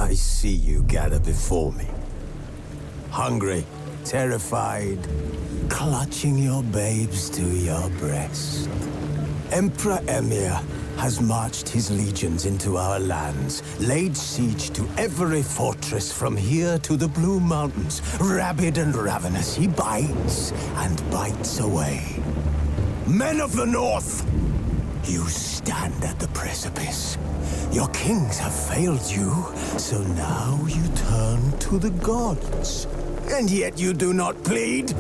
I see you gather before me. Hungry, terrified, clutching your babes to your breast. Emperor Emhyr has marched his legions into our lands, laid siege to every fortress from here to the Blue Mountains. Rabid and ravenous, he bites and bites away. Men of the North! You stand at the precipice. Your kings have failed you, so now you turn to the gods. And yet you do not plead.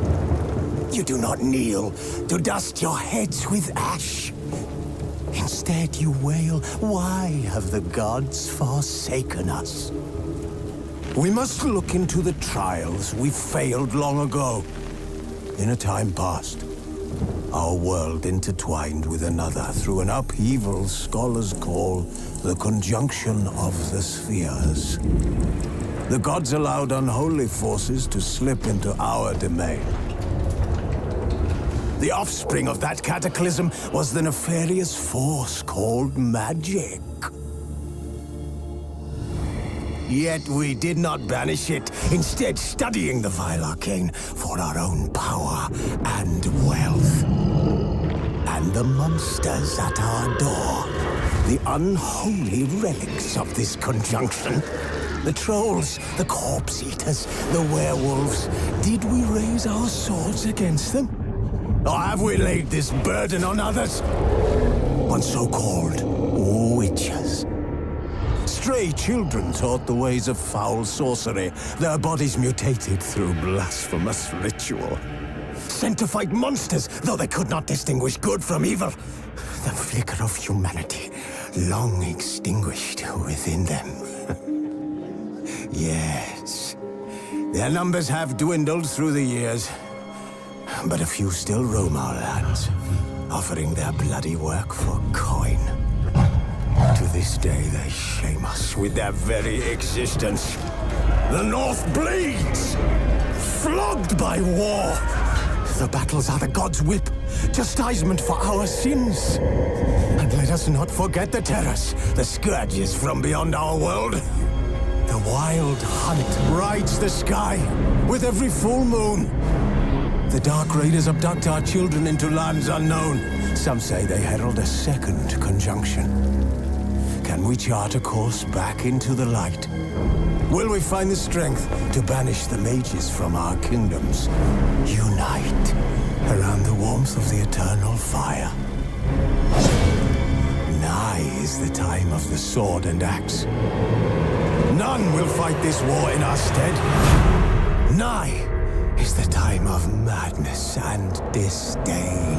You do not kneel to dust your heads with ash. Instead you wail, why have the gods forsaken us? We must look into the trials we failed long ago. In a time past, our world intertwined with another through an upheaval scholars call the conjunction of the spheres. The gods allowed unholy forces to slip into our domain. The offspring of that cataclysm was the nefarious force called magic. Yet we did not banish it, instead studying the vile arcane for our own power and wealth. And the monsters at our door, the unholy relics of this conjunction. The trolls, the corpse-eaters, the werewolves. Did we raise our swords against them? Or have we laid this burden on others? On so-called witches. Stray children taught the ways of foul sorcery, their bodies mutated through blasphemous ritual. Sent to fight monsters, though they could not distinguish good from evil. The flicker of humanity, long extinguished within them. Yes, their numbers have dwindled through the years, but a few still roam our lands, offering their bloody work for coin. To this day, they shame us with their very existence. The North bleeds, flogged by war. The battles are the gods' whip, chastisement for our sins. And let us not forget the terrors, the scourges from beyond our world. The wild hunt rides the sky with every full moon. The Dark Raiders abduct our children into lands unknown. Some say they herald a second conjunction. Can we chart a course back into the light? Will we find the strength to banish the mages from our kingdoms? Unite around the warmth of the eternal fire. Nigh is the time of the sword and axe. None will fight this war in our stead. Nigh is the time of madness and disdain.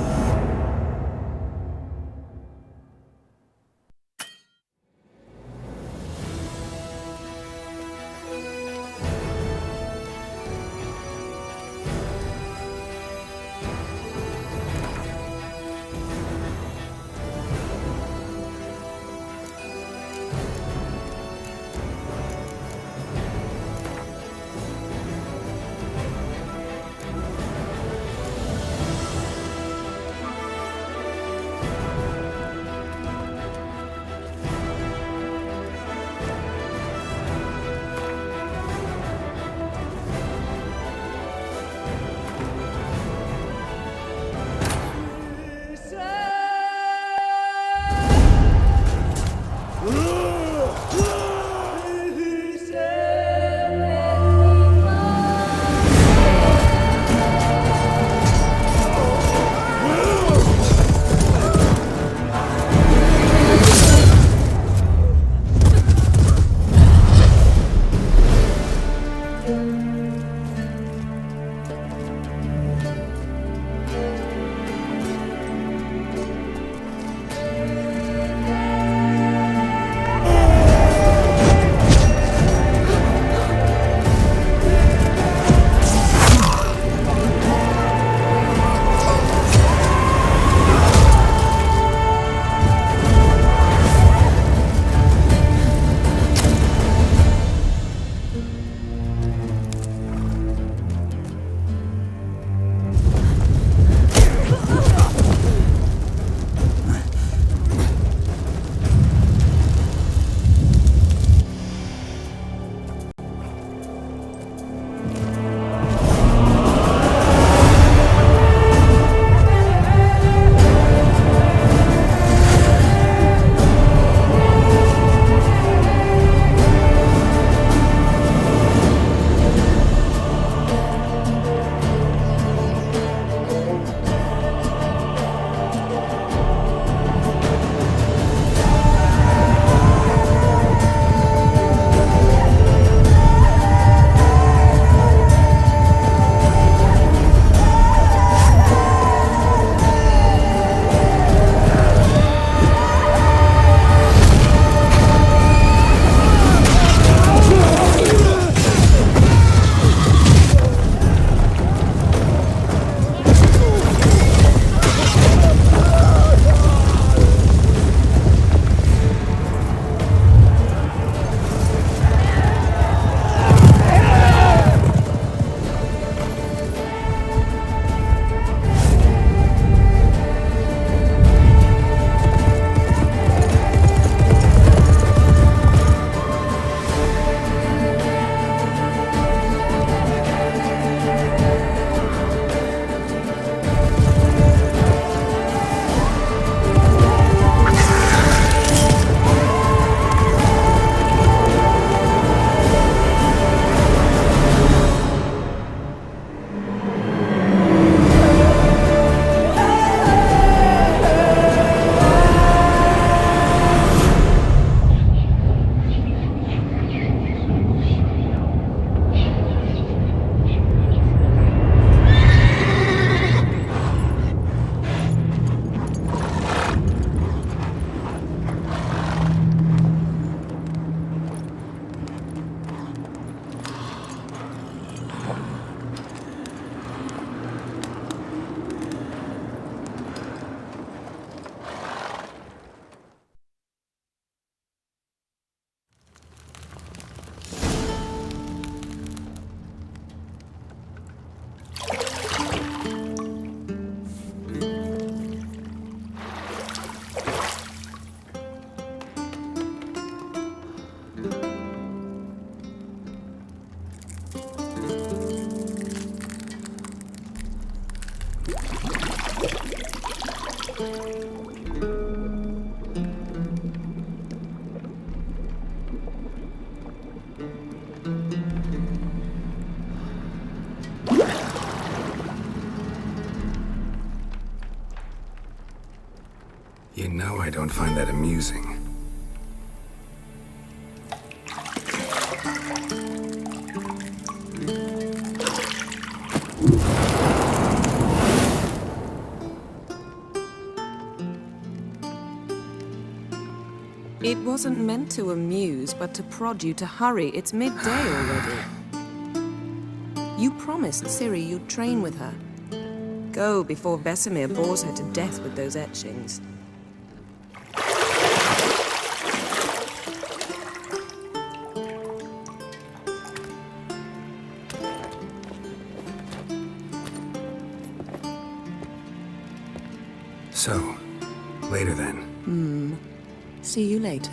Now I don't find that amusing. It wasn't meant to amuse, but to prod you to hurry. It's midday already. You promised Ciri you'd train with her. Go before Vesemir bores her to death with those etchings. So, later then. See you later.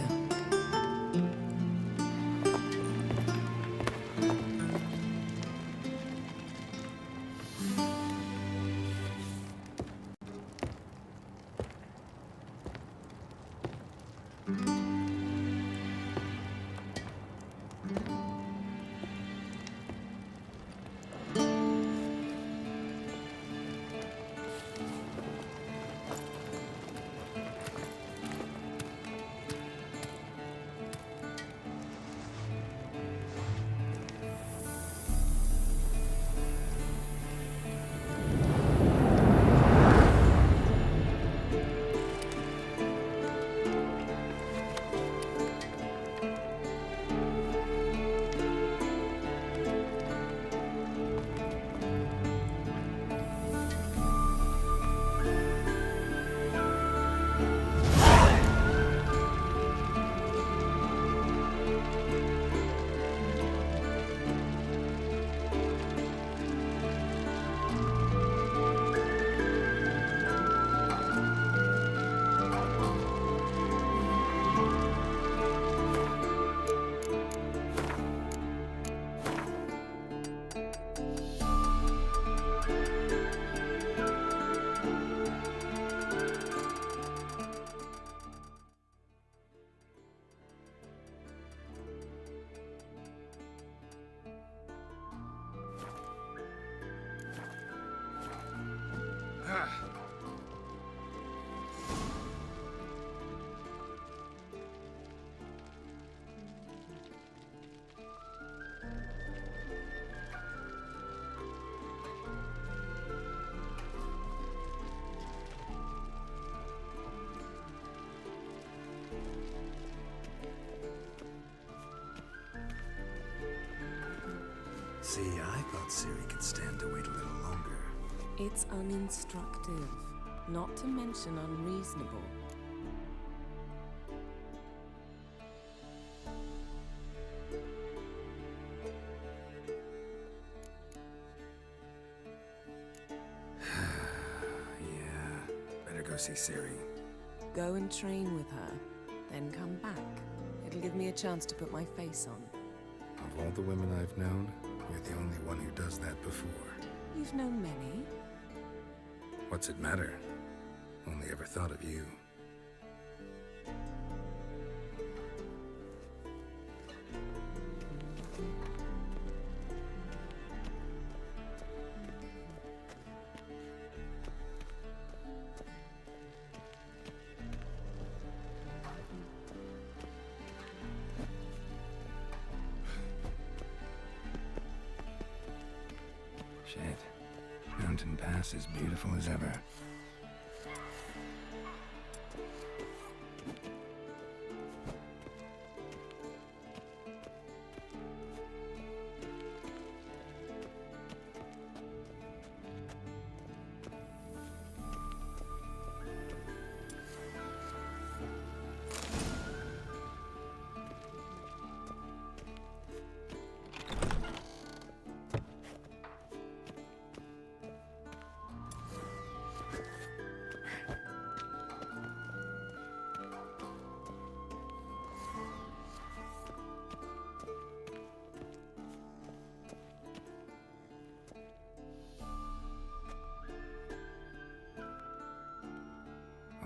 See, I thought Ciri could stand to wait a little longer. It's uninstructive, not to mention unreasonable. Yeah, better go see Ciri. Go and train with her, then come back. It'll give me a chance to put my face on. Of all the women I've known, you're the only one who does that before. You've known many. What's it matter? Only ever thought of you. Shit. Mountain Pass is beautiful as ever.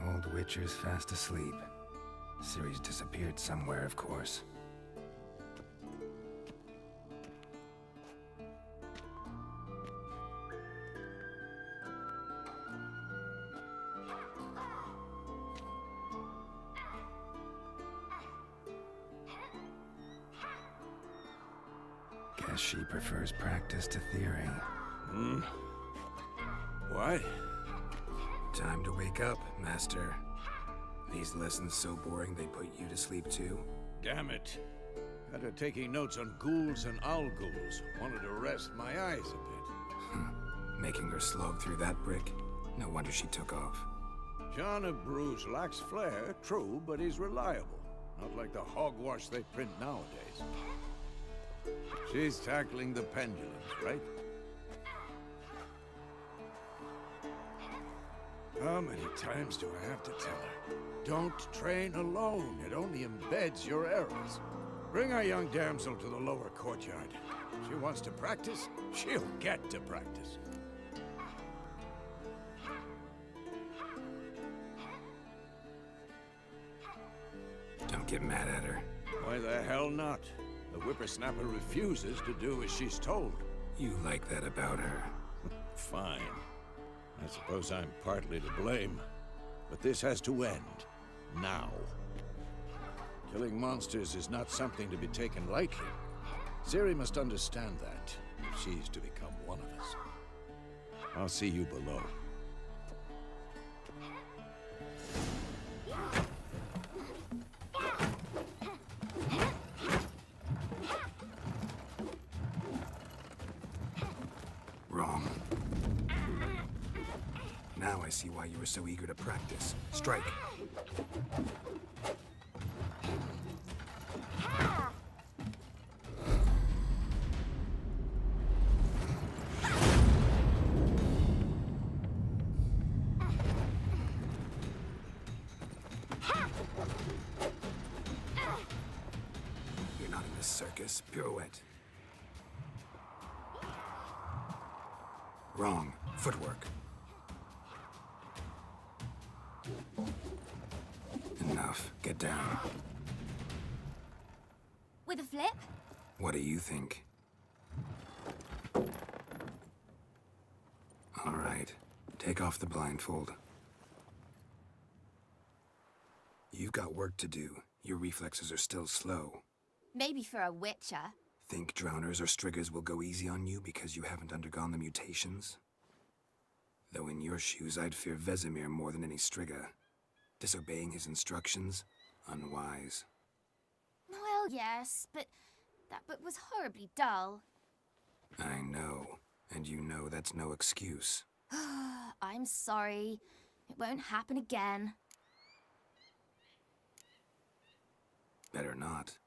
Old Witcher's fast asleep. Ciri's disappeared somewhere, of course. Guess she prefers practice to theory. What? Time to wake up, Master. These lessons so boring they put you to sleep too? Damn it. After taking notes on ghouls and owl ghouls, wanted to rest my eyes a bit. Making her slog through that brick? No wonder she took off. John of Bruges lacks flair, true, but he's reliable. Not like the hogwash they print nowadays. She's tackling the pendulums, right? How many times do I have to tell her? Don't train alone. It only embeds your errors. Bring our young damsel to the lower courtyard. She wants to practice, she'll get to practice. Don't get mad at her. Why the hell not? The whippersnapper refuses to do as she's told. You like that about her. Fine. I suppose I'm partly to blame. But this has to end. Now. Killing monsters is not something to be taken lightly. Ciri must understand that, if she's to become one of us. I'll see you below. Wrong. Now I see why you were so eager to practice. Strike. You're not in this circus. Pirouette. Wrong. Footwork. Enough. Get down. With a flip? What do you think? All right. Take off the blindfold. You've got work to do. Your reflexes are still slow. Maybe for a witcher. Think drowners or striggers will go easy on you because you haven't undergone the mutations? Though in your shoes, I'd fear Vesemir more than any strigger. Disobeying his instructions? Unwise. Well, yes, but that book was horribly dull. I know. And you know that's no excuse. I'm sorry. It won't happen again. Better not.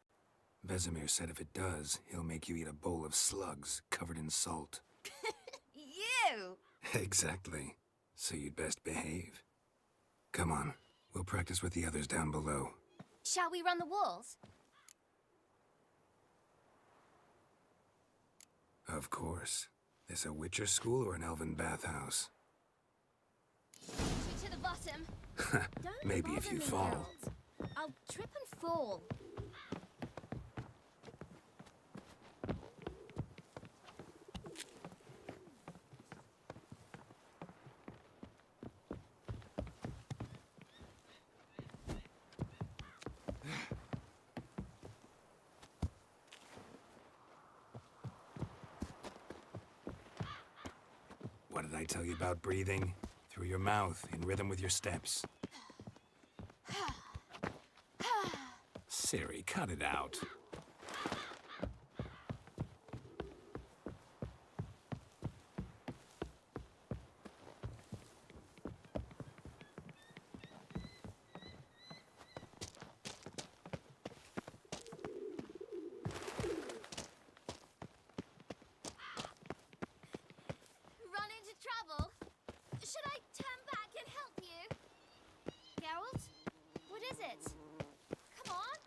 Vesemir said if it does, he'll make you eat a bowl of slugs covered in salt. You! Exactly. So you'd best behave. Come on. We'll practice with the others down below. Shall we run the walls? Of course. This a Witcher school or an elven bathhouse? To the bottom. Don't Maybe if bother you me, fall. Geralt. I'll trip and fall. What did I tell you about breathing? Through your mouth, in rhythm with your steps. Ciri, cut it out. Run into trouble? Should I turn back and help you? Geralt? What is it? Come on.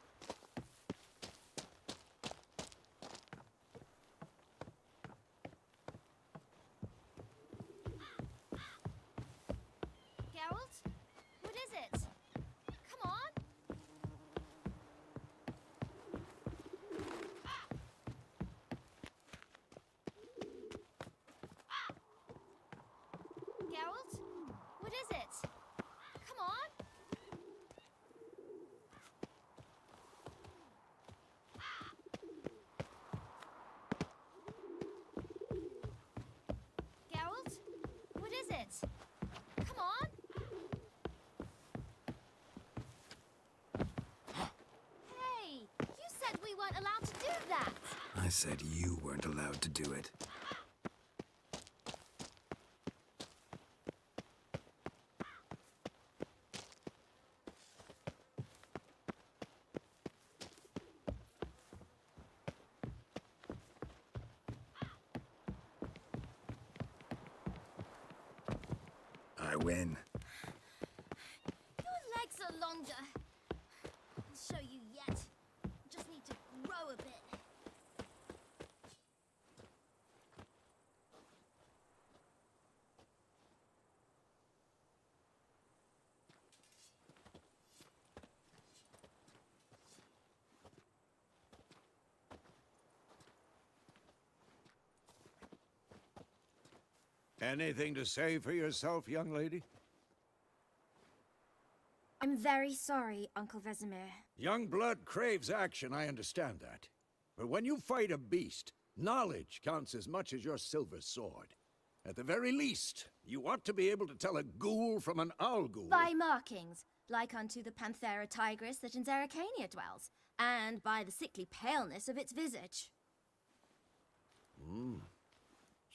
I said you weren't allowed to do it. I win. Your legs are longer. I'll show you yet. Just need to grow a bit. Anything to say for yourself, young lady? I'm very sorry, Uncle Vesemir. Young blood craves action, I understand that. But when you fight a beast, knowledge counts as much as your silver sword. At the very least, you ought to be able to tell a ghoul from an owl ghoul. By markings, like unto the Panthera tigris that in Zerrikania dwells, and by the sickly paleness of its visage.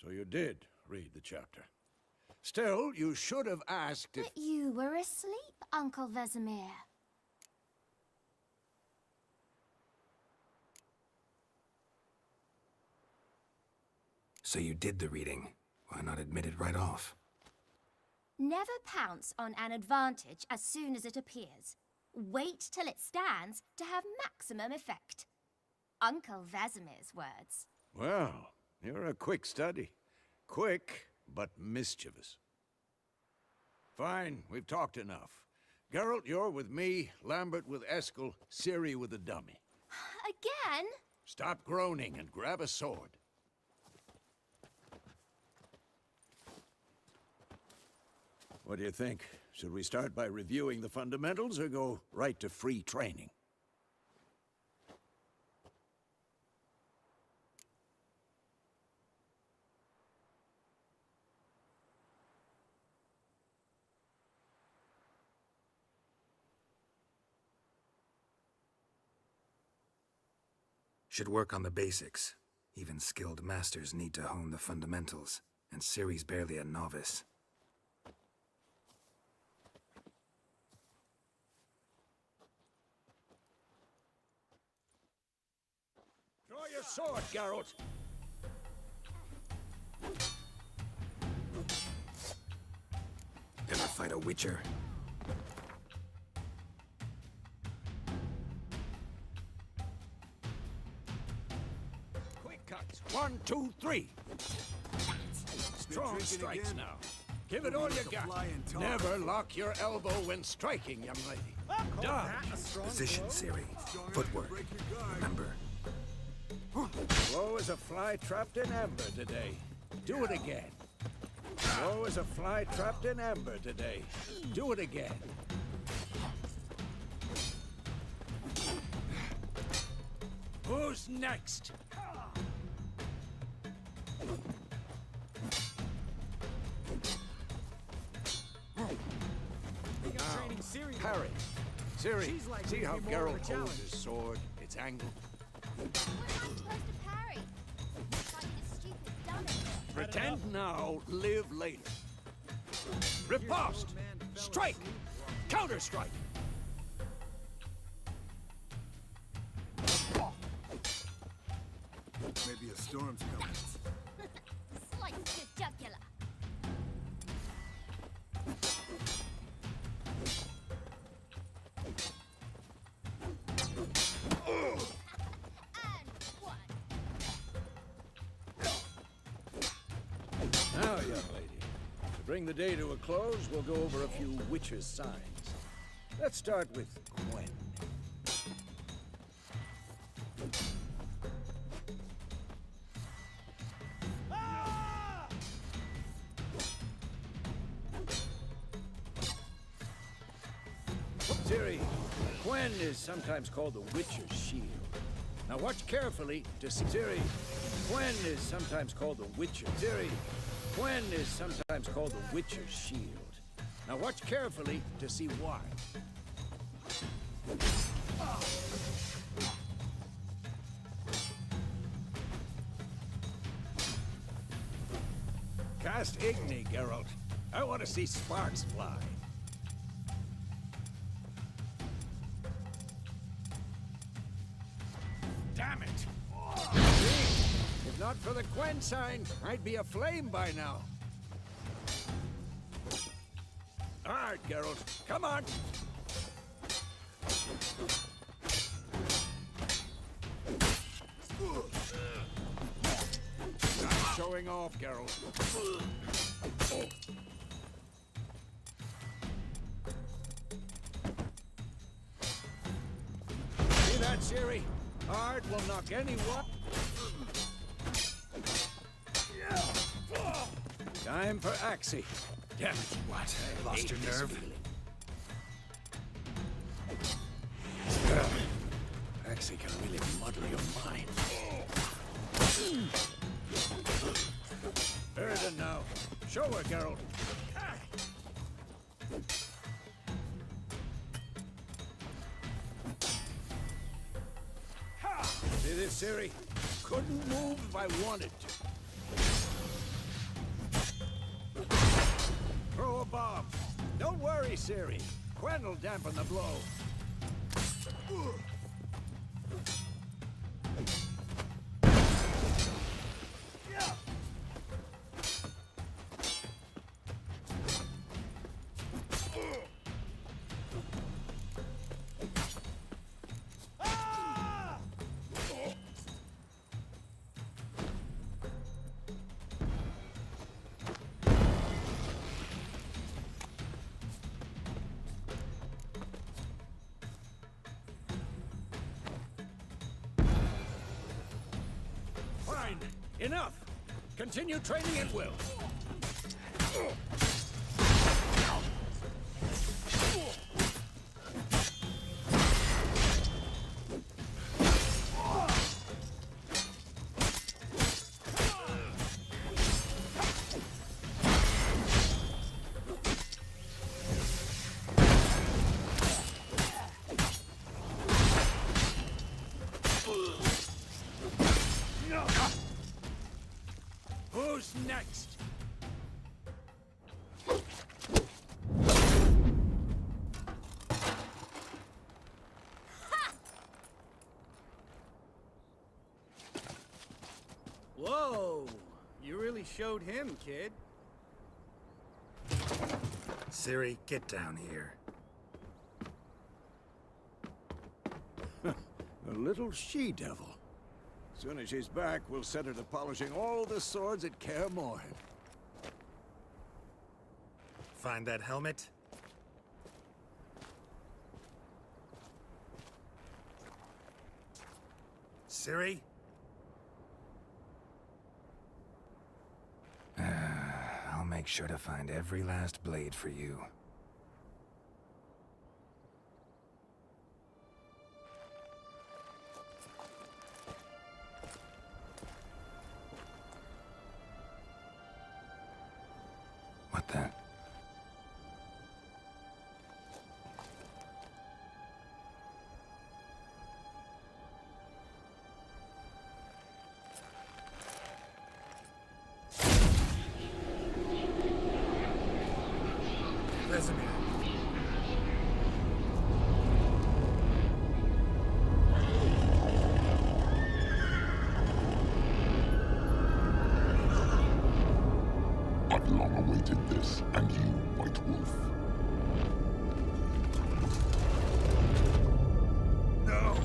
So you did read the chapter. Still, you should have asked if... But you were asleep, Uncle Vesemir. So you did the reading. Why not admit it right off? Never pounce on an advantage as soon as it appears. Wait till it stands to have maximum effect. Uncle Vesemir's words. Well, you're a quick study. Quick, but mischievous. Fine, we've talked enough. Geralt, you're with me, Lambert with Eskel, Ciri with the dummy. Again? Stop groaning and grab a sword. What do you think? Should we start by reviewing the fundamentals or go right to free training? Should work on the basics. Even skilled masters need to hone the fundamentals, and Ciri's barely a novice. Draw your sword, Geralt! Ever fight a witcher? Quick cuts. 1, 2, 3. Strong strikes now. Give it all you got. Never lock your elbow when striking, young lady. Dodge. Position, Ciri. Footwork. Remember. Woe is a fly trapped in amber today. Do it again. Woe is a fly trapped in amber today. Do it again. Who's next? Harry. Ciri, see how Geralt holds his sword, its angle? What am I supposed to parry? Fighting a stupid dummy. Pretend now, live later. Riposte! Strike! Counter-strike! Maybe a storm's coming. Slice your jugular. And one. Now, young lady, to bring the day to a close, we'll go over a few witches' signs. Let's start with Gwen. Ciri, Gwen is sometimes called the Witcher's Shield. Now watch carefully to see... Ciri, Gwen is sometimes called the Witcher. Ciri, Gwen is sometimes called the Witcher's Shield. Now watch carefully to see why. Cast Igni, Geralt. I want to see sparks fly. Damn it! See? If not for the Quen sign, I'd be aflame by now. All right, Geralt, come on! Stop showing off, Geralt. See that, Ciri? Ard will knock anyone. Time for Axii. Damn it. What? I Lost hate your this nerve? feeling. Axii can really muddle your mind. Erden now. Show her, Geralt. See this, Ciri? Couldn't move if I wanted to. Throw a bomb. Don't worry, Ciri. Quen will dampen the blow. Fine. Enough. Continue training at will. Who's next? Whoa! You really showed him, kid. Ciri, get down here. A little she-devil. Soon as she's back, we'll set her to polishing all the swords at Kaer Morhen. Find that helmet? Ciri? I'll make sure to find every last blade for you. What the? Vesemir. I've long awaited this, and you, White Wolf. No!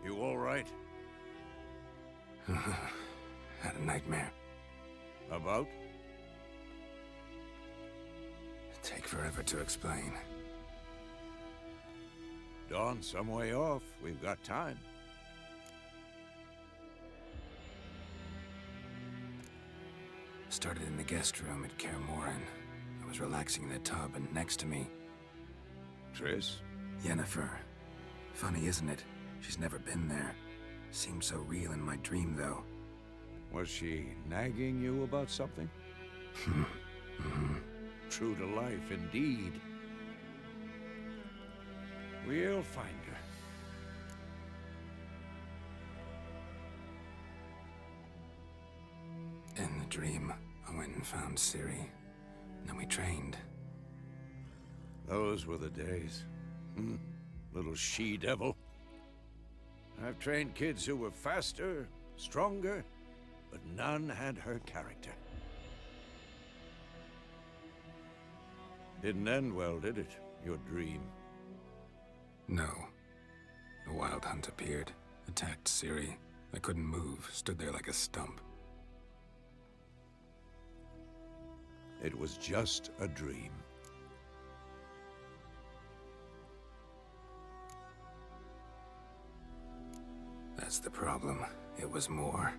You all right? Had a nightmare. About? Take forever to explain. Dawn's some way off. We've got time. Started in the guest room at Kaer Morhen. I was relaxing in the tub, and next to me, Triss? Yennefer. Funny, isn't it? She's never been there. Seemed so real in my dream, though. Was she nagging you about something? True to life, indeed. We'll find her. In the dream, I went and found Ciri. Then we trained. Those were the days. Little she-devil. I've trained kids who were faster, stronger, but none had her character. Didn't end well, did it? Your dream? No. The Wild Hunt appeared, attacked Ciri. I couldn't move, stood there like a stump. It was just a dream. That's the problem. It was more.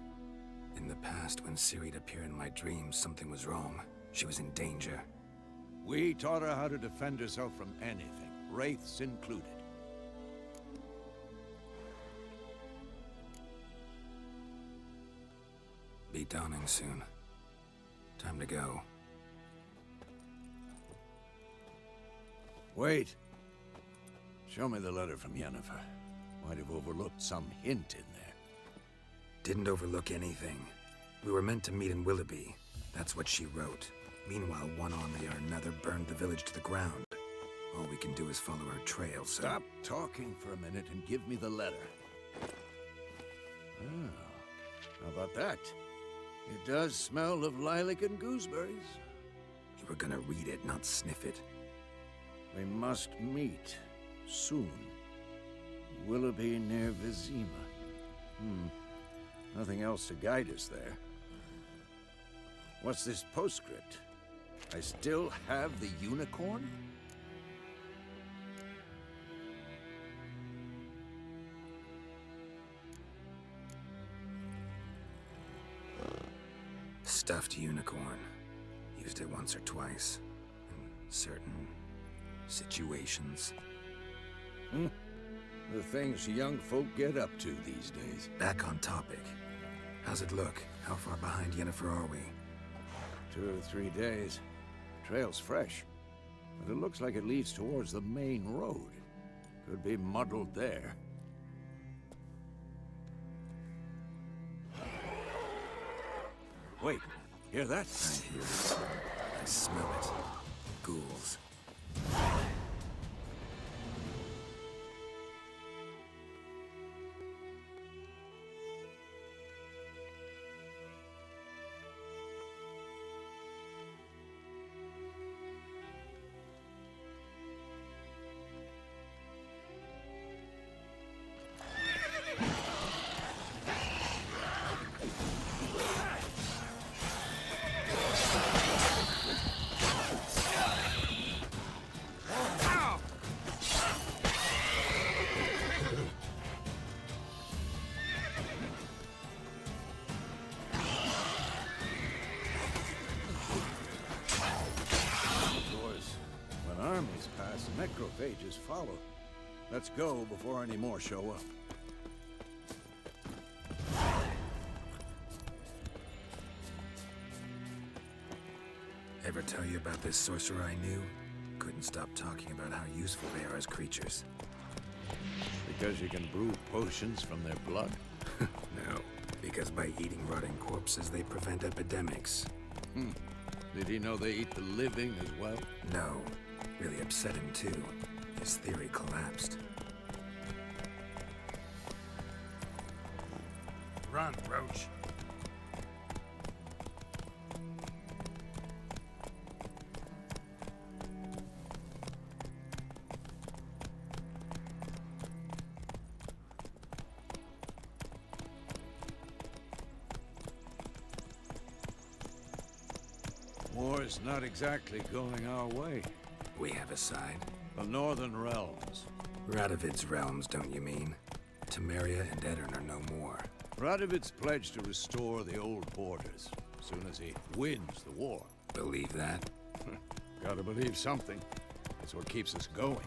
In the past, when Ciri'd appear in my dreams, something was wrong. She was in danger. We taught her how to defend herself from anything, wraiths included. Be dawning soon. Time to go. Wait. Show me the letter from Yennefer. Might have overlooked some hint in there. Didn't overlook anything. We were meant to meet in Willoughby. That's what she wrote. Meanwhile, one army or another burned the village to the ground. All we can do is follow her trail, so... Stop talking for a minute and give me the letter. Oh, how about that? It does smell of lilac and gooseberries. You were gonna read it, not sniff it. We must meet soon. Willoughby near Vizima. Nothing else to guide us there. What's this postscript? I still have the unicorn? Stuffed unicorn. Used it once or twice. In certain situations. The things young folk get up to these days. Back on topic. How's it look? How far behind Yennefer are we? 2 or 3 days. Trail's fresh, but it looks like it leads towards the main road. Could be muddled there. Wait, hear that? I hear it. I smell it. Ghouls. Necrophages follow. Let's go before any more show up. Ever tell you about this sorcerer I knew? Couldn't stop talking about how useful they are as creatures. Because you can brew potions from their blood? No, because by eating rotting corpses, they prevent epidemics. Did he know they eat the living as well? No. Really upset him, too. His theory collapsed. Run, Roach. War's not exactly going our way. We have a side. The Northern Realms. Radovid's realms, don't you mean? Temeria and Edirn are no more. Radovid's pledged to restore the old borders. as soon as he wins the war. Believe that? Gotta believe something. That's what keeps us going.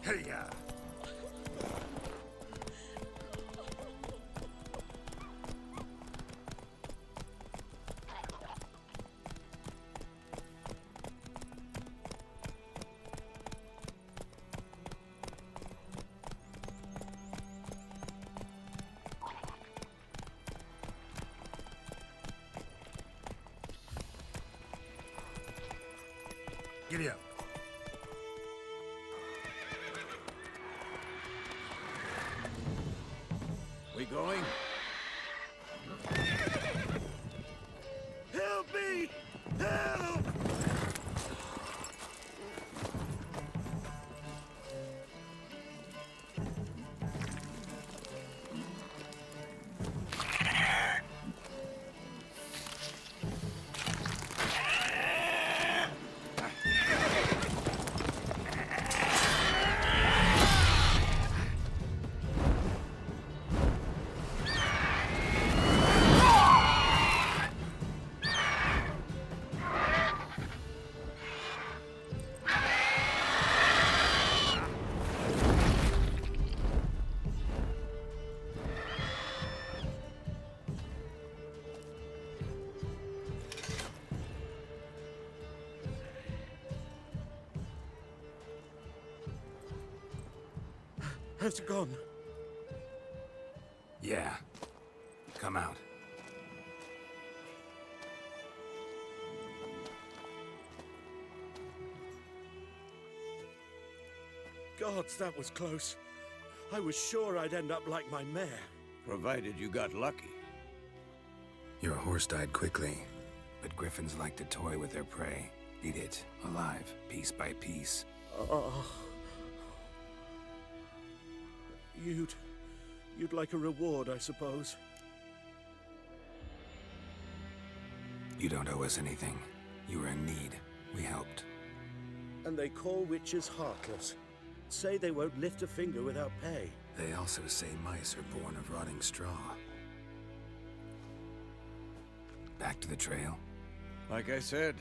Hey-ya! Giddy up. We going? Help me! Help! Has it gone? Yeah. Come out. Gods, that was close. I was sure I'd end up like my mare. Provided you got lucky. Your horse died quickly, but griffins like to toy with their prey. Eat it, alive, piece by piece. Oh. You'd like a reward, I suppose. You don't owe us anything. You were in need. We helped. And they call witches heartless. Say they won't lift a finger without pay. They also say mice are born of rotting straw. Back to the trail? Like I said,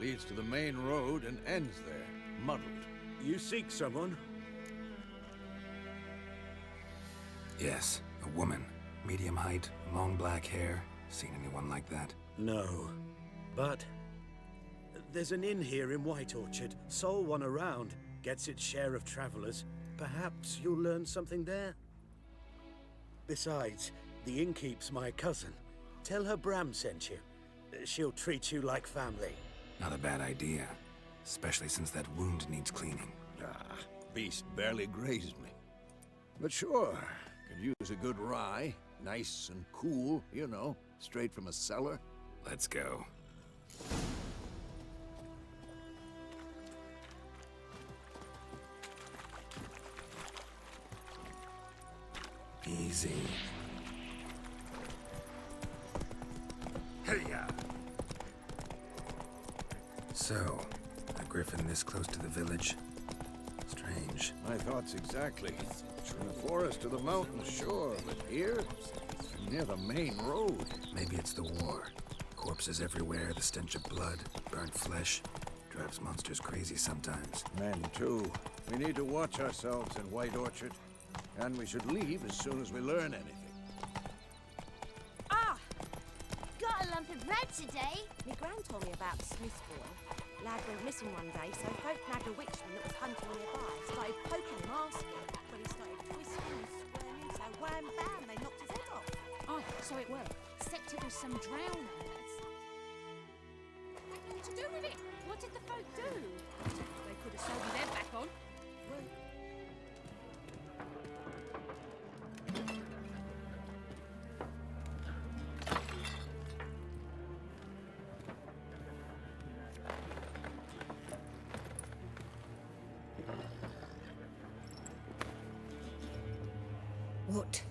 leads to the main road and ends there, muddled. You seek someone? Yes, a woman. Medium height, long black hair. Seen anyone like that? No. But there's an inn here in White Orchard. Sole one around. Gets its share of travelers. Perhaps you'll learn something there? Besides, the innkeep's my cousin. Tell her Bram sent you. She'll treat you like family. Not a bad idea. Especially since that wound needs cleaning. Beast barely grazed me. But sure, could use a good rye. Nice and cool, you know, straight from a cellar. Let's go. Easy. Hey-ya! So, a griffin this close to the village? Strange. My thoughts exactly. From the forest to the mountains, sure, but here? Near the main road. Maybe it's the war. Corpses everywhere, the stench of blood, burnt flesh. Drives monsters crazy sometimes. Men, too. We need to watch ourselves in White Orchard. And we should leave as soon as we learn anything. Ah! Got a lump of bread today. My gran told me about the Smith boy. Lad went missing one day, so folk nabbed a witchman that was hunting nearby. Started poking him, asking him, but he started twisting and squirming, so wham bam, they knocked his head off. Oh, so it were. Except it was some drowning. What to do with it? What did the folk do? They could have sold their back on. What?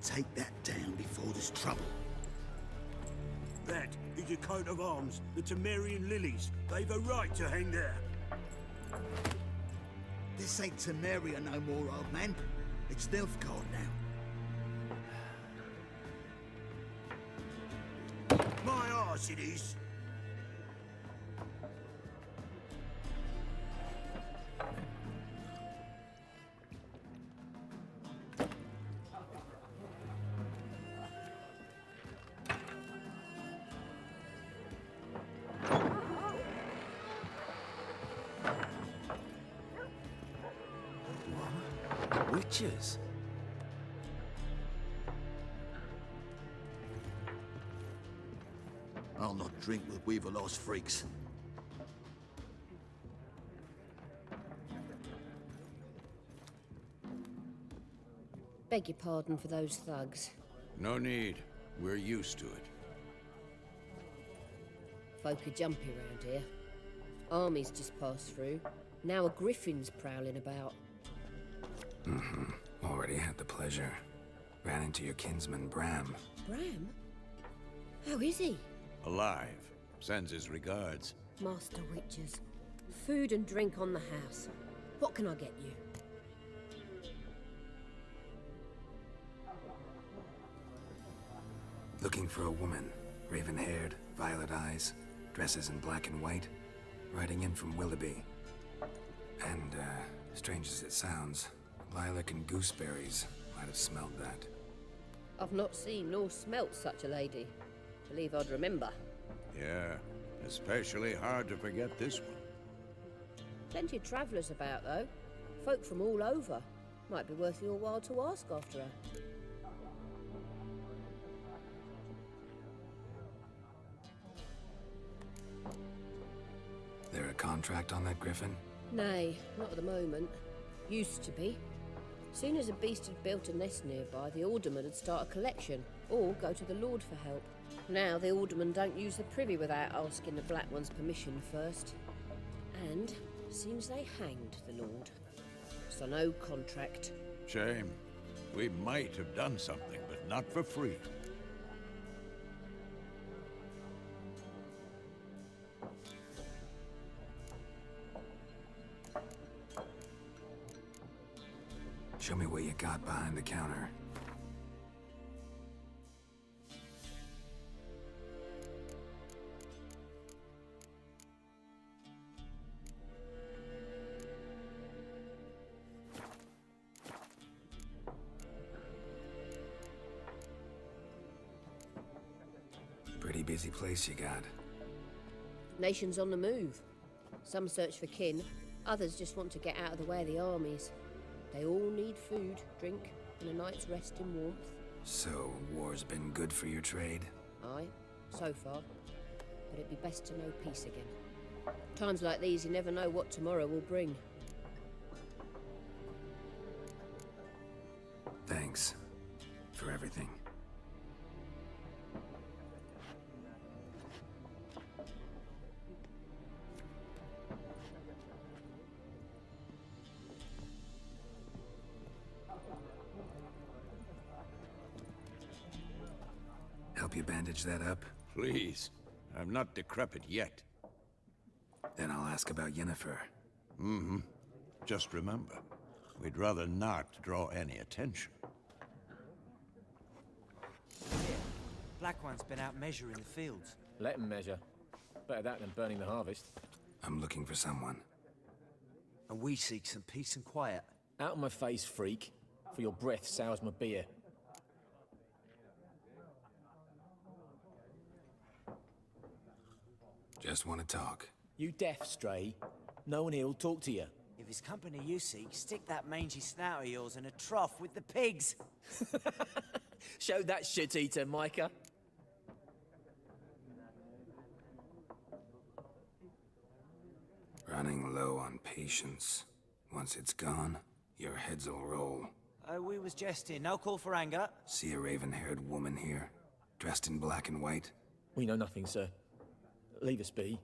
Take that down before there's trouble. That is a coat of arms, the Temerian lilies. They've a right to hang there. This ain't Temeria no more, old man. It's Nilfgaard now. My arse it is. Witches? I'll not drink with Weaverlost freaks. Beg your pardon for those thugs. No need. We're used to it. Folk are jumpy round here. Armies just passed through. Now a griffin's prowling about. Already had the pleasure. Ran into your kinsman, Bram. Bram? How is he? Alive. Sends his regards. Master Witches. Food and drink on the house. What can I get you? Looking for a woman. Raven-haired, violet eyes, dresses in black and white. Riding in from Willoughby. And, strange as it sounds, lilac and gooseberries might have smelled that. I've not seen nor smelt such a lady. Believe I'd remember. Yeah, especially hard to forget this one. Plenty of travellers about, though. Folk from all over. Might be worth your while to ask after her. There a contract on that griffin? Nay, not at the moment. Used to be. Soon as a beast had built a nest nearby, the alderman would start a collection, or go to the Lord for help. Now the aldermen don't use the privy without asking the Black One's permission first. And seems they hanged the Lord. So no contract. Shame. We might have done something, but not for free. Show me what you got behind the counter. Pretty busy place you got. Nations on the move. Some search for kin, others just want to get out of the way of the armies. They all need food, drink, and a night's rest in warmth. So, war's been good for your trade? Aye, so far. But it'd be best to know peace again. Times like these, you never know what tomorrow will bring. Thanks for everything. Help you bandage that up? Please. I'm not decrepit yet. Then I'll ask about Yennefer. Mm-hmm. Just remember, we'd rather not draw any attention. Here, Black One's been out measuring the fields. Let him measure. Better that than burning the harvest. I'm looking for someone. And we seek some peace and quiet. Out of my face, freak. For your breath sours my beer. Just want to talk. You deaf, Stray? No one here will talk to you. If it's company you seek, stick that mangy snout of yours in a trough with the pigs. Show that shit-eater, Micah. Running low on patience. Once it's gone, your heads will roll. We was jesting. No call for anger. See a raven-haired woman here, dressed in black and white? We know nothing, sir. Leave us be.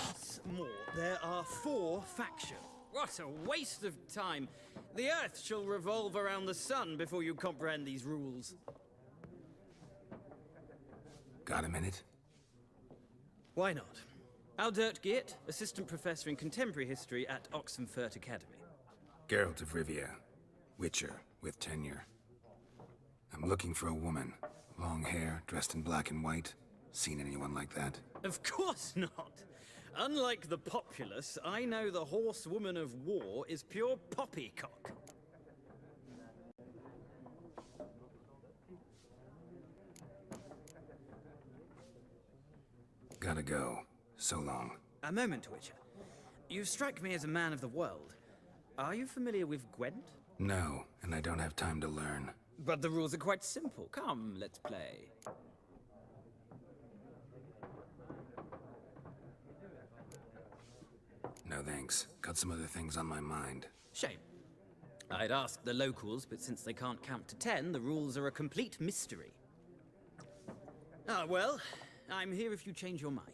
Once more, There are 4 factions. What a waste of time. The Earth shall revolve around the sun before you comprehend these rules. Got a minute? Why not? Aldert Geert, Assistant Professor in Contemporary History at Oxenfurt Academy. Geralt of Rivia, Witcher, with tenure. I'm looking for a woman. Long hair, dressed in black and white. Seen anyone like that? Of course not. Unlike the populace, I know the horsewoman of war is pure poppycock. Gotta go. So long. A moment, Witcher. You strike me as a man of the world. Are you familiar with Gwent? No, and I don't have time to learn. But the rules are quite simple. Come, let's play. No thanks. Got some other things on my mind. Shame. I'd ask the locals, but since they can't count to 10, the rules are a complete mystery. Ah, well, I'm here if you change your mind.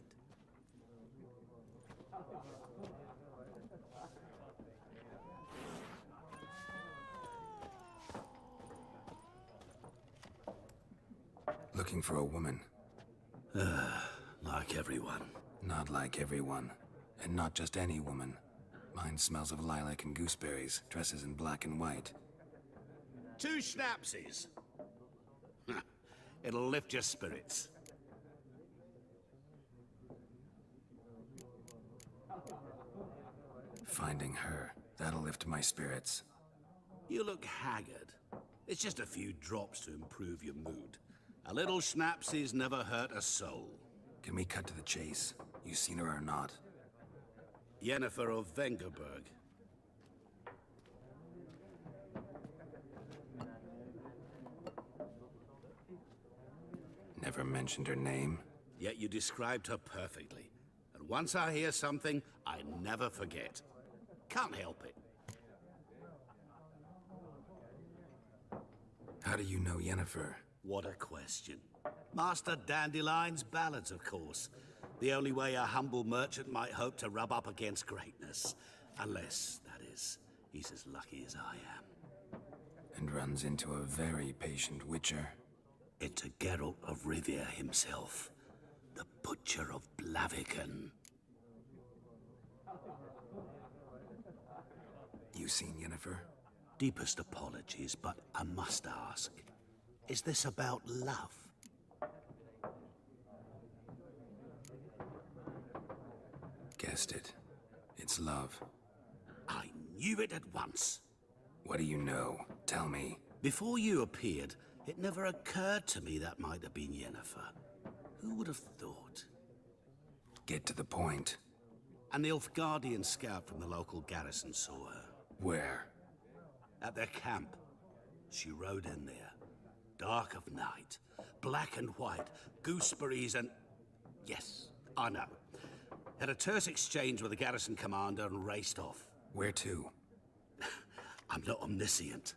Looking for a woman. Like everyone. Not like everyone. And not just any woman. Mine smells of lilac and gooseberries, dresses in black and white. 2 schnapsies. It'll lift your spirits. Finding her, that'll lift my spirits. You look haggard. It's just a few drops to improve your mood. A little schnapsies never hurt a soul. Can we cut to the chase? You seen her or not? Yennefer of Vengerberg. Never mentioned her name. Yet you described her perfectly. And once I hear something, I never forget. Can't help it. How do you know Yennefer? What a question. Master Dandelion's ballads, of course. The only way a humble merchant might hope to rub up against greatness. Unless, that is, he's as lucky as I am. And runs into a very patient witcher. Into Geralt of Rivia himself. The Butcher of Blaviken. You seen Yennefer? Deepest apologies, but I must ask. Is this about love? Guessed it. It's love. I knew it at once. What do you know? Tell me. Before you appeared, it never occurred to me that might have been Yennefer. Who would have thought? Get to the point. A Nilfgaardian scout from the local garrison saw her. Where? At their camp. She rode in there. Dark of night. Black and white. Gooseberries and... Yes, I know. Had a terse exchange with the garrison commander and raced off. Where to? I'm not omniscient.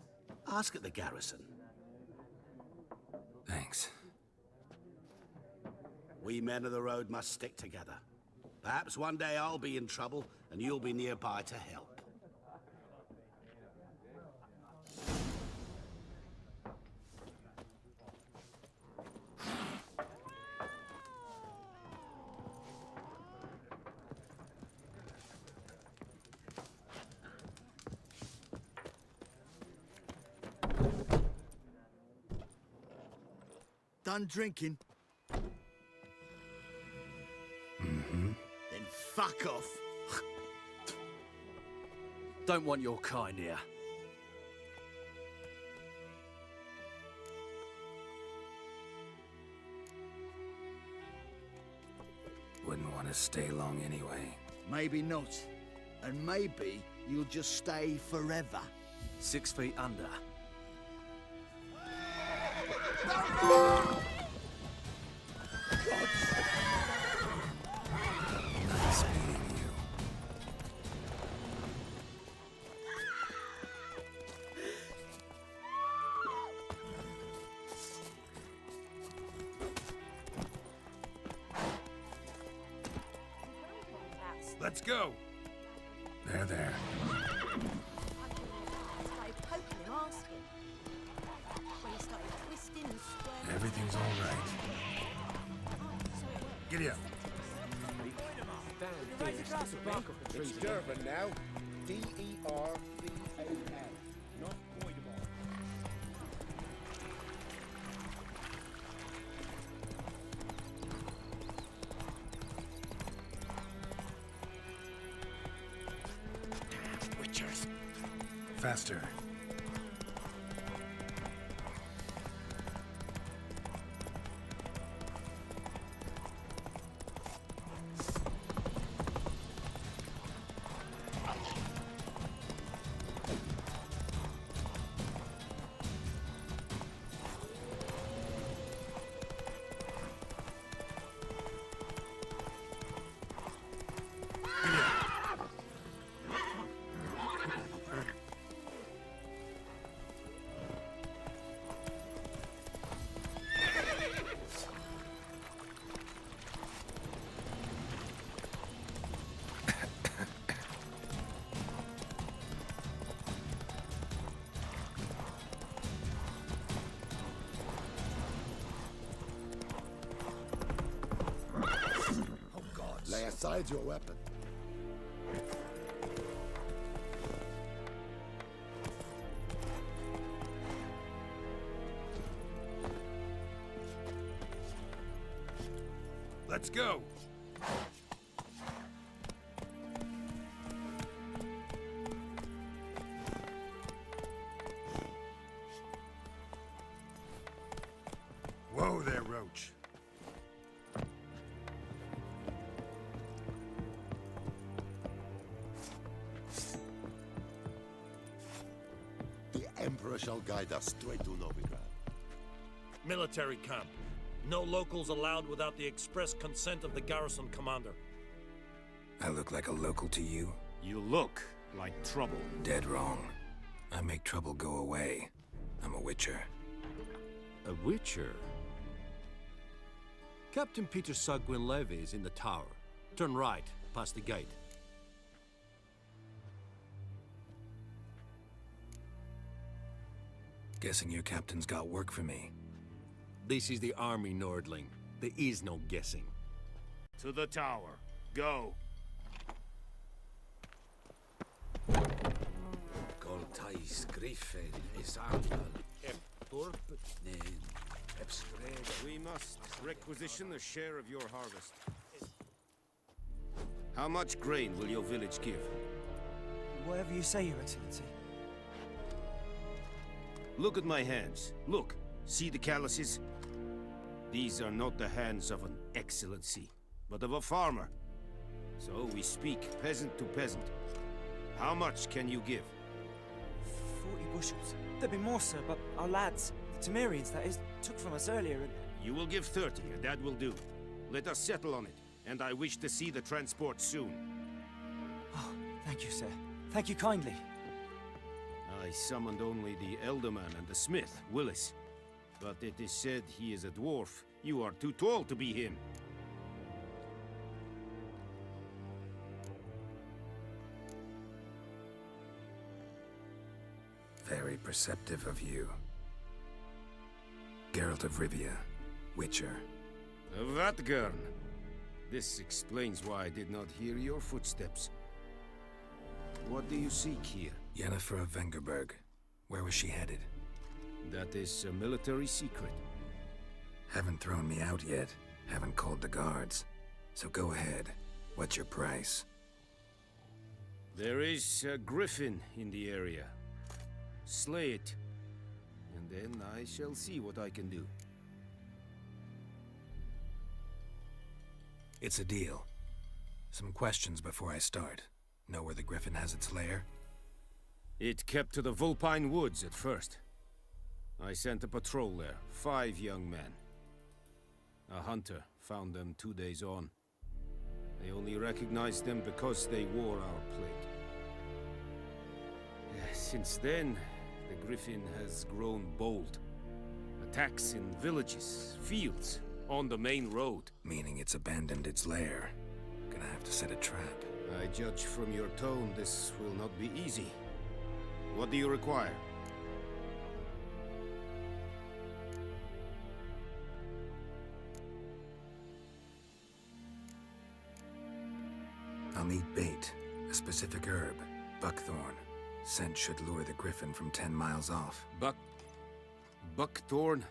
Ask at the garrison. Thanks. We men of the road must stick together. Perhaps one day I'll be in trouble and you'll be nearby to help. Done drinking? Mm-hmm. Then fuck off. Don't want your kind here. Wouldn't want to stay long anyway. Maybe not. And maybe you'll just stay forever. 6 feet under. Nice meeting you. Let's go. There. Started poking him, asking. When he started twisting and squirming. Everything's all right. Giddy up. It's Durban now. D-E-R-V-A-N. Not Voidemar. Damn witchers. Faster. Lay aside your weapon. Let's go. Whoa there, Roach. The Emperor shall guide us straight to Novigrad. Military camp. No locals allowed without the express consent of the garrison commander. I look like a local to you? You look like trouble. Dead wrong. I make trouble go away. I'm a witcher. A witcher? Captain Peter Sagwin Levy is in the tower. Turn right, past the gate. Guessing your captain's got work for me. This is the army, Nordling. There is no guessing. To the tower. Go. Goltais Griffin is Arthur. We must requisition a share of your harvest. How much grain will your village give? Whatever you say, Your Excellency. Look at my hands. Look. See the calluses? These are not the hands of an excellency, but of a farmer. So we speak peasant to peasant. How much can you give? 40 bushels. There'd be more, sir, but our lads, the Temerians, that is, took from us earlier and... You will give 30, and that will do. Let us settle on it, and I wish to see the transport soon. Oh, thank you, sir. Thank you kindly. I summoned only the Elderman and the smith, Willis. But it is said he is a dwarf. You are too tall to be him. Very perceptive of you. Geralt of Rivia, Witcher. Vatgern. This explains why I did not hear your footsteps. What do you seek here? Yennefer of Vengerberg. Where was she headed? That is a military secret. Haven't thrown me out yet. Haven't called the guards. So go ahead. What's your price? There is a griffin in the area. Slay it. And then I shall see what I can do. It's a deal. Some questions before I start. Know where the griffin has its lair? It kept to the Vulpine Woods at first. I sent a patrol there, 5 young men. A hunter found them 2 days on. I only recognized them because they wore our plate. Since then, the griffin has grown bold. Attacks in villages, fields, on the main road. Meaning it's abandoned its lair. Gonna have to set a trap. I judge from your tone this will not be easy. What do you require? I'll need bait, a specific herb, buckthorn. Scent should lure the griffin from 10 miles off. Buckthorn?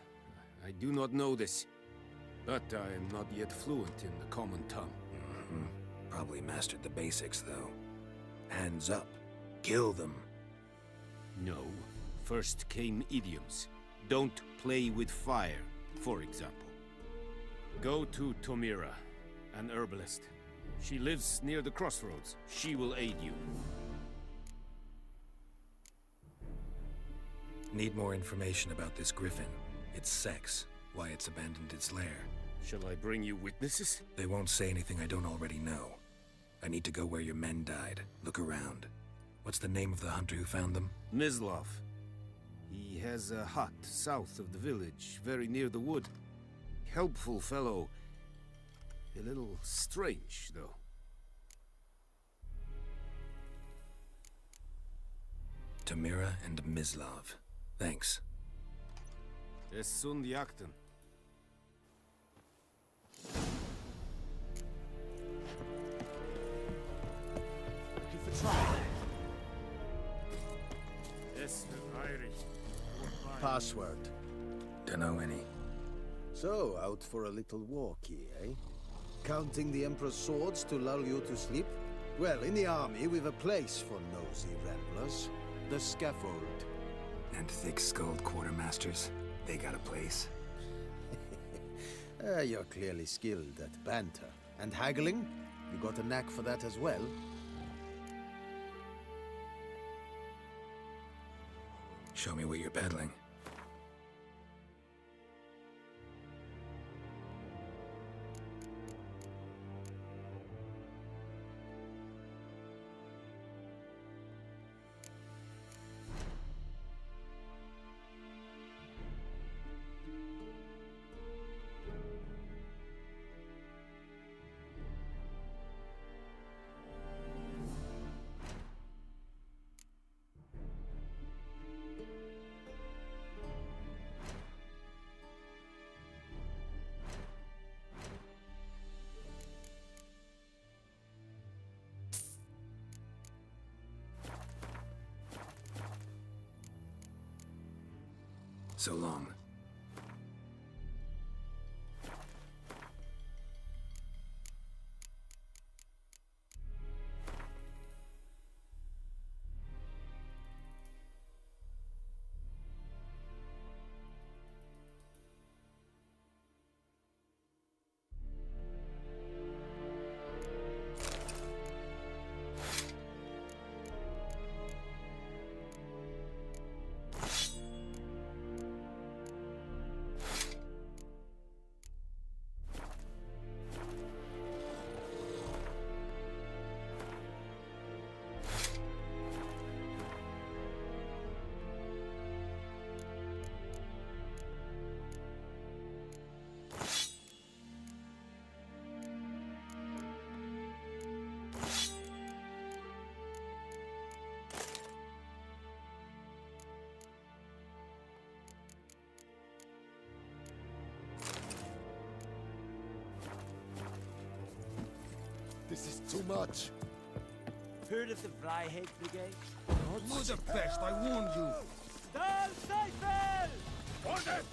I do not know this. But I am not yet fluent in the common tongue. Probably mastered the basics, though. Hands up. Kill them. No. First came idioms. Don't play with fire, for example. Go to Tomira, an herbalist. She lives near the crossroads. She will aid you. Need more information about this griffin. Its sex, why it's abandoned its lair. Shall I bring you witnesses? They won't say anything I don't already know. I need to go where your men died. Look around. What's the name of the hunter who found them? Mislav. He has a hut south of the village, very near the wood. Helpful fellow. A little strange, though. Tomira and Mislav. Thanks. Es sunt jakten. Looking for trouble? Es Irish. Password. Dunno any. So, out for a little walkie, eh? Counting the Emperor's swords to lull you to sleep? Well, in the army, we've a place for nosy ramblers. The scaffold. And thick-skulled quartermasters. They got a place. You're clearly skilled at banter. And haggling? You got a knack for that as well? Show me what you're peddling. So long. This is too much. Heard of the Flyhead Brigade? Budapest, I warned you. Stahl Seifel! Order!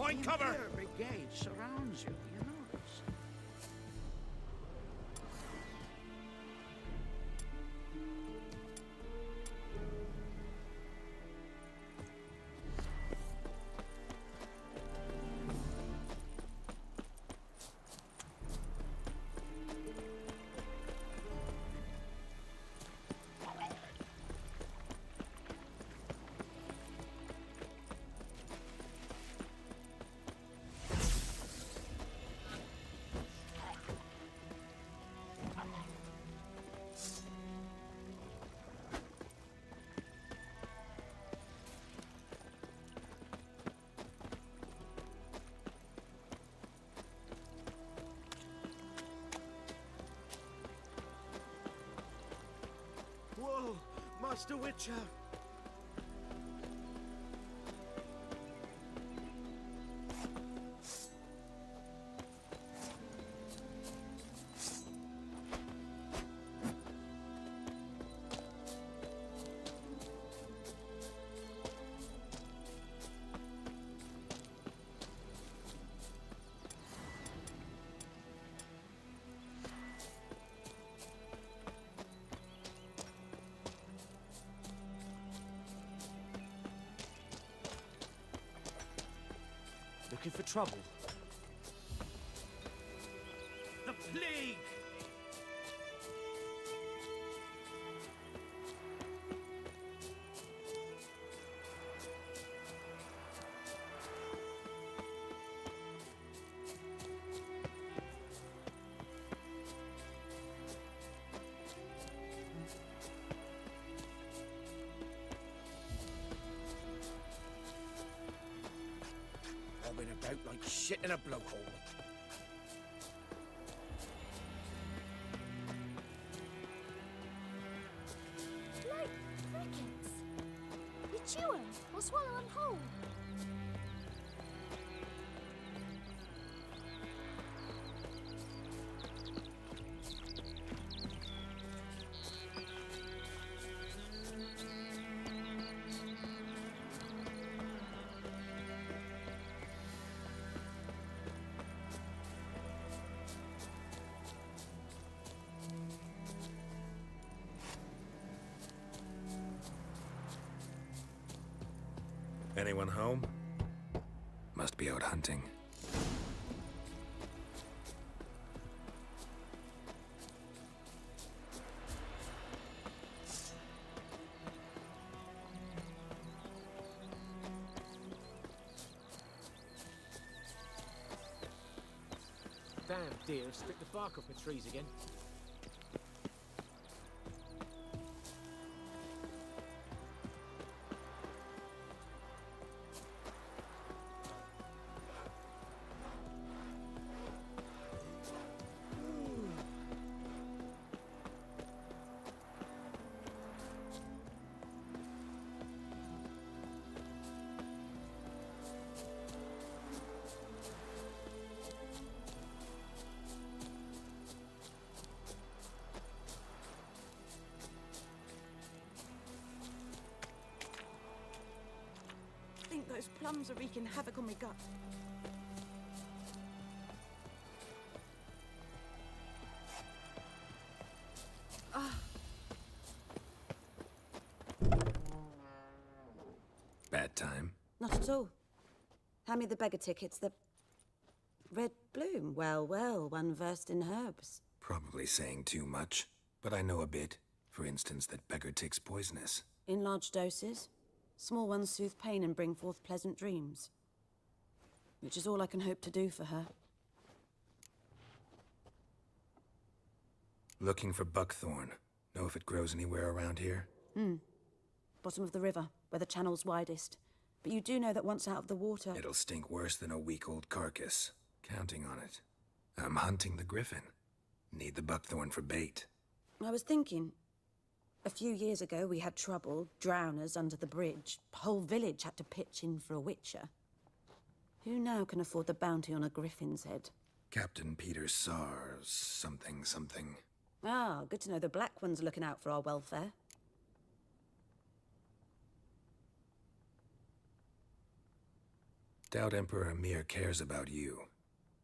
Point cover! The entire brigade surrounds you, you know this. Whoa, Master Witcher! Looking for trouble? The plague! Bobbing about like shit in a blowhole. Like crickets. You chew 'em or swallow 'em whole. Anyone home? Must be out hunting. Damn deer, split the bark off the trees again. I think those plums are wreaking havoc on my gut. Bad time? Not at all. Hand me the beggar tickets. The red bloom. Well, well, one versed in herbs. Probably saying too much, but I know a bit. For instance, that beggar tick's poisonous. In large doses. Small ones soothe pain and bring forth pleasant dreams. Which is all I can hope to do for her. Looking for buckthorn. Know if it grows anywhere around here? Bottom of the river, where the channel's widest. But you do know that once out of the water... It'll stink worse than a week-old carcass. Counting on it. I'm hunting the griffin. Need the buckthorn for bait. I was thinking... A few years ago, we had trouble, drowners under the bridge. Whole village had to pitch in for a witcher. Who now can afford the bounty on a griffin's head? Captain Peter Sars, something. Ah, good to know the Black One's looking out for our welfare. Doubt Emperor Emir cares about you,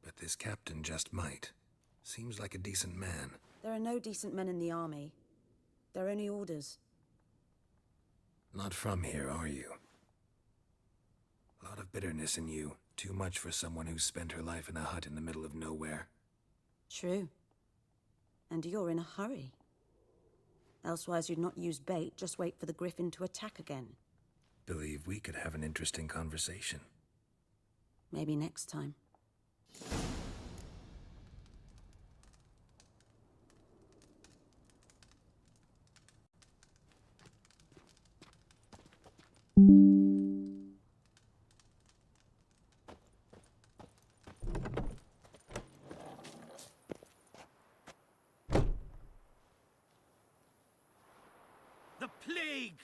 but this captain just might. Seems like a decent man. There are no decent men in the army. They're only orders. Not from here, are you? A lot of bitterness in you. Too much for someone who's spent her life in a hut in the middle of nowhere. True. And you're in a hurry. Elsewise you'd not use bait, just wait for the griffin to attack again. Believe we could have an interesting conversation. Maybe next time. The plague!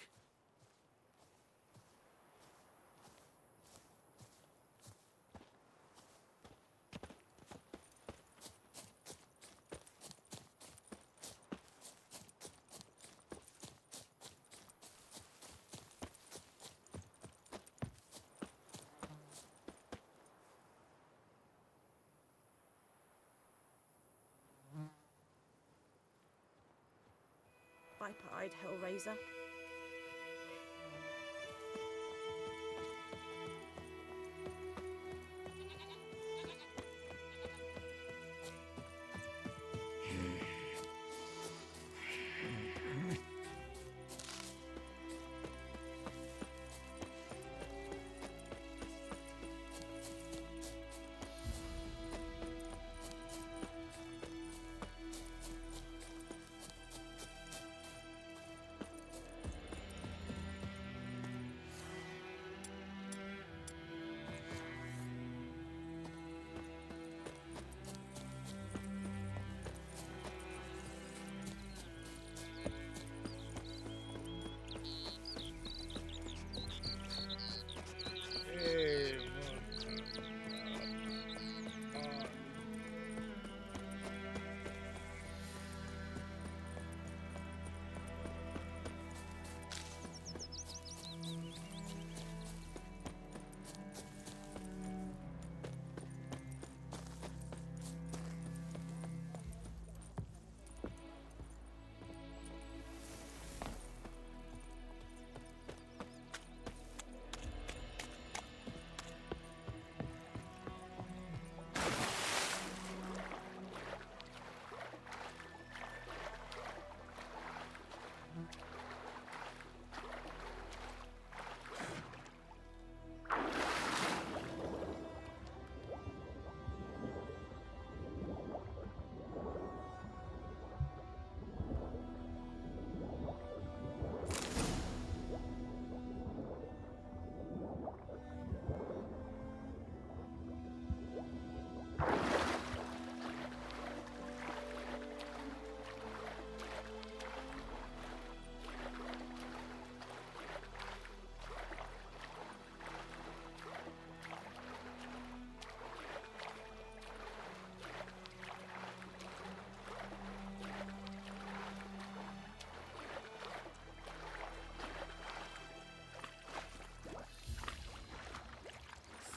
Viper-eyed Hellraiser.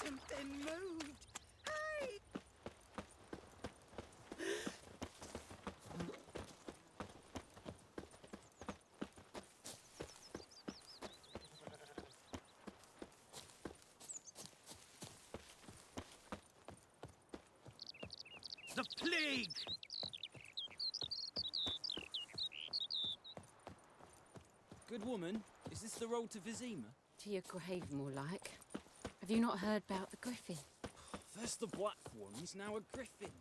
Something moved. Hey! The plague! Good woman, is this the road to Vizima? To your grave, more like. Have you not heard about the griffin? First the black ones, now a griffin.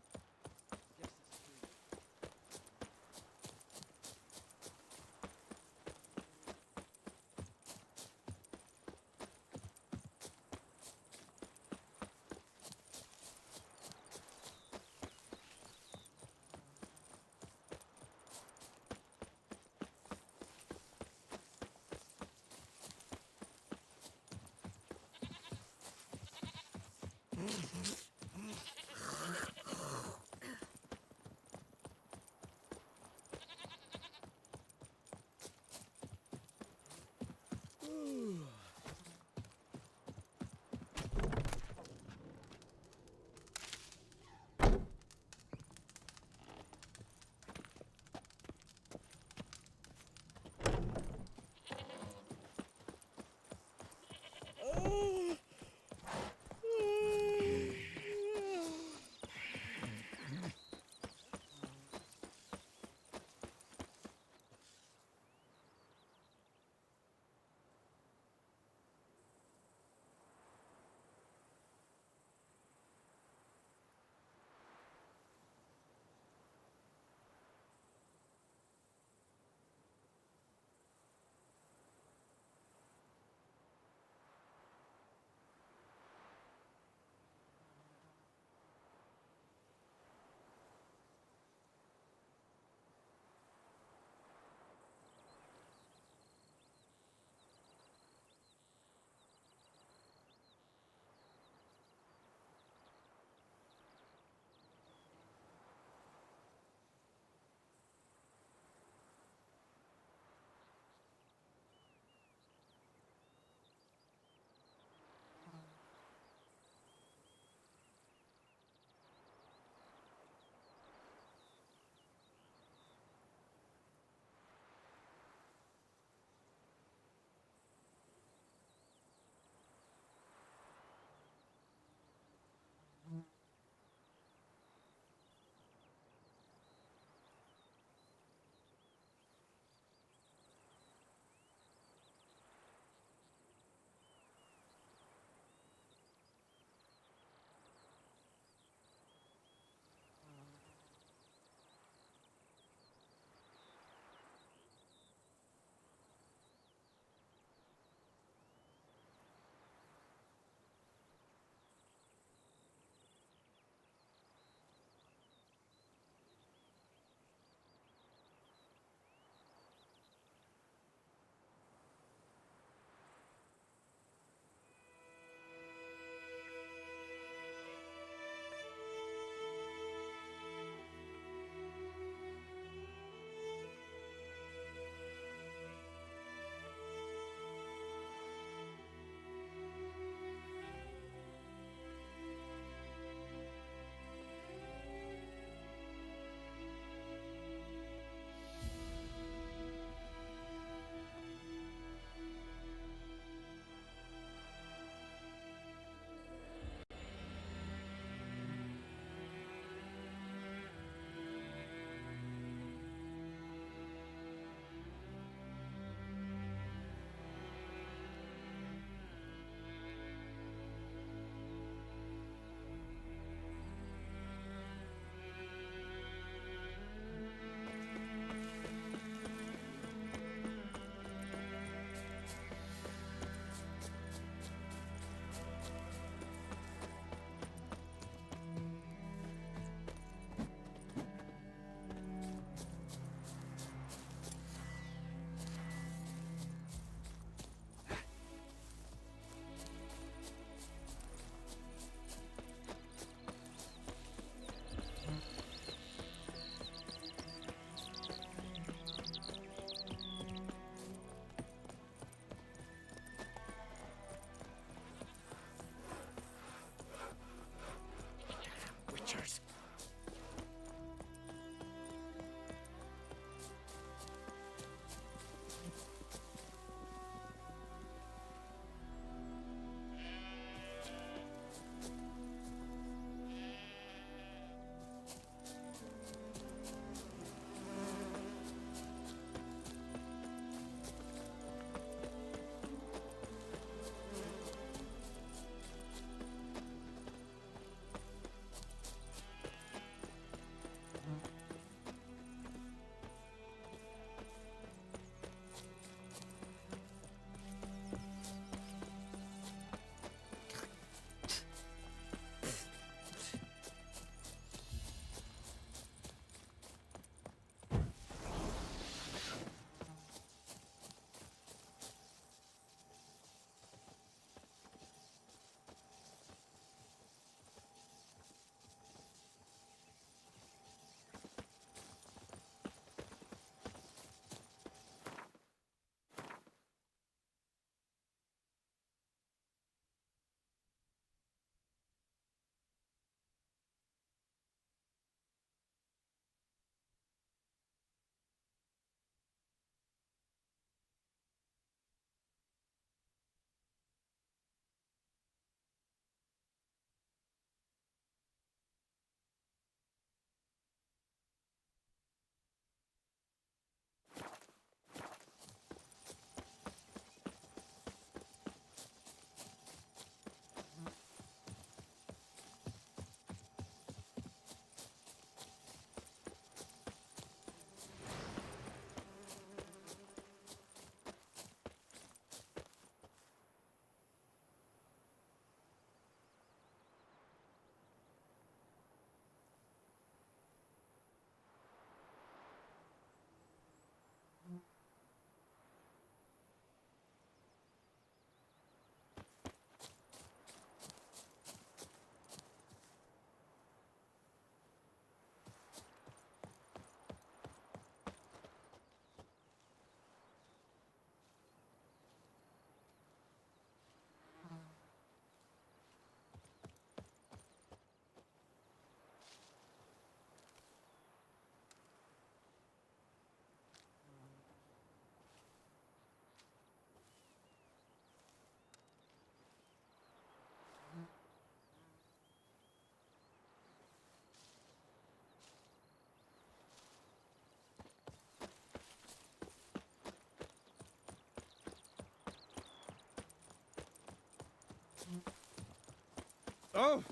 Oh!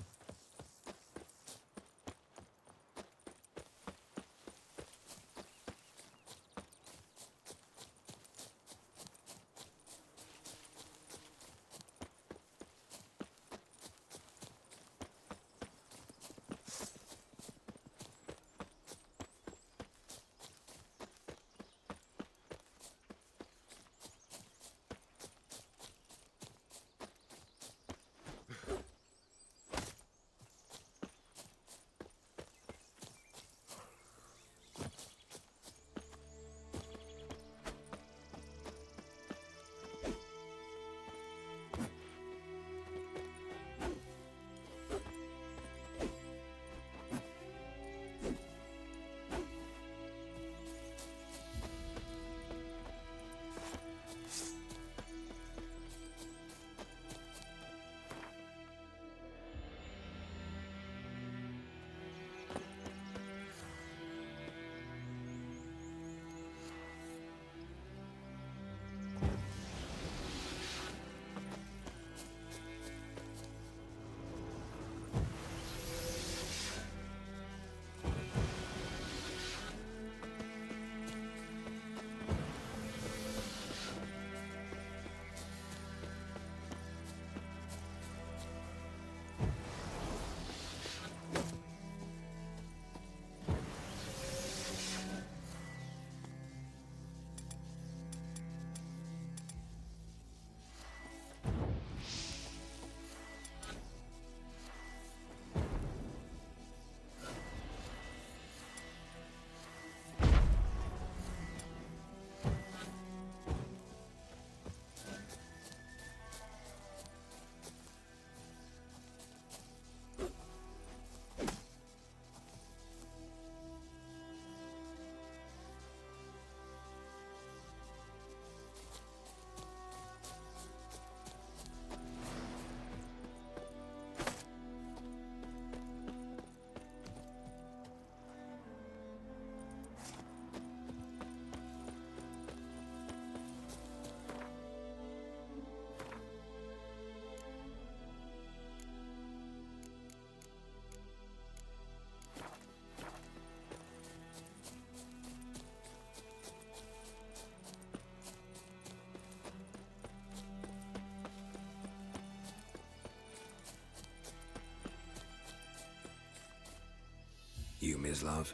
You, Mislav?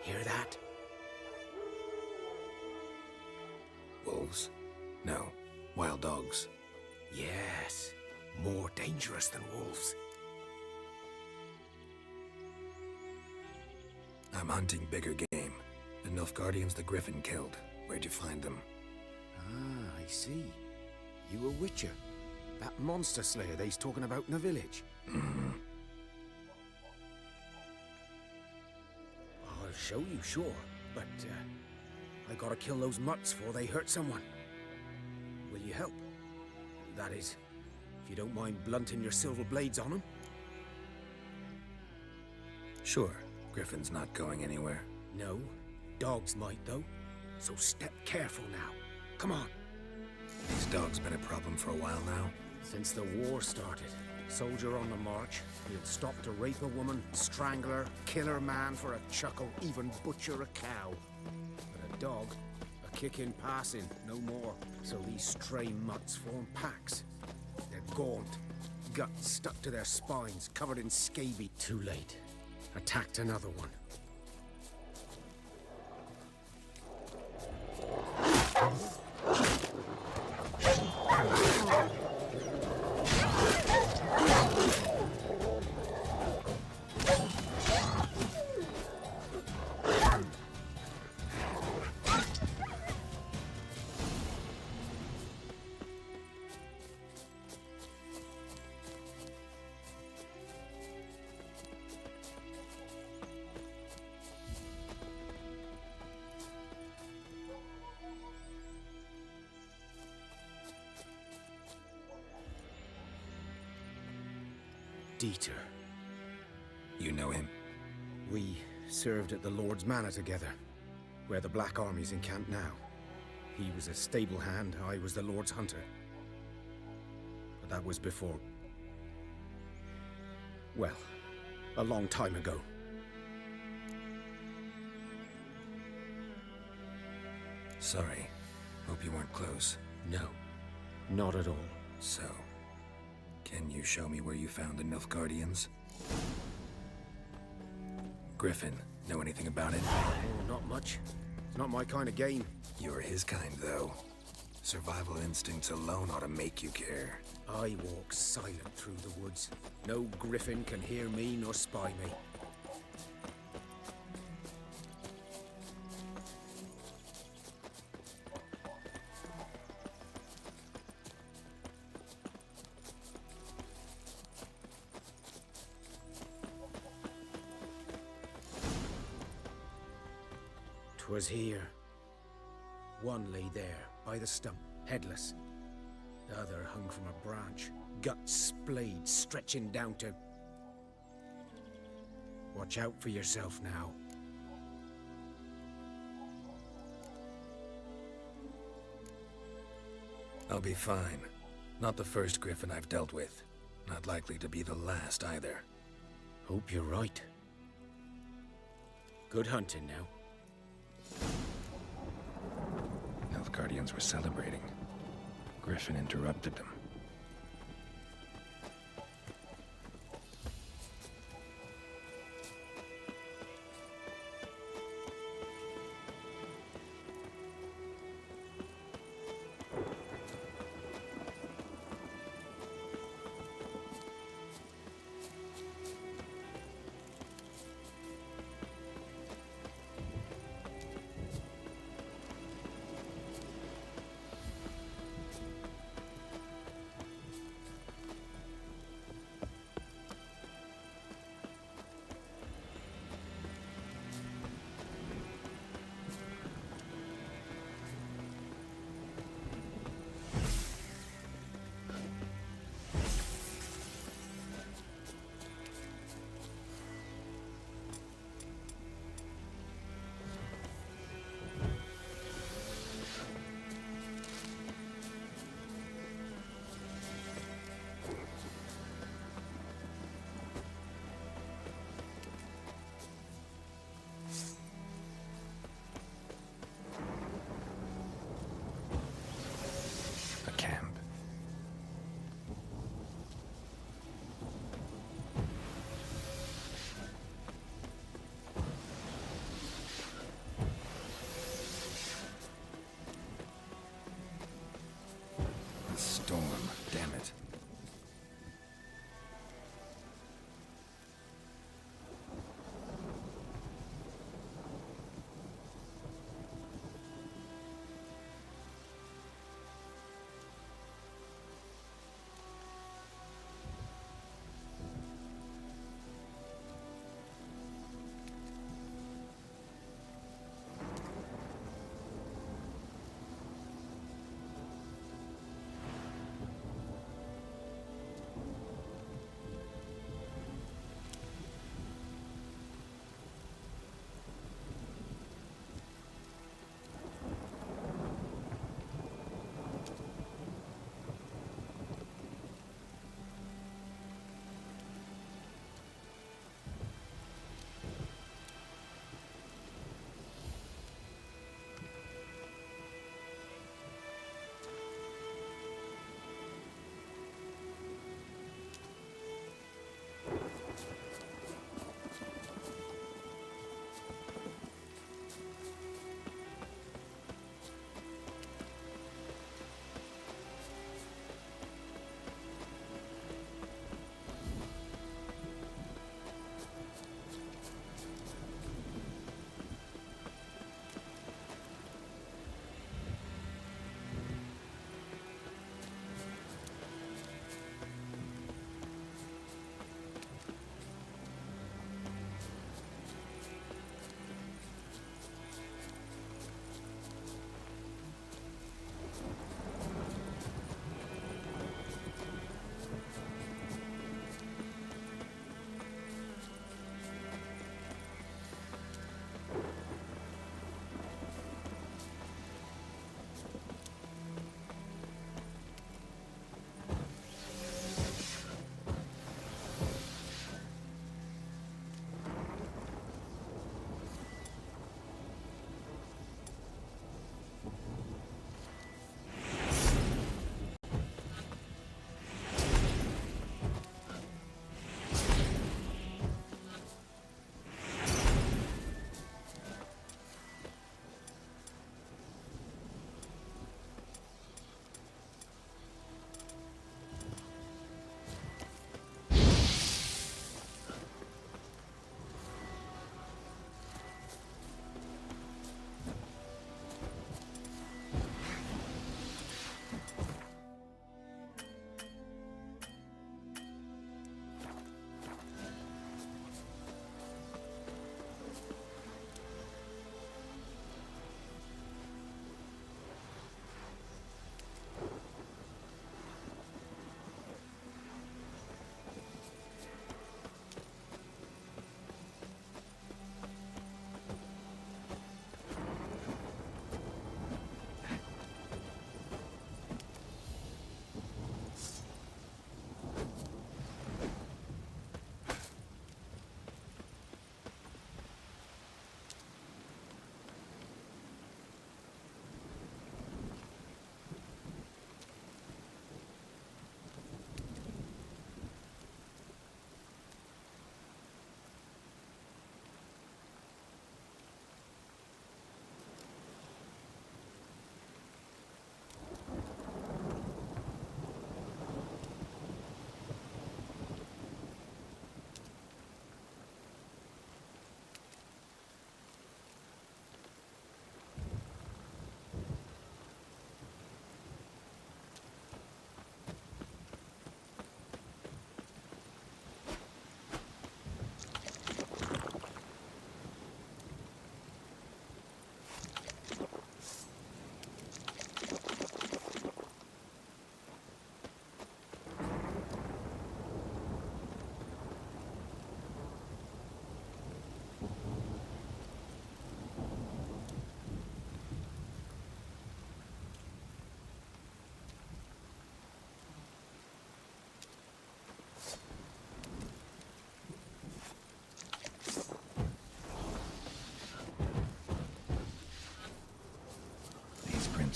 Hear that? Wolves? No. Wild dogs. Yes. More dangerous than wolves. I'm hunting bigger game. The Nilfgaardians the Griffin killed. Where'd you find them? Ah, I see. You a witcher. That monster slayer they's talking about in the village. Mm-hmm. I'll show you, sure. But, I gotta kill those mutts before they hurt someone. Will you help? That is, if you don't mind blunting your silver blades on them. Sure. Griffin's not going anywhere. No. Dogs might, though. So step careful now. Come on. These dogs been a problem for a while now. Since the war started. Soldier on the march, he'll stop to rape a woman, strangle her, kill her man for a chuckle, even butcher a cow. But a dog, a kick in passing, no more. So these stray mutts form packs. They're gaunt, guts stuck to their spines, covered in scabies. Too late. Attacked another one. Dieter. You know him? We served at the Lord's Manor together, where the Black Army's encamped now. He was a stable hand, I was the Lord's hunter. But that was before... Well, a long time ago. Sorry. Hope you weren't close. No, not at all. So, can you show me where you found the Nilfgaardians? Griffin, know anything about it? Oh, not much. It's not my kind of game. You're his kind, though. Survival instincts alone ought to make you care. I walk silent through the woods. No griffin can hear me nor spy me. 'Twas here. One lay there, by the stump, headless. The other hung from a branch, guts splayed, stretching down to... Watch out for yourself now. I'll be fine. Not the first griffin I've dealt with. Not likely to be the last, either. Hope you're right. Good hunting now. Nilfgaardians were celebrating. Griffin interrupted them.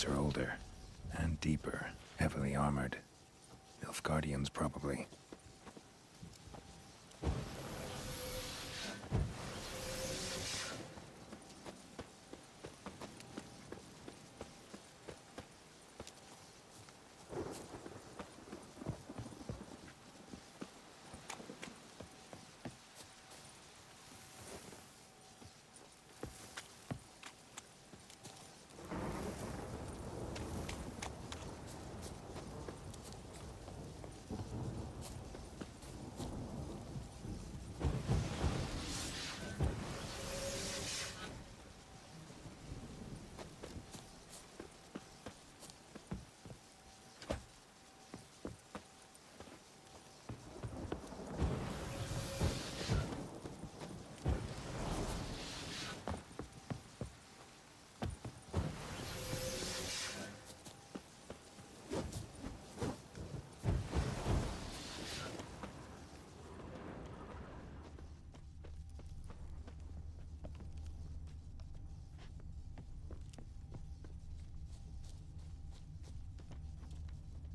Guards are older and deeper, heavily armored. Nilfgaardians, probably.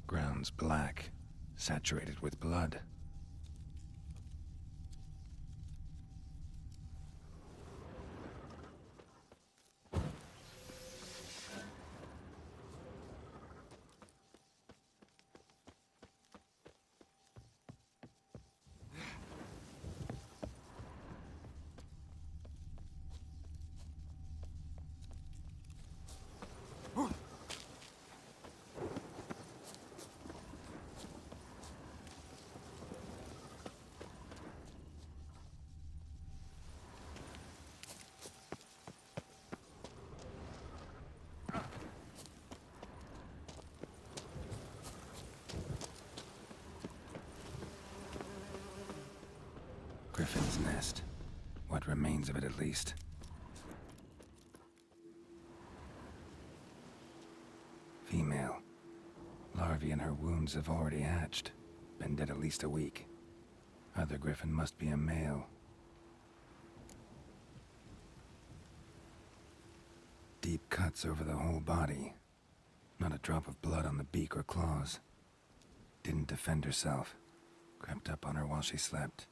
Ground's black, saturated with blood. Griffin's nest. What remains of it, at least. Female. Larvae in her wounds have already hatched. Been dead at least a week. Other griffin must be a male. Deep cuts over the whole body. Not a drop of blood on the beak or claws. Didn't defend herself. Crept up on her while she slept.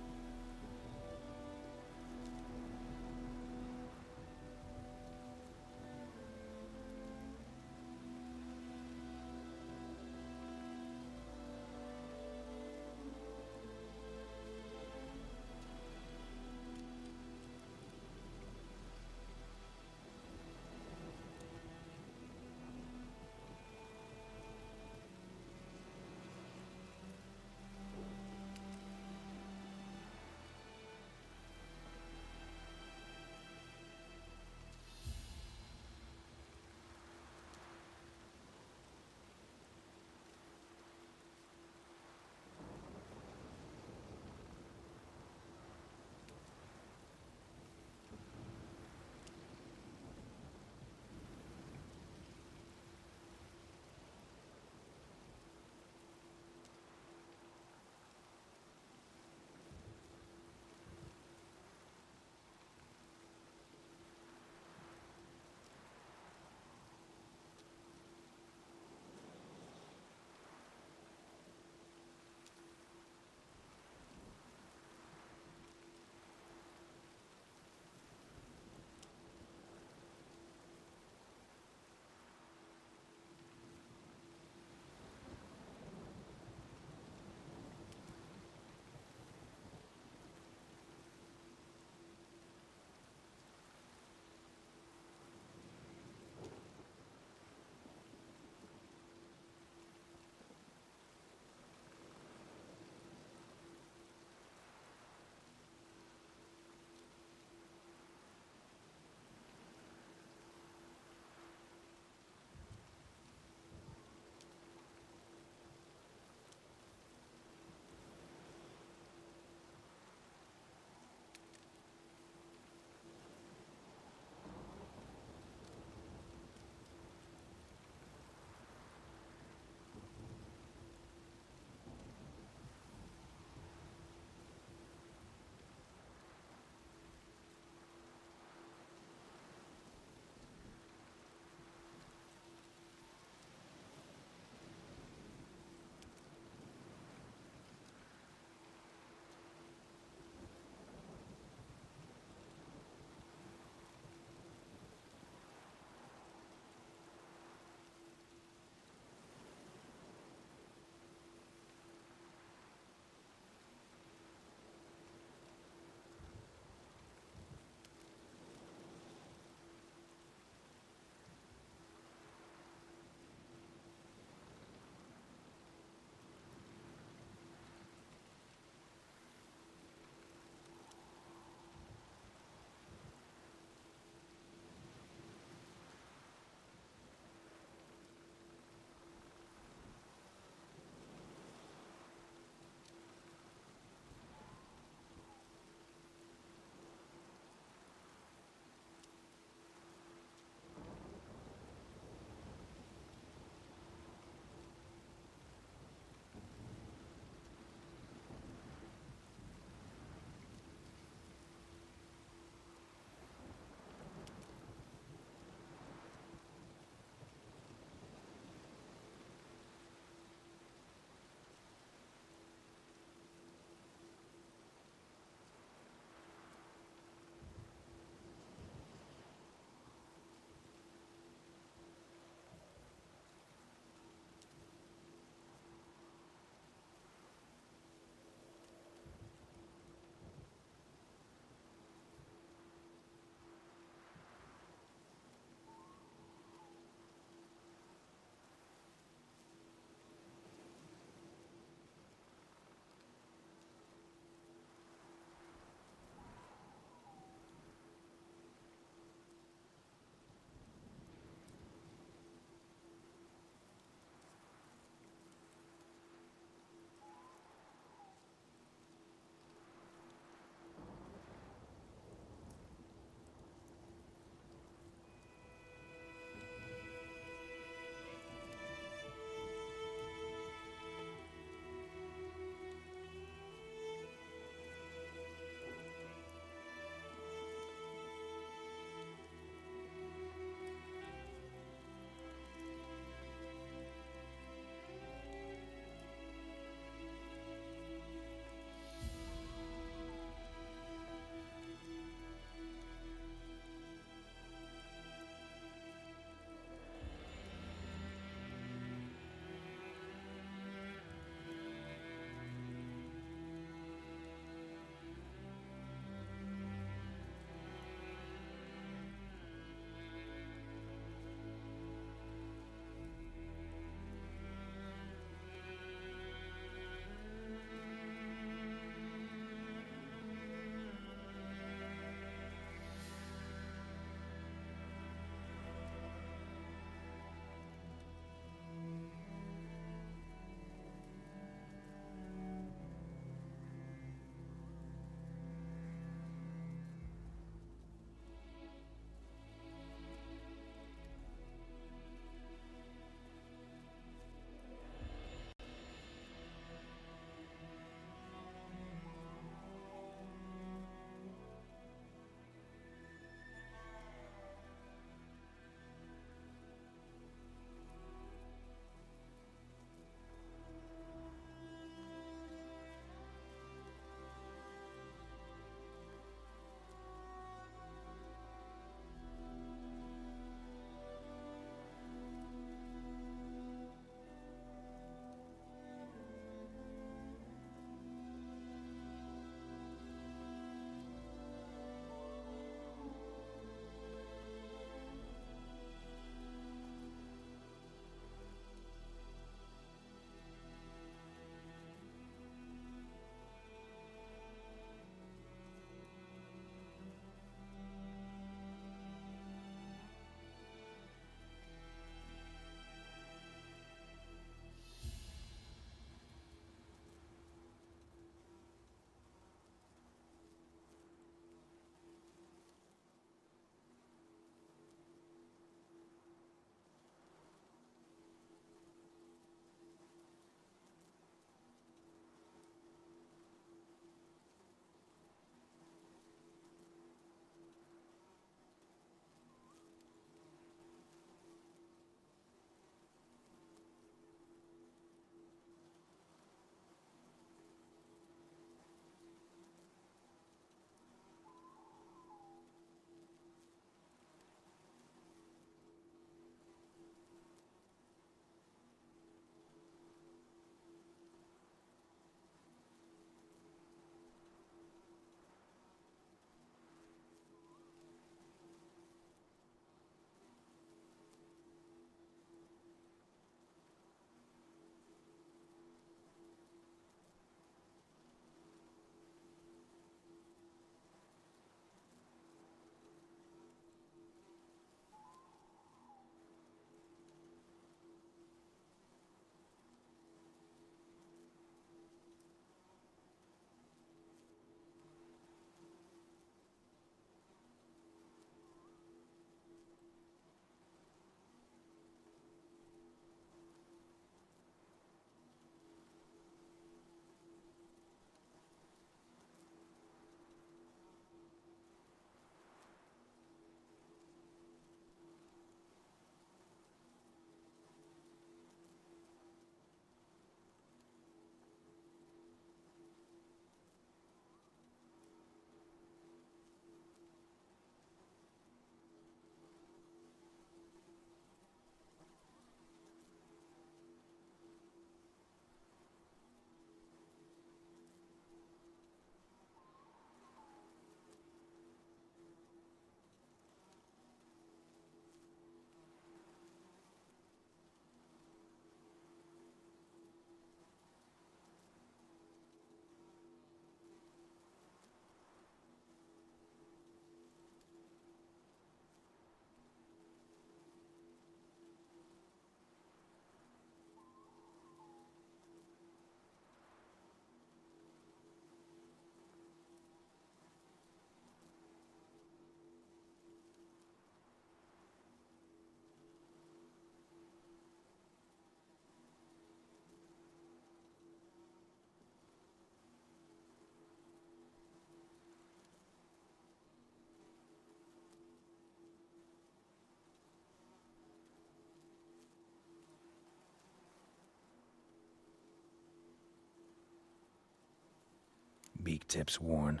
Beak tips worn.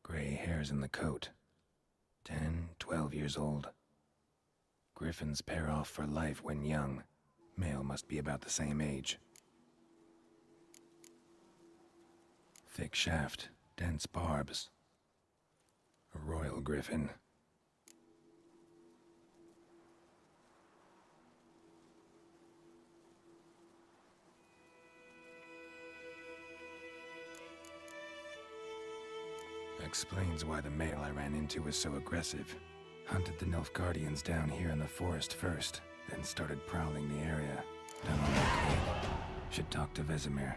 Gray hairs in the coat. 10, 12 years old. Griffins pair off for life when young. Male must be about the same age. Thick shaft, dense barbs. A royal griffin. Explains why the male I ran into was so aggressive. Hunted the Nilfgaardians down here in the forest first, then started prowling the area. Done all I could. Should talk to Vesemir.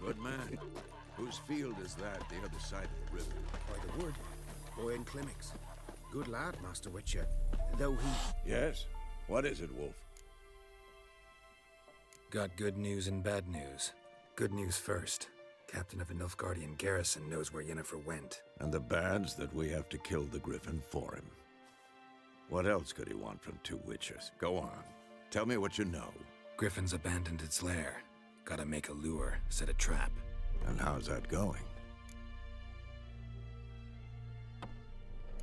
Good man. Whose field is that, the other side of the river? By the wood. Owen Clemix. Good lad, Master Witcher. Though he... Yes? What is it, Wolf? Got good news and bad news. Good news first. Captain of a Nilfgaardian garrison knows where Yennefer went. And the bad's that we have to kill the Griffin for him. What else could he want from two witchers? Go on. Tell me what you know. Griffin's abandoned its lair. Gotta make a lure, set a trap. And how's that going?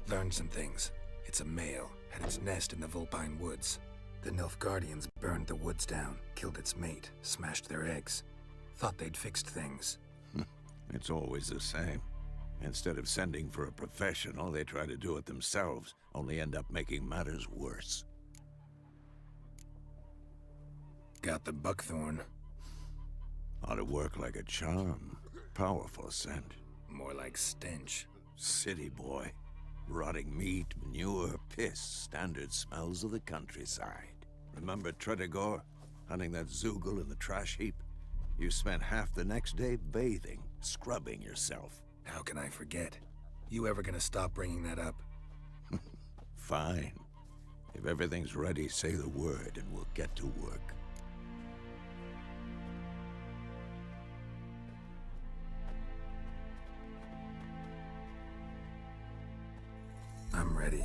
Learned some things. It's a male, had its nest in the Vulpine Woods. The Nilfgaardians burned the woods down, killed its mate, smashed their eggs. Thought they'd fixed things. It's always the same. Instead of sending for a professional, they try to do it themselves, only end up making matters worse. Got the buckthorn. Ought to work like a charm. Powerful scent. More like stench. City boy. Rotting meat, manure, piss. Standard smells of the countryside. Remember Tredegor? Hunting that Zoogle in the trash heap? You spent half the next day bathing, scrubbing yourself. How can I forget? You ever gonna stop bringing that up? Fine. If everything's ready, say the word and we'll get to work. I'm ready.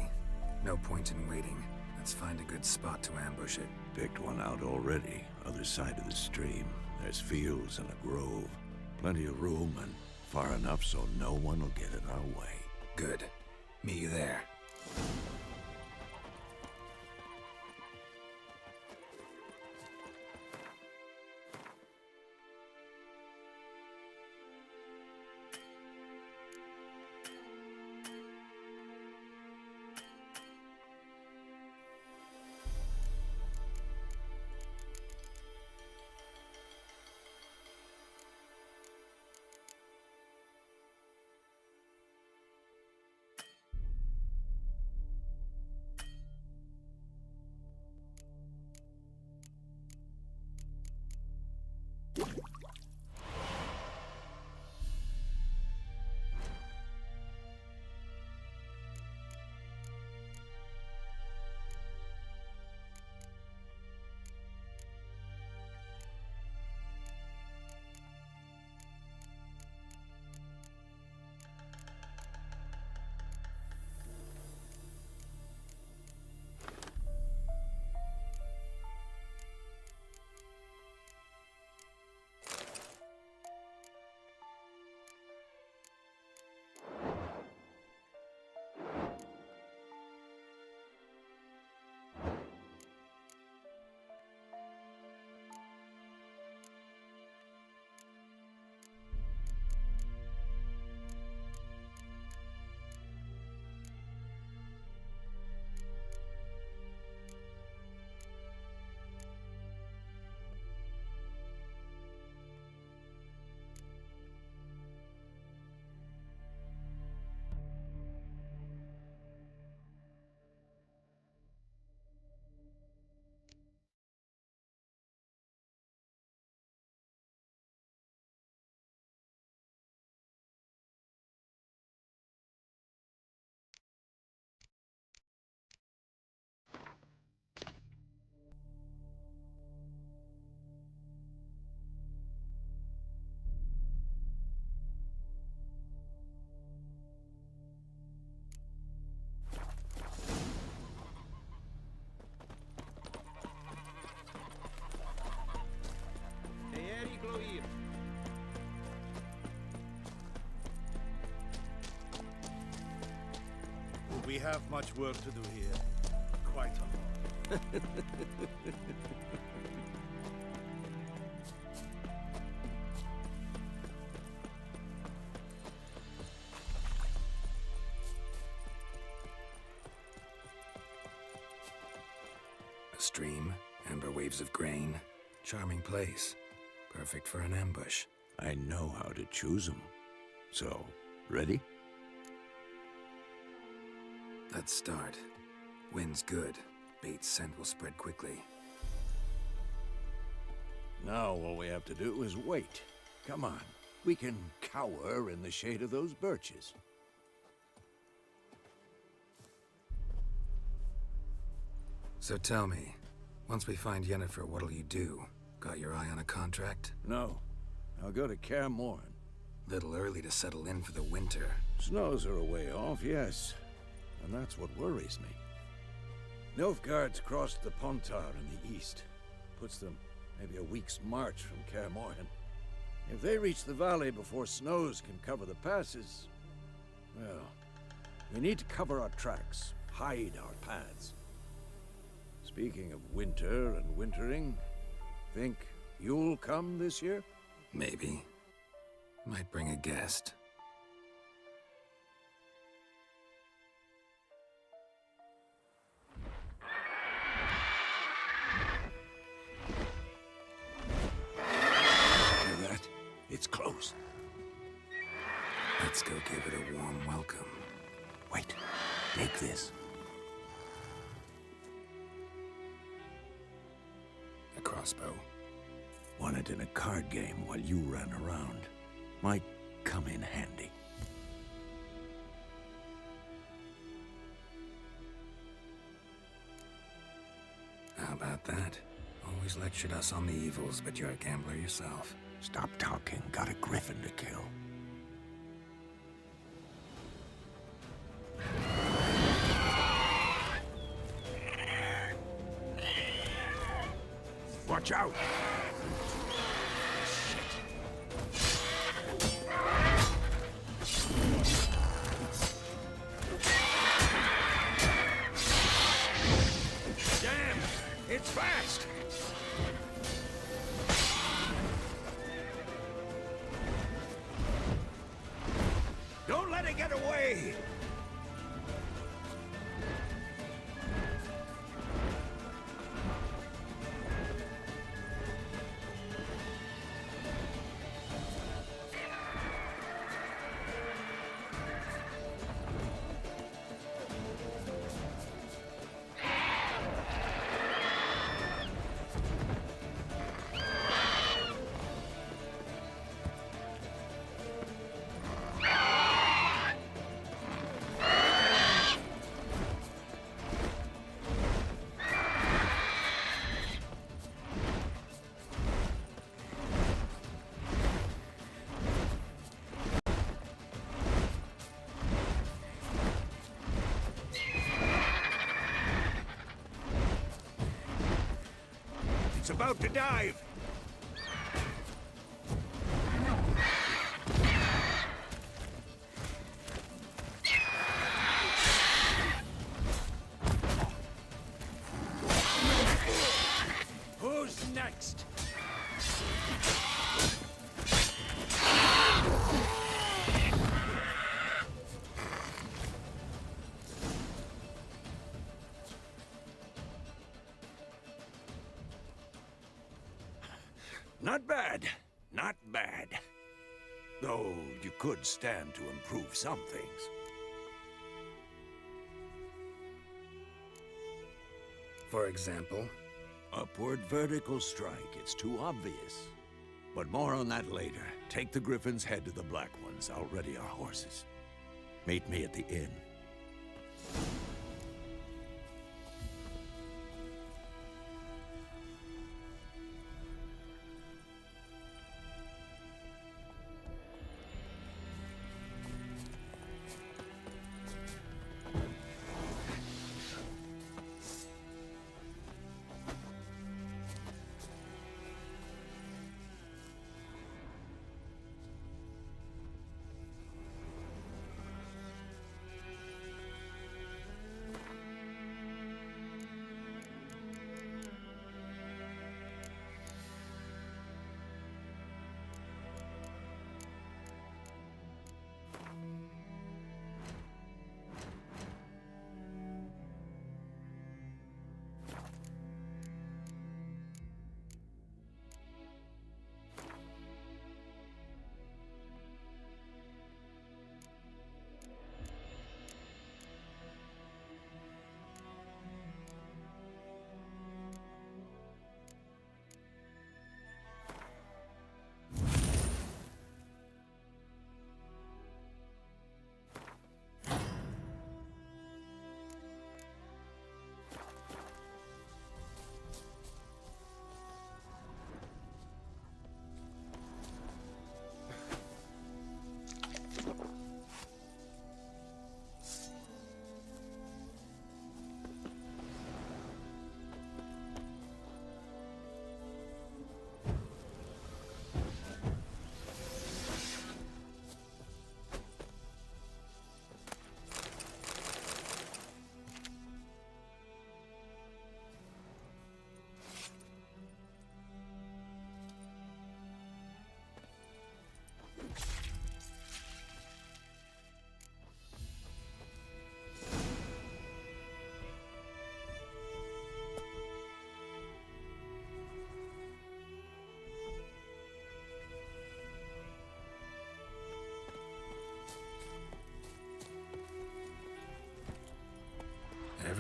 No point in waiting. Let's find a good spot to ambush it. Picked one out already. Other side of the stream. There's fields and a grove. Plenty of room and far enough so no one will get in our way. Good. Meet you there. We have much work to do here. Quite a lot. A stream, amber waves of grain. Charming place. Perfect for an ambush. I know how to choose them. So, ready? Let's start. Wind's good. Bait's scent will spread quickly. Now all we have to do is wait. Come on. We can cower in the shade of those birches. So tell me, once we find Yennefer, what'll you do? Got your eye on a contract? No. I'll go to Kaer Morhen. Little early to settle in for the winter. Snows are a way off, yes. And that's what worries me. Nilfgaard's crossed the Pontar in the east. Puts them maybe a week's march from Kaer Morhen. If they reach the valley before snows can cover the passes, well, we need to cover our tracks, hide our paths. Speaking of winter and wintering, think you'll come this year? Maybe. Might bring a guest. Hear that? It's close. Let's go give it a warm welcome. Wait, take this. A crossbow. Won it in a card game while you ran around. Might come in handy. How about that? Always lectured us on the evils, but you're a gambler yourself. Stop talking. Got a griffin to kill. Watch out! Damn! It's fast! Don't let it get away! It's about to dive! Who's next? Not bad. Not bad. Though you could stand to improve some things. For example? Upward vertical strike. It's too obvious. But more on that later. Take the Griffin's head to the Black Ones. I'll ready our horses. Meet me at the inn.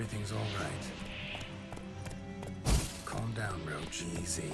everything's all right. Calm down, Roach. Easy.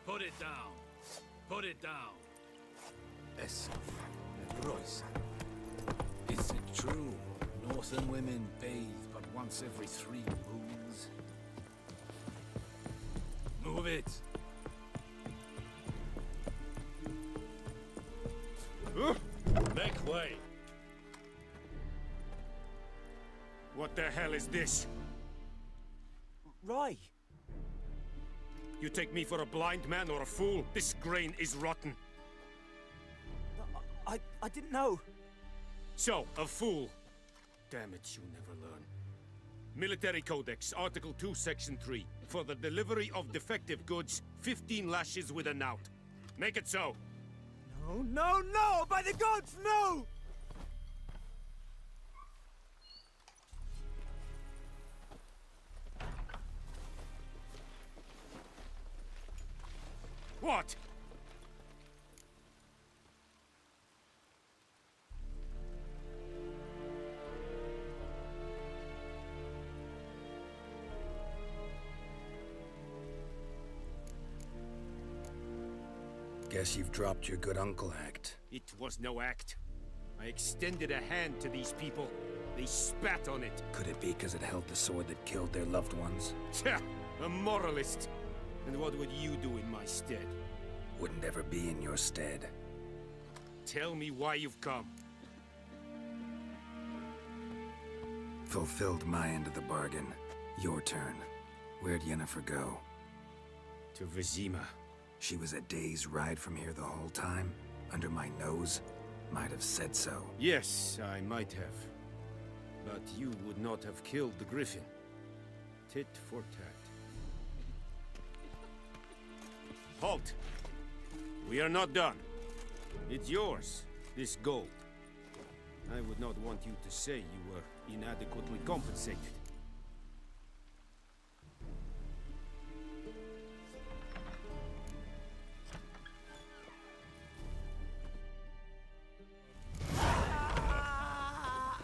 Put it down. Put it down. Is it true? Northern women bathe but once every 3 moons? Move it. Make way. What the hell is this? Rye! You take me for a blind man or a fool? This grain is rotten. I didn't know. So, a fool. Damn it, you never learn. Military Codex, Article 2, Section 3. For the delivery of defective goods, 15 lashes with a knout. Make it so. No, no, no! By the gods, no! What? Guess you've dropped your good uncle act. It was no act. I extended a hand to these people. They spat on it. Could it be because it held the sword that killed their loved ones? Tja, a moralist. And what would you do in my stead? Wouldn't ever be in your stead. Tell me why you've come. Fulfilled my end of the bargain. Your turn. Where'd Yennefer go? To Vizima. She was a day's ride from here the whole time? Under my nose? Might have said so. Yes, I might have. But you would not have killed the Griffin. Tit for tat. Halt! We are not done. It's yours, this gold. I would not want you to say you were inadequately compensated.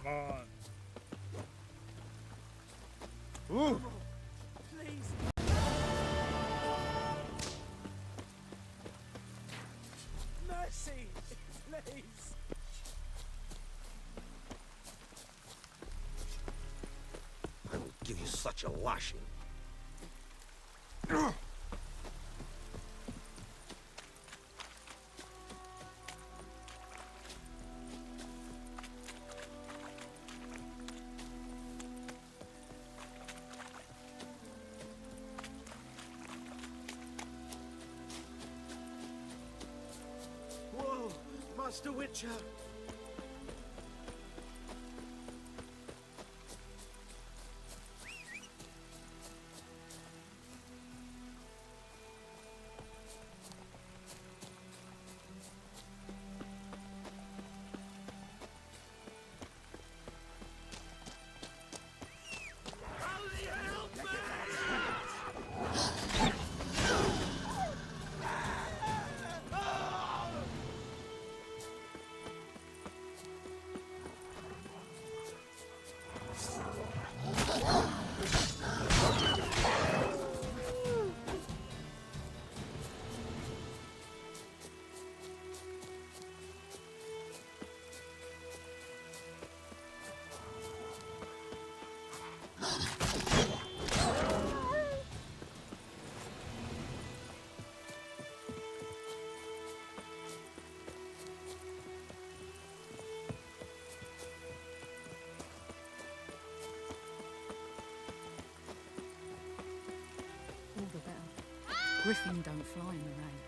Come on. Ooh. Please. Mercy, please. I will give you such a lashing. Whoa, Master Witcher! Griffin don't fly in the rain.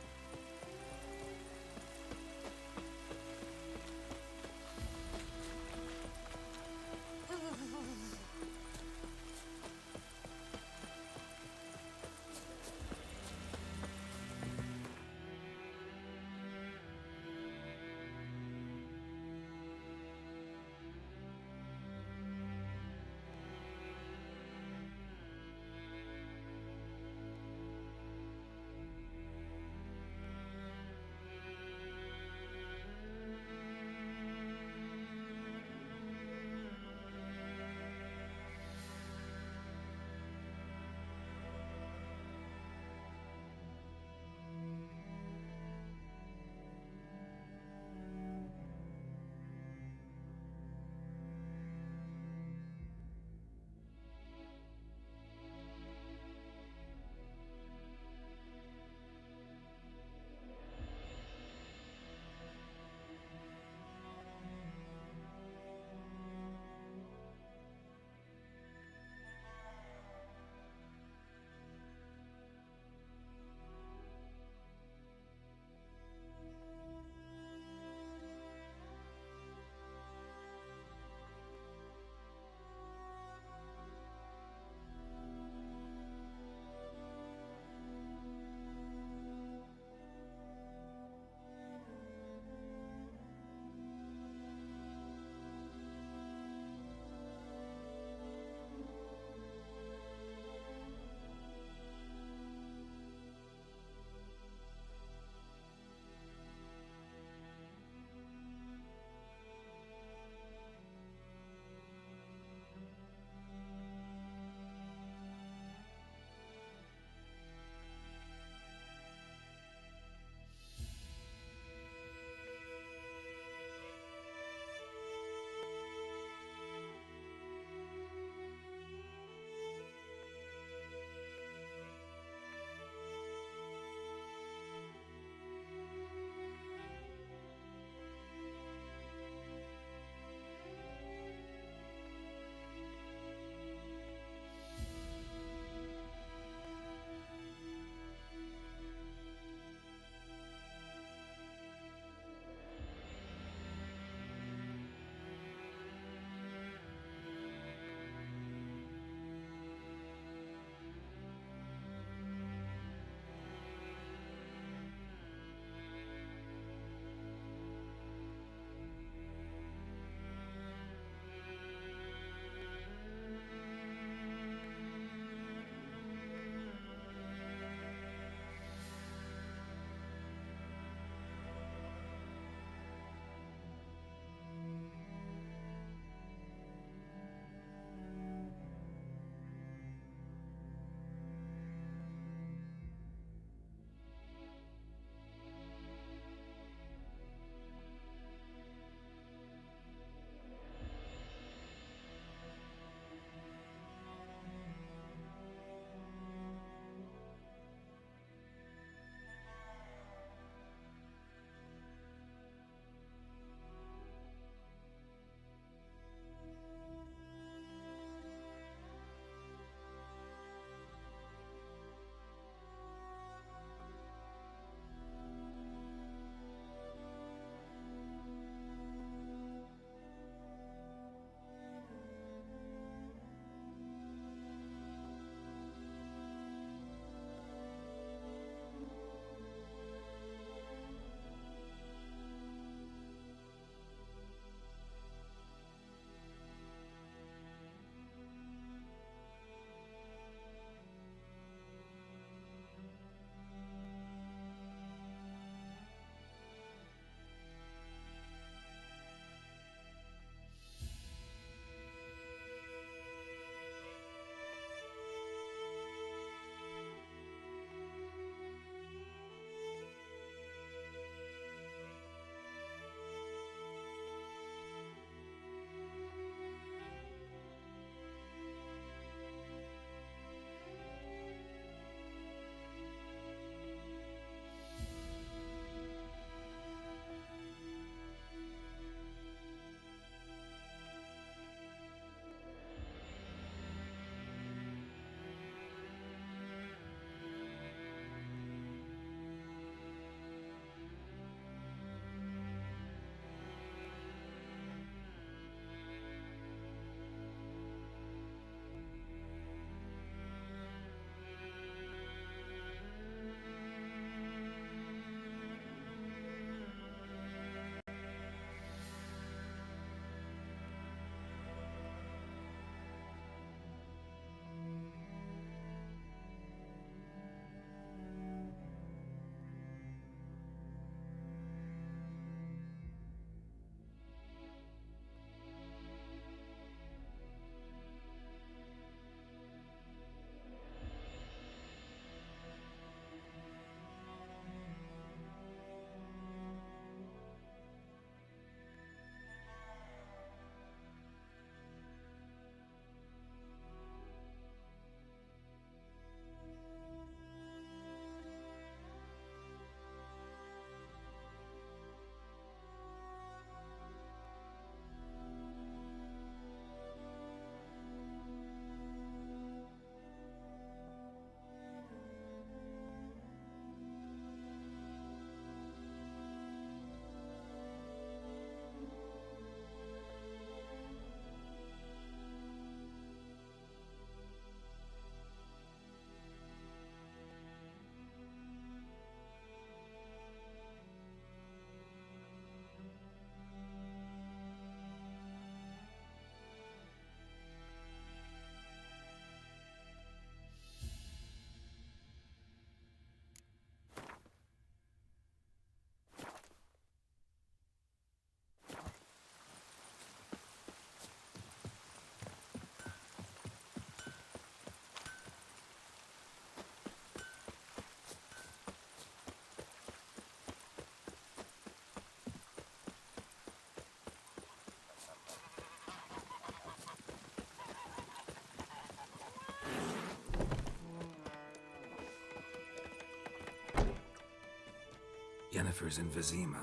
Yennefer's in Vizima.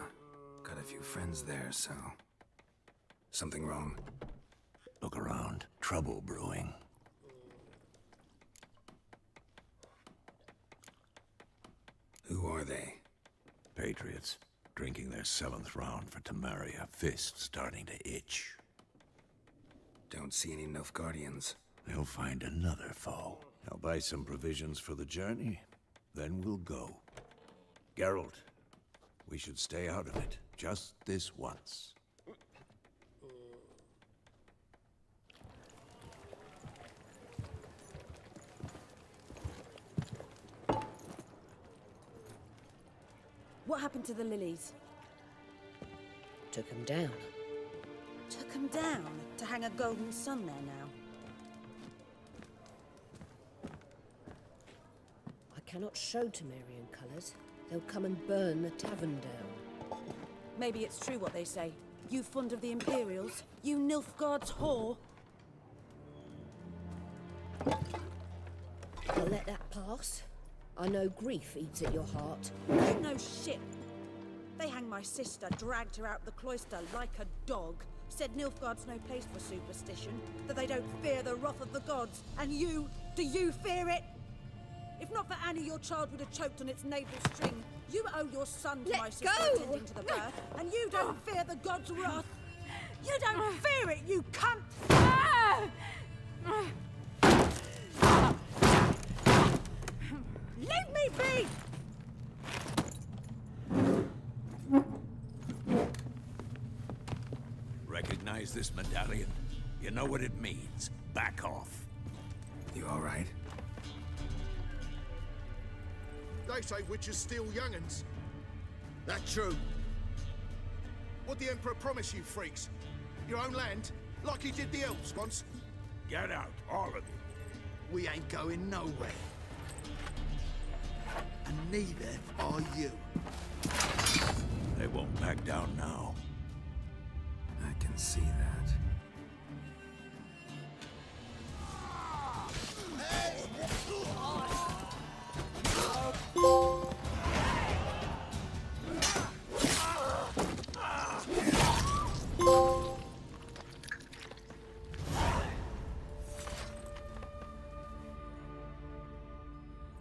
Got a few friends there, so... Something wrong? Look around. Trouble brewing. Who are they? Patriots. Drinking their 7th round for Temeria. Fist starting to itch. Don't see any Nilfgaardians. They'll find another foe. I'll buy some provisions for the journey. Then we'll go. Geralt, we should stay out of it. Just this once. What happened to the lilies? Took him down. Took them down to hang a golden sun there now. I cannot show Temerian colours. They'll come and burn the tavern down. Maybe it's true what they say. You fond of the Imperials? You Nilfgaard's whore? I'll let that pass. I know grief eats at your heart. You know shit. They hanged my sister, dragged her out the cloister like a dog. Said Nilfgaard's no place for superstition, that they don't fear the wrath of the gods. And you, do you fear it? If not for Annie, your child would have choked on its navel string. You owe your son to my sister attending to the birth, and you don't fear the gods' wrath. You don't fear it, you cunt! Leave me be! Recognize this medallion? You know what it means. Back off. You all right? They say witches steal young'uns. That true? What the Emperor promise you, freaks? Your own land? Like he did the elves once? Get out, all of you. We ain't going nowhere. And neither are you. They won't back down now. I can see that.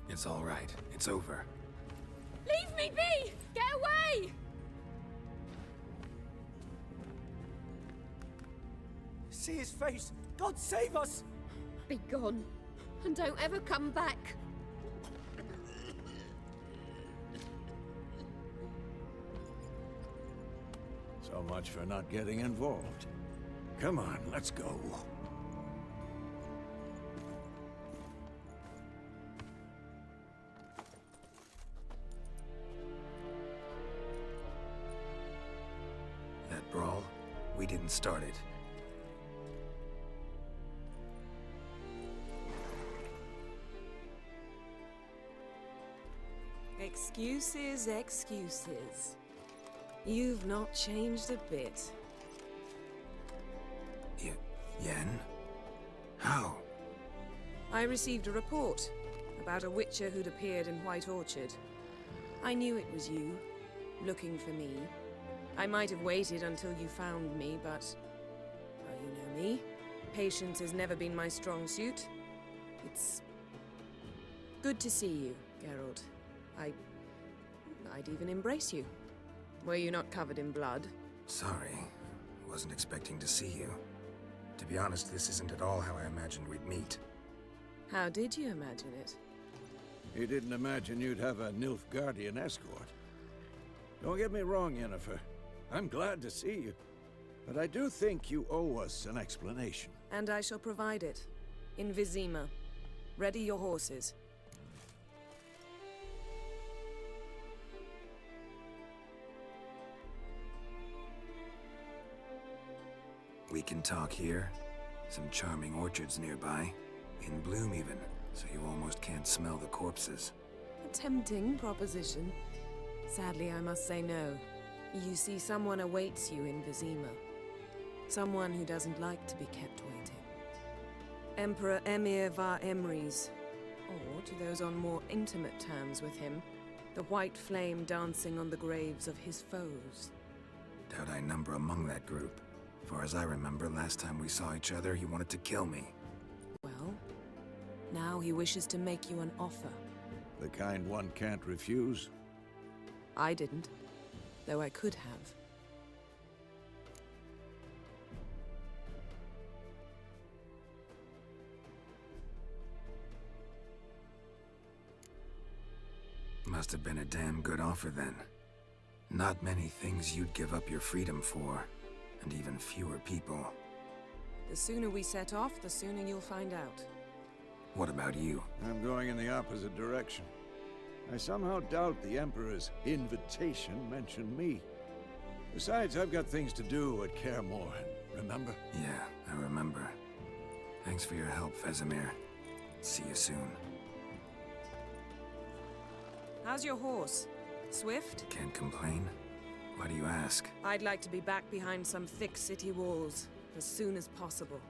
It's all right. It's over. Leave me be! Get away! See his face! God save us! Be gone, and don't ever come back. So much for not getting involved. Come on, let's go. That brawl, we didn't start it. Excuses, excuses. You've not changed a bit. Yen? How? I received a report about a witcher who'd appeared in White Orchard. I knew it was you, looking for me. I might have waited until you found me, but... well, you know me. Patience has never been my strong suit. It's... good to see you, Geralt. I'd even embrace you. Were you not covered in blood? Sorry. Wasn't expecting to see you. To be honest, this isn't at all how I imagined we'd meet. How did you imagine it? You didn't imagine you'd have a Nilfgaardian escort. Don't get me wrong, Yennefer. I'm glad to see you. But I do think you owe us an explanation. And I shall provide it. In Vizima. Ready your horses. We can talk here. Some charming orchards nearby. In bloom even, so you almost can't smell the corpses. A tempting proposition. Sadly, I must say no. You see, someone awaits you in Vizima. Someone who doesn't like to be kept waiting. Emperor Emhyr var Emreis. Or, to those on more intimate terms with him, The white flame dancing on the graves of his foes. Doubt I number among that group. Far as I remember, last time we saw each other, he wanted to kill me. Well, now he wishes to make you an offer. The kind one can't refuse? I didn't, though I could have. Must have been a damn good offer then. Not many things you'd give up your freedom for, and even fewer people. The sooner we set off, the sooner you'll find out. What about you? I'm going in the opposite direction. I somehow doubt the Emperor's invitation mentioned me. Besides, I've got things to do at Kaer Morhen, remember? Yeah, I remember. Thanks for your help, Vesemir. See you soon. How's your horse? Swift? Can't complain. Why do you ask? I'd like to be back behind some thick city walls as soon as possible.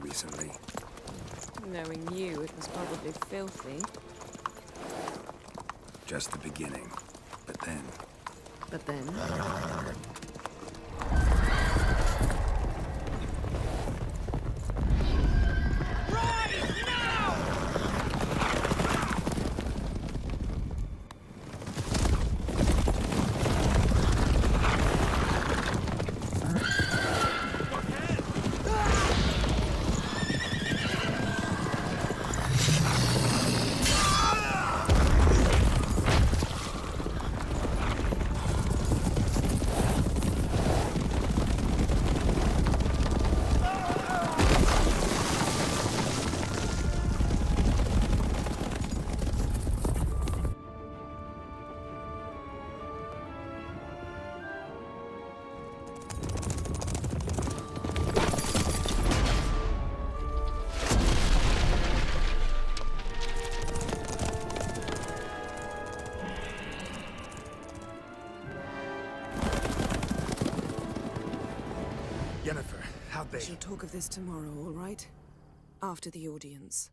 Recently. Knowing you, it was probably filthy. Just the beginning. But then... But then? Yennefer, how'd they... We shall talk of this tomorrow, all right? After the audience.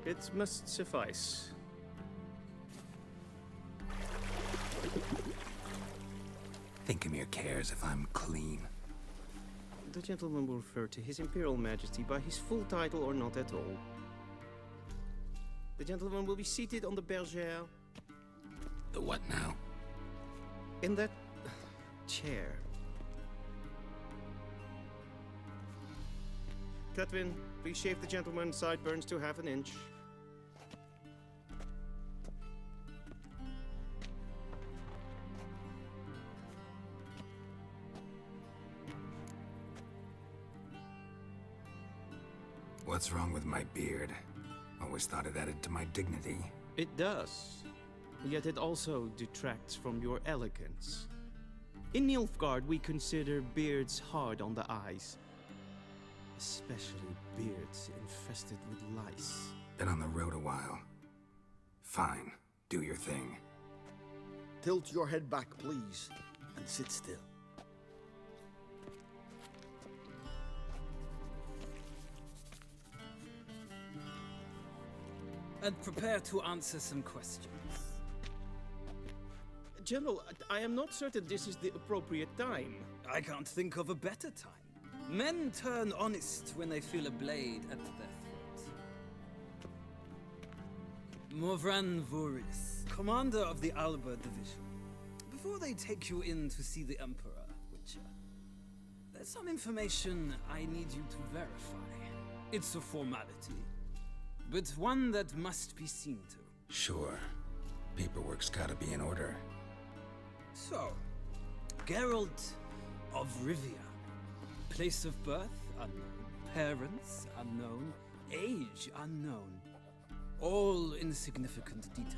It must suffice. Thinkamir cares if I'm clean. The gentleman will refer to His Imperial Majesty by his full title or not at all. The gentleman will be seated on the bergère. The what now? In that chair. Cletwin, please shave the gentleman's sideburns to half an inch. What's wrong with my beard? Always thought it added to my dignity. It does. Yet it also detracts from your elegance. In Nilfgaard, we consider beards hard on the eyes. Especially beards infested with lice. Been on the road a while. Fine. Do your thing. Tilt your head back, please, and sit still. and prepare to answer some questions. General, I am not certain this is the appropriate time. I can't think of a better time. Men turn honest when they feel a blade at their throat. Morvran Voris, commander of the Alba Division. Before they take you in to see the Emperor, Witcher, there's some information I need you to verify. It's a formality, but one that must be seen to. Sure. Paperwork's gotta be in order. So, Geralt of Rivia. Place of birth, unknown. Parents, unknown. Age, unknown. All insignificant details.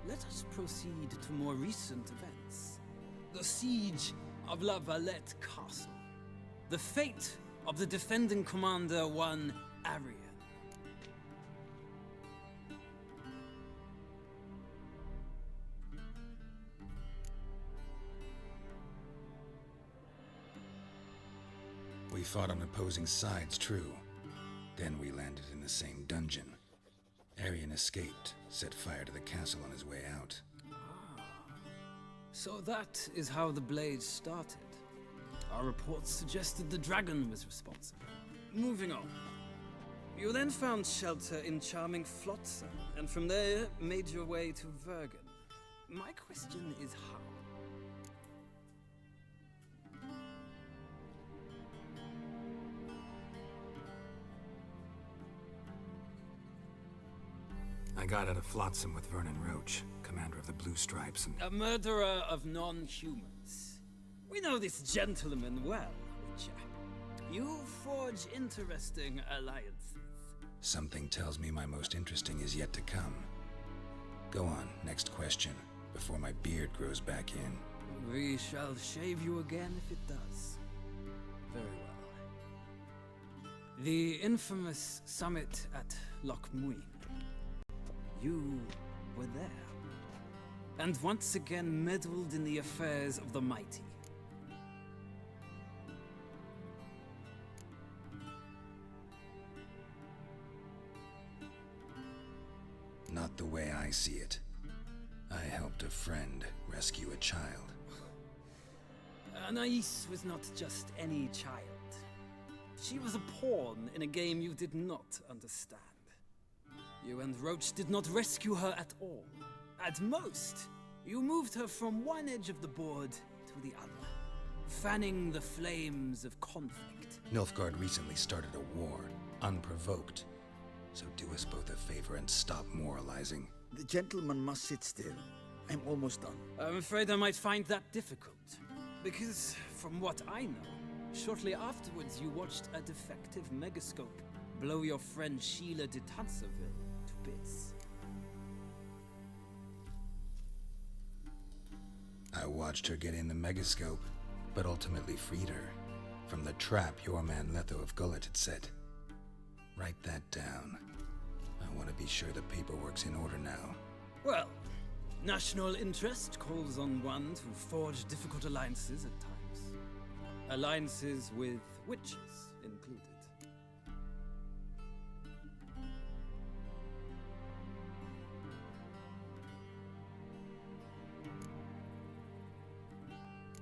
Let us proceed to more recent events. The siege of La Valette Castle. The fate of the defending commander, one Arian. We fought on opposing sides, true. Then we landed in the same dungeon. Arian escaped, set fire to the castle on his way out. So that is how the Blade started. Our reports suggested the dragon was responsible. Moving on. You then found shelter in charming Flotsam, and from there made your way to Vergen. My question is how? I got out of Flotsam with Vernon Roach, commander of the Blue Stripes, and... A murderer of non-humans. We know this gentleman well, Witcher. You forge interesting alliances. Something tells me my most interesting is yet to come. Go on, next question, before my beard grows back in. We shall shave you again if it does. Very well. The infamous summit at Loch Muin. You were there, and once again meddled in the affairs of the mighty. Not the way I see it. I helped a friend rescue a child. Anais was not just any child. She was a pawn in a game you did not understand. You and Roach did not rescue her at all. At most, you moved her from one edge of the board to the other, fanning the flames of conflict. Nilfgaard recently started a war, unprovoked. So do us both a favor and stop moralizing. The gentleman must sit still. I'm almost done. I'm afraid I might find that difficult. Because, from what I know, shortly afterwards you watched a defective megascope blow your friend Sheila de Tanserville to bits. I watched her get in the megascope, but ultimately freed her from the trap your man Letho of Gullet had set. Write that down. I want to be sure the paperwork's in order now. Well, national interest calls on one to forge difficult alliances at times. Alliances with witches included.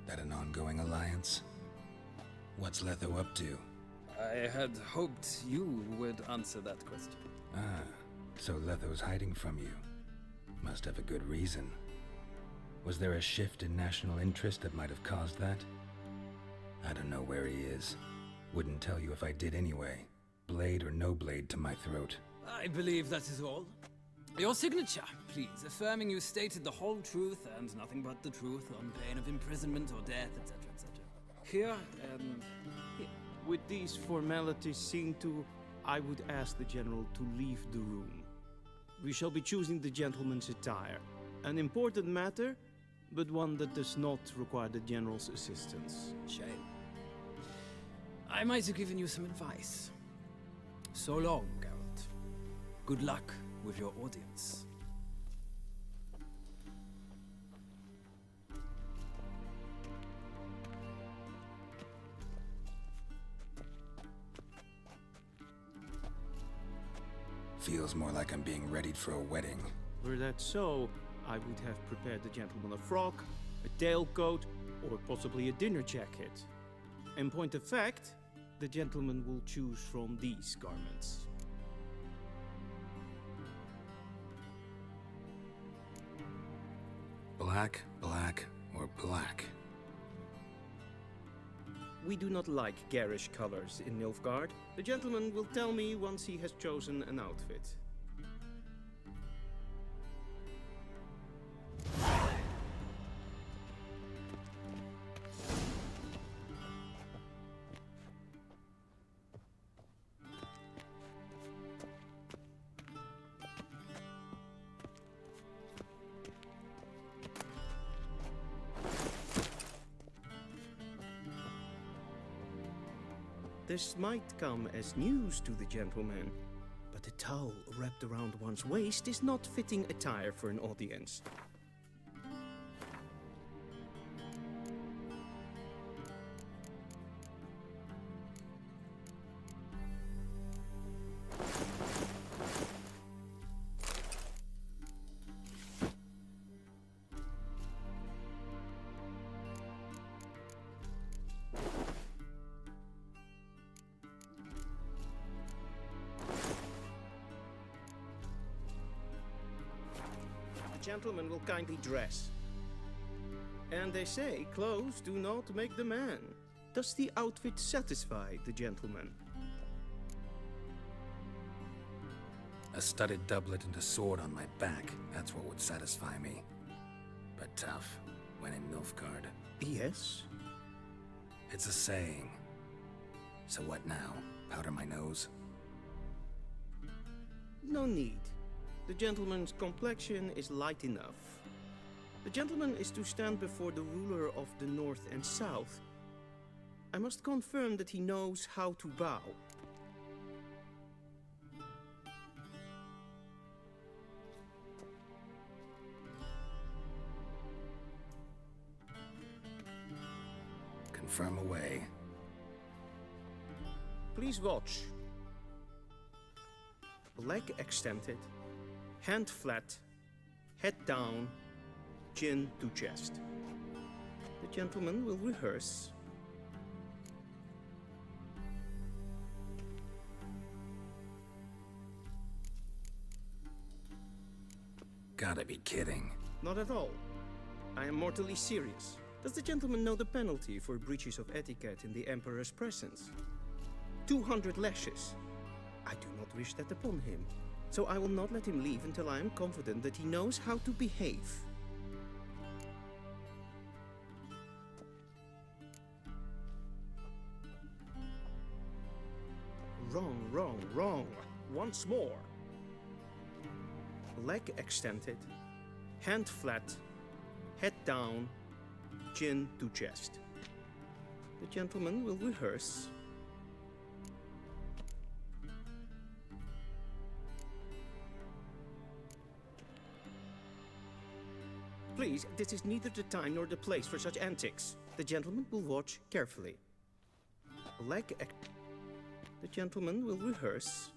That an ongoing alliance? What's Letho up to? I had hoped you would answer that question. Ah, so Letho's hiding from you. Must have a good reason. Was there a shift in national interest that might have caused that? I don't know where he is. Wouldn't tell you if I did anyway. Blade or no blade to my throat. I believe that is all. Your signature, please, affirming you stated the whole truth and nothing but the truth on pain of imprisonment or death, etc., etc. Here and here. With these formalities seen to, I would ask the General to leave the room. We shall be choosing the gentleman's attire. An important matter, but one that does not require the General's assistance. Shame. I might have given you some advice. So long, Geralt. Good luck with your audience. Feels more like I'm being readied for a wedding. Were that so, I would have prepared the gentleman a frock, a tailcoat, or possibly a dinner jacket. In point of fact, the gentleman will choose from these garments. Black, black, or black? We do not like garish colors in Nilfgaard. The gentleman will tell me once he has chosen an outfit. This might come as news to the gentleman, but a towel wrapped around one's waist is not fitting attire for an audience. Gentleman will kindly dress. And they say clothes do not make the man. Does the outfit satisfy the gentleman? A studded doublet and a sword on my back, that's what would satisfy me. But tough, when in Nilfgaard. Yes? It's a saying. So what now? Powder my nose? No need. The gentleman's complexion is light enough. The gentleman is to stand before the ruler of the North and South. I must confirm that he knows how to bow. Confirm away. Please watch. Leg extended. Hand flat, head down, chin to chest. The gentleman will rehearse. Gotta be kidding. Not at all. I am mortally serious. Does the gentleman know the penalty for breaches of etiquette in the Emperor's presence? 200 lashes. I do not wish that upon him. So I will not let him leave until I am confident that he knows how to behave. Wrong, wrong, wrong. Once more. Leg extended, hand flat, head down, chin to chest. The gentleman will rehearse. Please, this is neither the time nor the place for such antics. The gentleman will watch carefully. The gentleman will rehearse.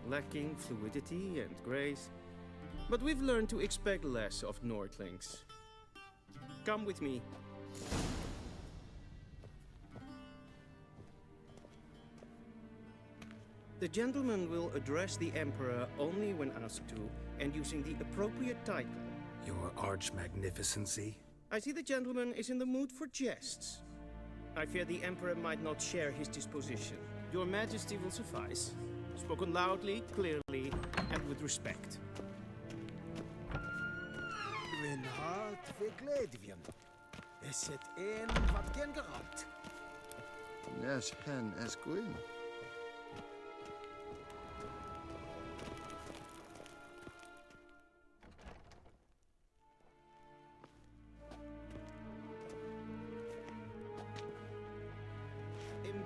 Lacking fluidity and grace. But we've learned to expect less of Nordlings. Come with me. The gentleman will address the Emperor only when asked to, and using the appropriate title. Your Arch-Magnificency? I see the gentleman is in the mood for jests. I fear the Emperor might not share his disposition. Your Majesty will suffice. Spoken loudly, clearly, and with respect. Mijn hart verkleedjen. Is het een wat ken gehad? Yes, hen as queen.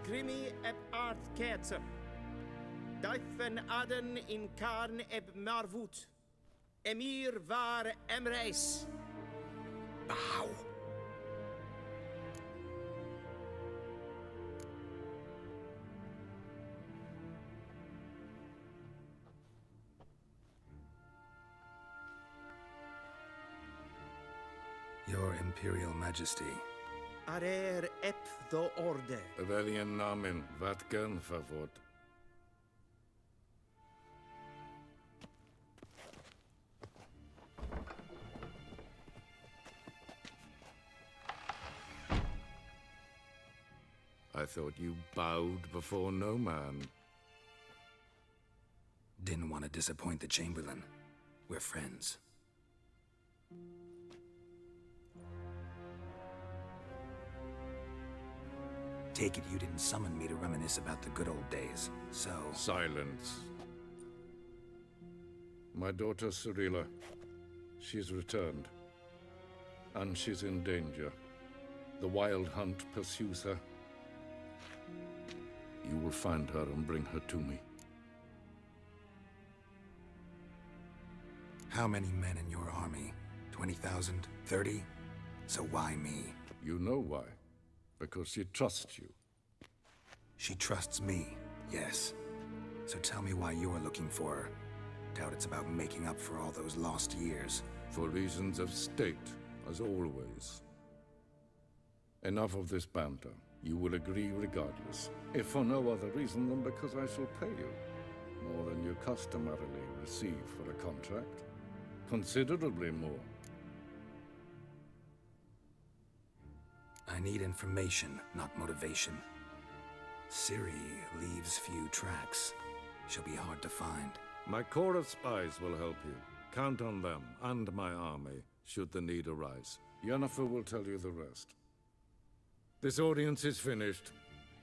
Grimi eb art ketser. Duifen aden in karn eb marvoet. Emir var emreis. Bow. Your Imperial Majesty. Arer ep do orde. Welchen Namen? Wat gern favor? I thought you bowed before no man. Didn't want to disappoint the Chamberlain. We're friends. Take it you didn't summon me to reminisce about the good old days, so... Silence. My daughter Cirilla, she's returned. And she's in danger. The Wild Hunt pursues her. You will find her and bring her to me. How many men in your army? 20,000? 30? So why me? You know why. Because she trusts you. She trusts me, yes. So tell me why you're looking for her. Doubt it's about making up for all those lost years. For reasons of state, as always. Enough of this banter. You will agree regardless, if for no other reason than because I shall pay you. More than you customarily receive for a contract. Considerably more. I need information, not motivation. Ciri leaves few tracks. She'll be hard to find. My corps of spies will help you. Count on them and my army, should the need arise. Yennefer will tell you the rest. This audience is finished.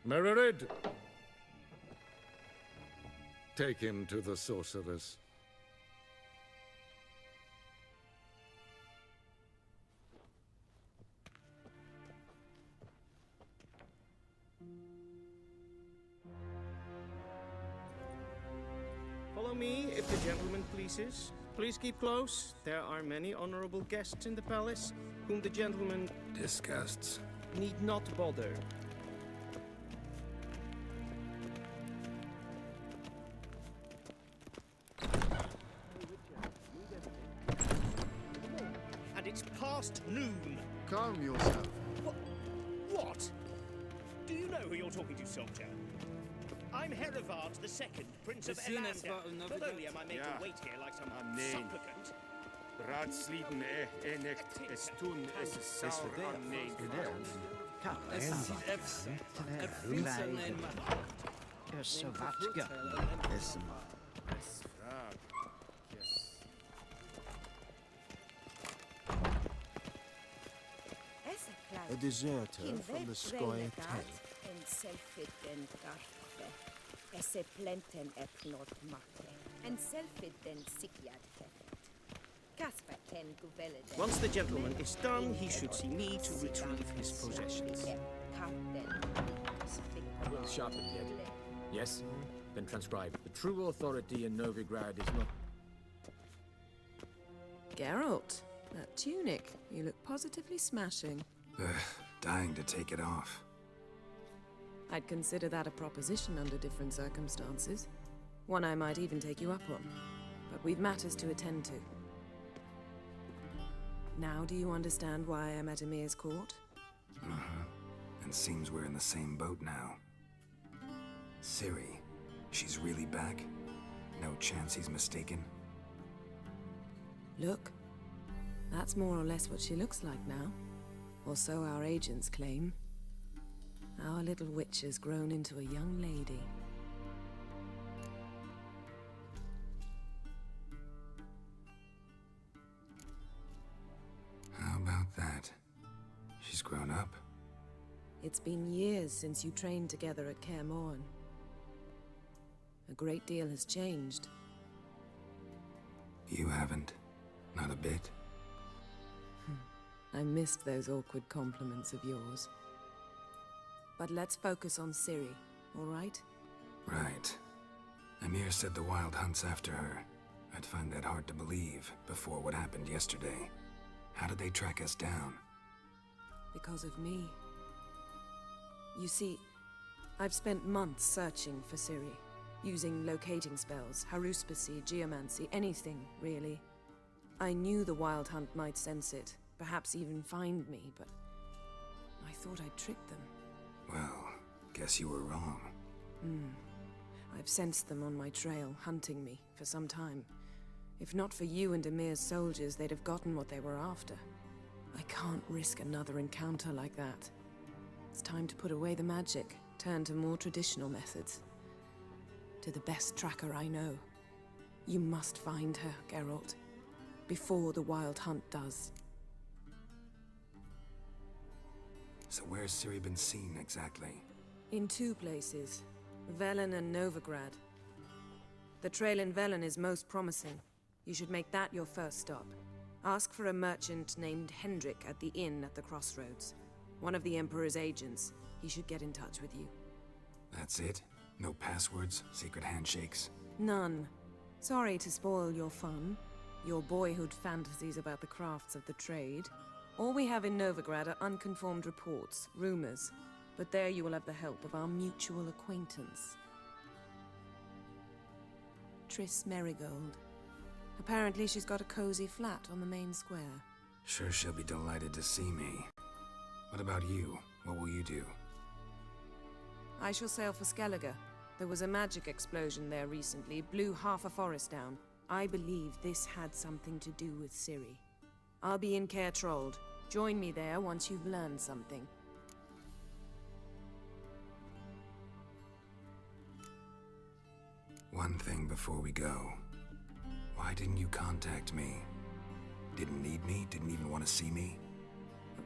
Mererid! Take him to the sorceress. Follow me, if the gentleman pleases. Please keep close. There are many honorable guests in the palace, whom the gentleman disgusts. Need not bother. And it's past noon. Calm yourself. What? Do you know who you're talking to, soldier? I'm Herivard II, Prince of Elander. Not only am I made to wait here like some supplicant. Raadsliden enekt es tun es saur aanneemt. A deserter from the Scoia Tate. En selfid den garfe. Esse plenten epnot mate. En selfid den sikyad hefet. Casper ken guvelle. Once the gentleman is done, he should see me to retrieve his possessions. Sharpened yet? Yes? Then transcribe. The true authority in Novigrad is not... Geralt, that tunic. You look positively smashing. Ugh, dying to take it off. I'd consider that a proposition under different circumstances. One I might even take you up on. But we've matters to attend to. Now do you understand why I'm at Emir's court? Uh-huh. And seems we're in the same boat now. Ciri, she's really back? No chance he's mistaken? Look. That's more or less what she looks like now. Or so our agents claim. Our little witch has grown into a young lady. How about that? She's grown up? It's been years since you trained together at Kaer Morhen. A great deal has changed. You haven't? Not a bit? I missed those awkward compliments of yours. But let's focus on Ciri, all right? Right. Emir said the Wild Hunt's after her. I'd find that hard to believe before what happened yesterday. How did they track us down? Because of me. You see, I've spent months searching for Ciri, using locating spells, haruspicy, geomancy, anything, really. I knew the Wild Hunt might sense it, perhaps even find me, but I thought I'd tricked them. Well, guess you were wrong. I've sensed them on my trail, hunting me, for some time. If not for you and Emir's soldiers, they'd have gotten what they were after. I can't risk another encounter like that. It's time to put away the magic, turn to more traditional methods. To the best tracker I know. You must find her, Geralt, before the Wild Hunt does. So where's Ciri been seen, exactly? In 2 places, Velen and Novigrad. The trail in Velen is most promising. You should make that your first stop. Ask for a merchant named Hendrik at the inn at the crossroads. One of the Emperor's agents. He should get in touch with you. That's it? No passwords, secret handshakes? None. Sorry to spoil your fun, your boyhood fantasies about the crafts of the trade. All we have in Novigrad are unconfirmed reports, rumors. But there you will have the help of our mutual acquaintance. Triss Merigold. Apparently she's got a cozy flat on the main square. Sure she'll be delighted to see me. What about you? What will you do? I shall sail for Skellige. There was a magic explosion there recently, blew half a forest down. I believe this had something to do with Ciri. I'll be in Caer Trolde. Join me there once you've learned something. One thing before we go. Why didn't you contact me? Didn't need me? Didn't even want to see me?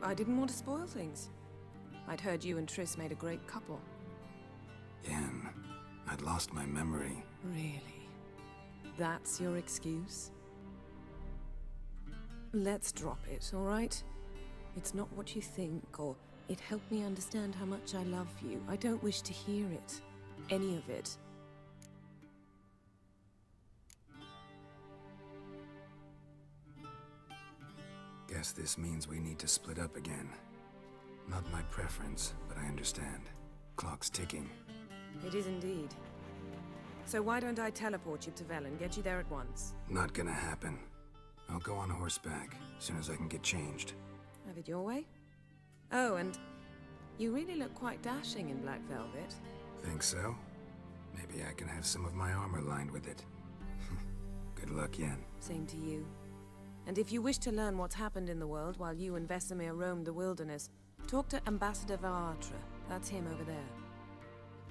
I didn't want to spoil things. I'd heard you and Triss made a great couple. Yen, I'd lost my memory. Really? That's your excuse? Let's drop it, all right? It's not what you think, or it helped me understand how much I love you. I don't wish to hear it. Any of it. Guess this means we need to split up again. Not my preference, but I understand. Clock's ticking. It is indeed. So why don't I teleport you to Velen, get you there at once? Not gonna happen. I'll go on horseback, as soon as I can get changed. Have it your way? Oh, and you really look quite dashing in black velvet. Think so? Maybe I can have some of my armor lined with it. Good luck, Yen. Same to you. And if you wish to learn what's happened in the world while you and Vesemir roamed the wilderness, talk to Ambassador Varatra. That's him over there.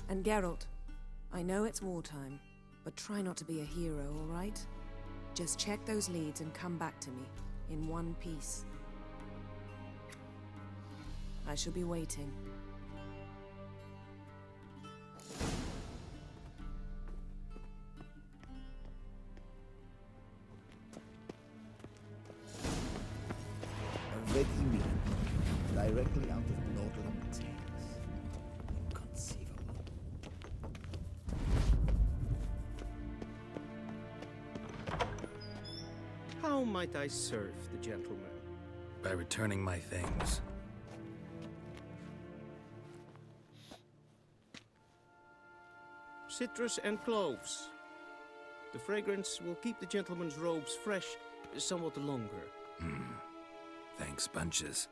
And Geralt, I know it's wartime, but try not to be a hero, all right? Just check those leads and come back to me, in one piece. I shall be waiting. A Vesemir, directly out of Nordland's hands. Inconceivable. How might I serve the gentleman? By returning my things. Citrus and cloves. The fragrance will keep the gentleman's robes fresh somewhat longer. Thanks, bunches.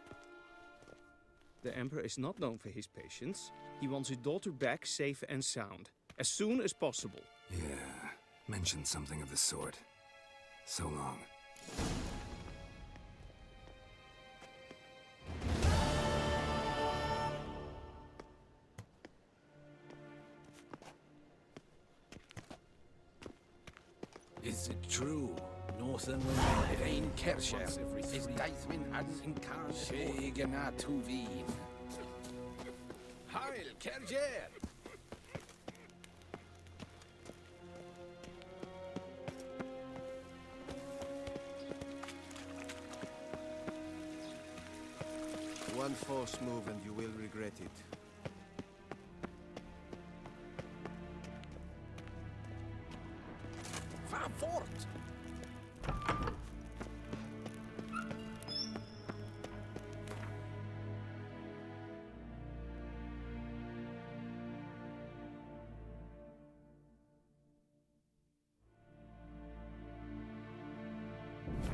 The Emperor is not known for his patience. He wants his daughter back safe and sound, as soon as possible. Yeah, mentioned something of the sort. So long. Is it true? Northernwind Rein Kersher is Deithwin hadn't incarnate. Shegana Tuvin. Heil Kerjer! One false move and you will regret it. Fahr fort!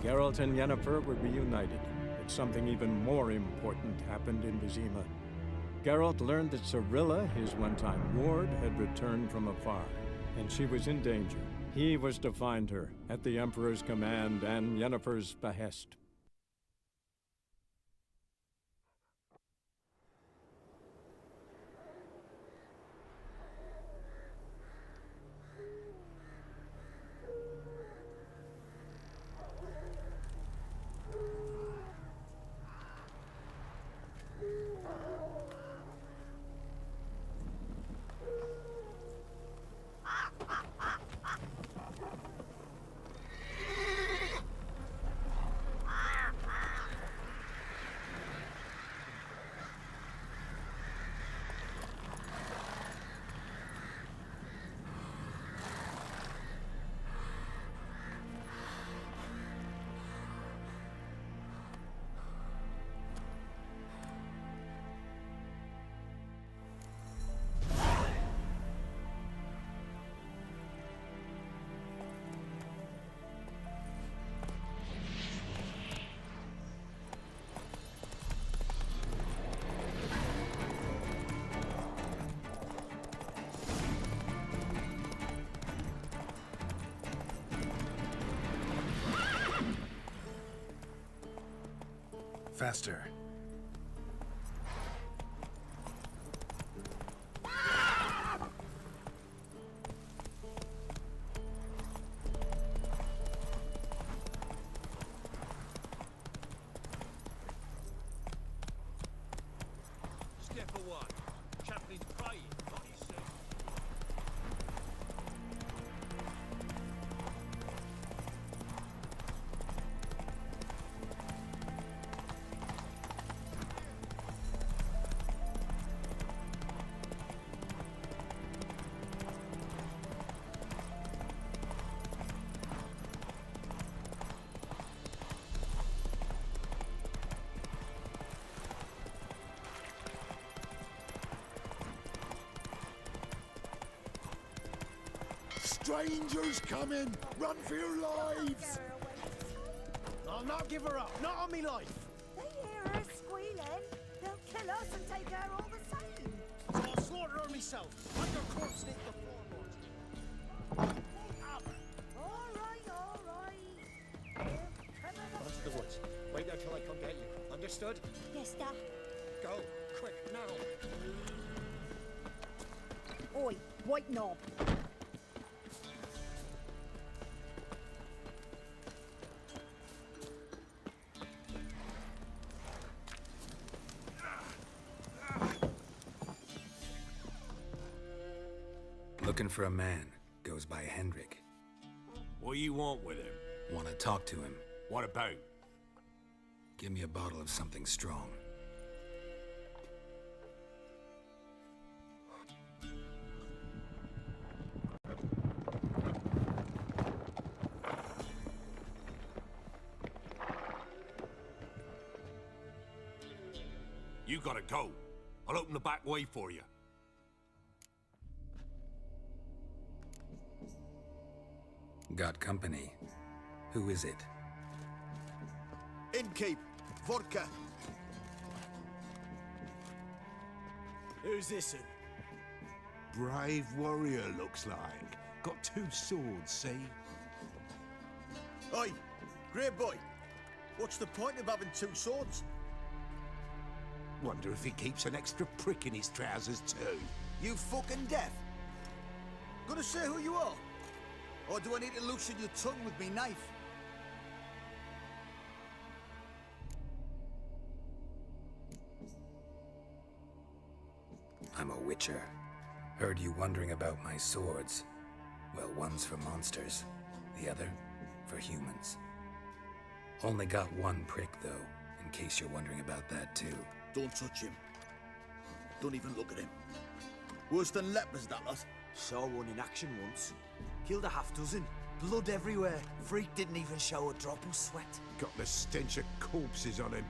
Geralt and Yennefer will be united. But something even more important happened in Vizima. Geralt learned that Cirilla, his one-time ward, had returned from afar, and she was in danger. He was to find her, at the Emperor's command and Yennefer's behest. Faster. Step for one. Chaplin's praying. What he said. Strangers coming! Run for your lives! I'll not give her up, not on me life. They hear her squealing. They'll kill us and take her all the same. I'll slaughter her myself. Like a corpse neath the floorboards. All right. Onto the woods. Wait until I come get you. Understood? Yes, Dad. Go, quick, now. Oi, white knob. Looking for a man. Goes by Hendrik. What do you want with him? Want to talk to him. What about? Give me a bottle of something strong. You gotta go. I'll open the back way for you. Got company. Who is it? Innkeep, vodka. Who's this? Brave warrior, looks like. Got 2 swords, see? Oi, grey boy. What's the point of having 2 swords? Wonder if he keeps an extra prick in his trousers too. You fucking deaf? Gonna say who you are? Or do I need to loosen your tongue with me knife? I'm a witcher. Heard you wondering about my swords. Well, one's for monsters, the other for humans. Only got 1 prick, though, in case you're wondering about that, too. Don't touch him. Don't even look at him. Worse than lepers, that lot. Saw one in action once. Killed a half-dozen. Blood everywhere. Freak didn't even show a drop of sweat. Got the stench of corpses on him.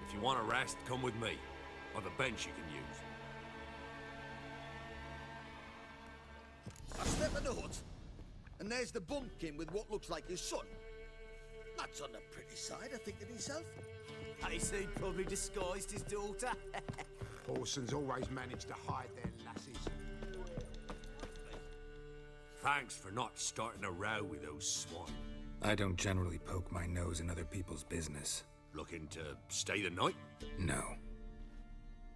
If you want a rest, come with me. Or the bench you can use. I step in the hut, and there's the bumpkin with what looks like his son. That's on the pretty side, I think to myself. He'd probably disguised his daughter. Orsons always manage to hide their lasses. Thanks for not starting a row with those swine. I don't generally poke my nose in other people's business. Looking to stay the night? No.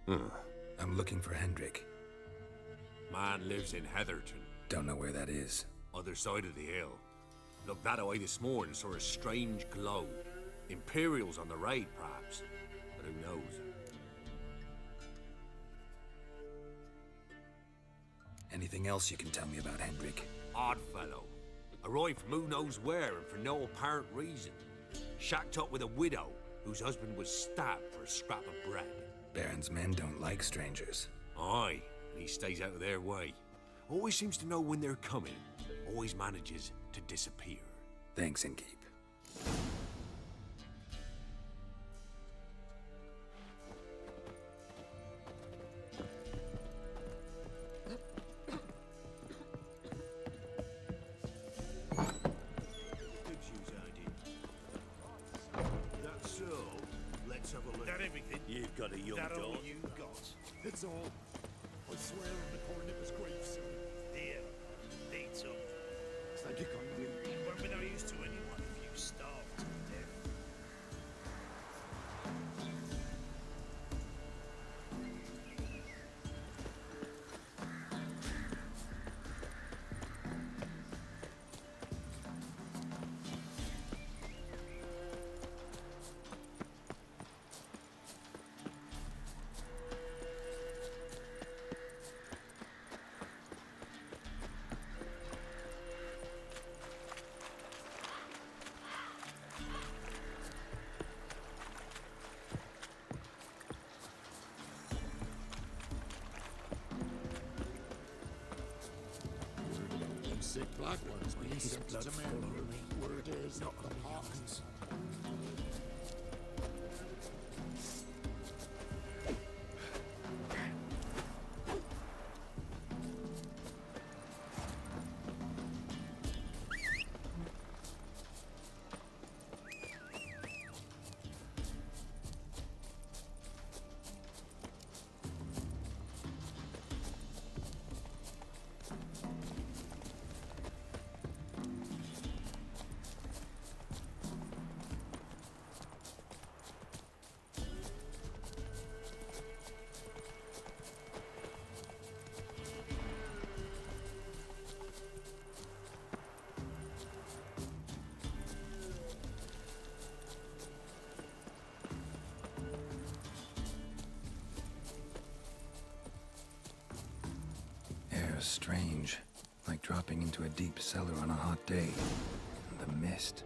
I'm looking for Hendrik. Man lives in Heatherton. Don't know where that is. Other side of the hill. Looked that way this morning, saw a strange glow. Imperials on the raid, perhaps. But who knows? Anything else you can tell me about Hendrik? Odd fellow. Arrived from who knows where and for no apparent reason. Shacked up with a widow whose husband was stabbed for a scrap of bread. Baron's men don't like strangers. Aye, and he stays out of their way. Always seems to know when they're coming. Always manages to disappear. Thanks, Innkeep. That's so. Let's have a look. That everything? You've got a young That all daughter. you got? It's all. I swear on the poor nipper's grave, sir. Dear, eat up. Thank you kindly. You won't be no use to anyone if you starve to death. Sick black ones being sent to men. Word is not the Hawkins. Air's strange, like dropping into a deep cellar on a hot day. And the mist.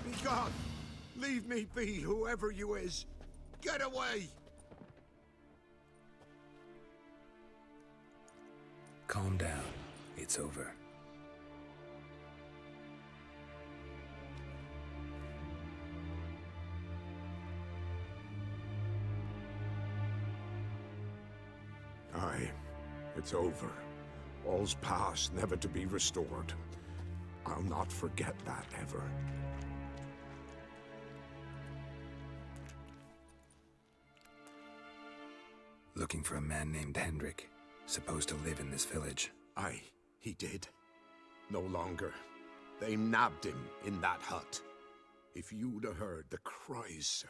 Be gone! Leave me be, whoever you is! Get away! Calm down. It's over. Aye, it's over. All's past, never to be restored. I'll not forget that ever. Looking for a man named Hendrik, supposed to live in this village. Aye, he did. No longer. They nabbed him in that hut. If you'd have heard the cries, sir.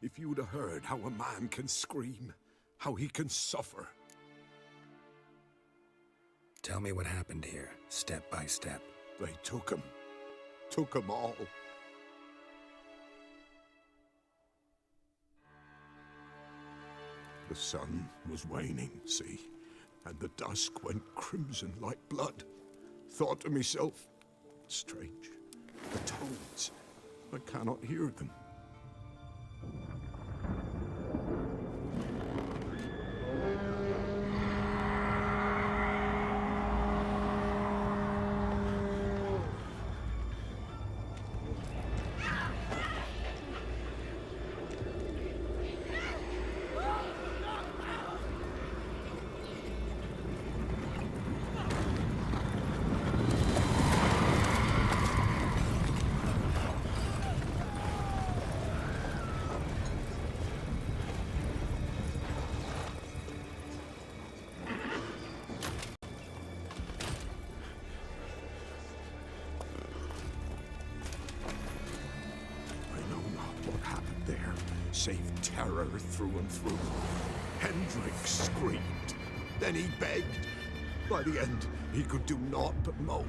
If you'd have heard how a man can scream, how he can suffer. Tell me what happened here, step by step. They took him. Took him all. The sun was waning, see, and the dusk went crimson like blood. Thought to myself, strange, the toads, I cannot hear them. safe terror through and through. Hendrik screamed. Then he begged. By the end, he could do naught but moan.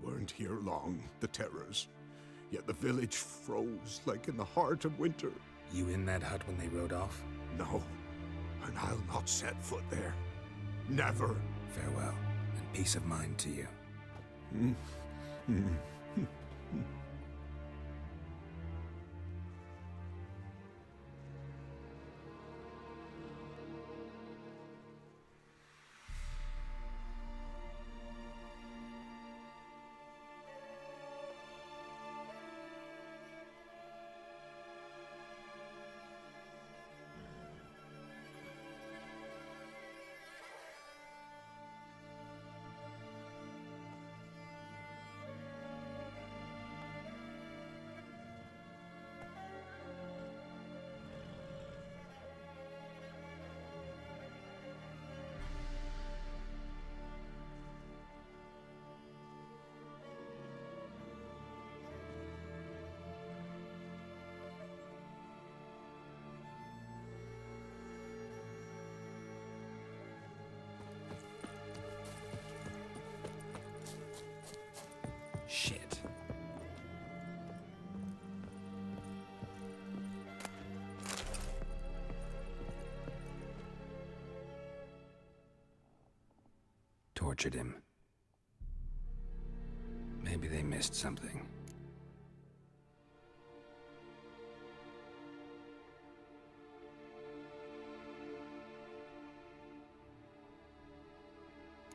Weren't here long, the terrors. Yet the village froze like in the heart of winter. You in that hut when they rode off? No, and I'll not set foot there. Never. Farewell, and peace of mind to you. Shit. Tortured him. Maybe they missed something.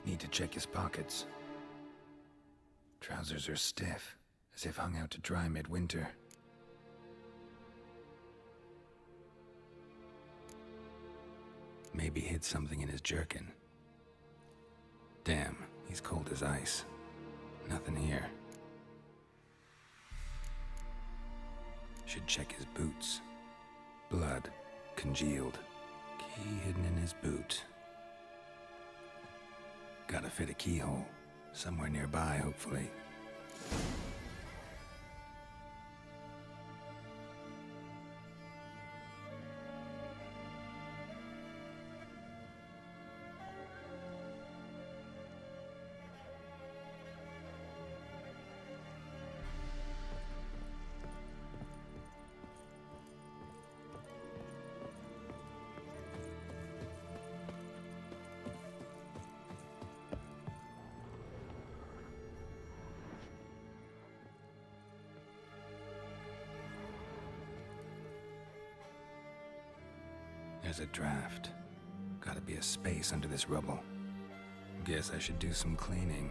Need to check his pockets. Trousers are stiff, as if hung out to dry midwinter. Maybe hid something in his jerkin. Damn, he's cold as ice. Nothing here. Should check his boots. Blood, congealed. Key hidden in his boot. Gotta fit a keyhole. Somewhere nearby, hopefully. There's a draft. Gotta be a space under this rubble. Guess I should do some cleaning.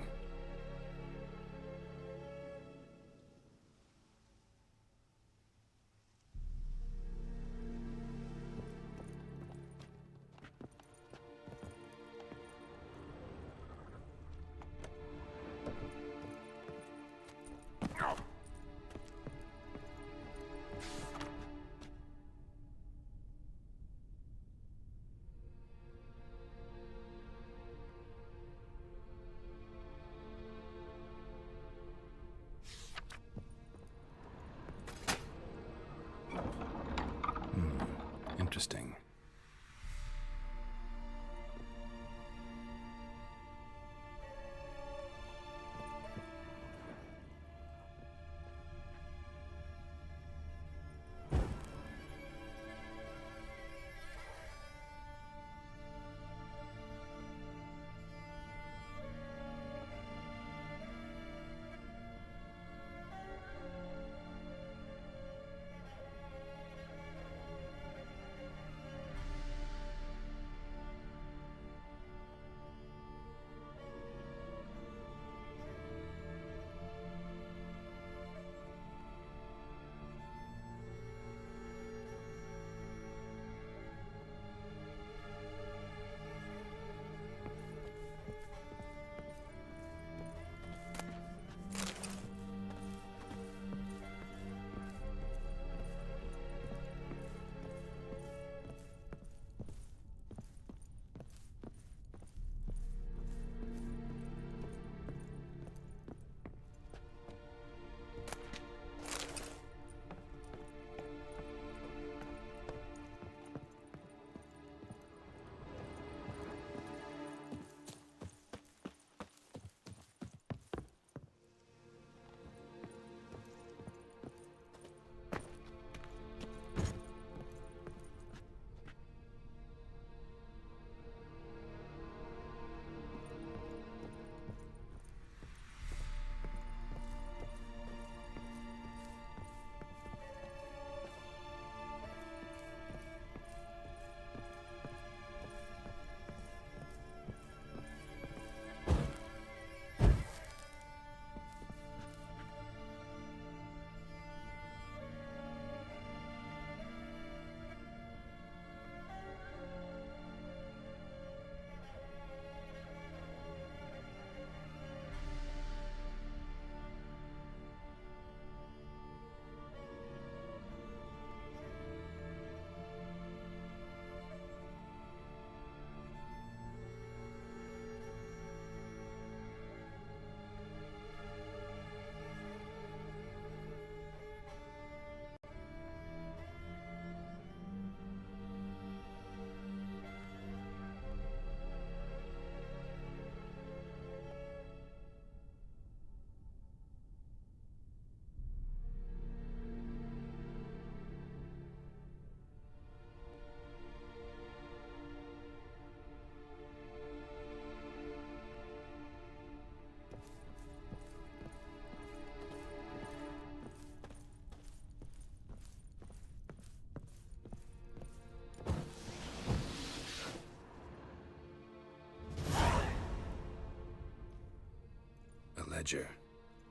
ledger.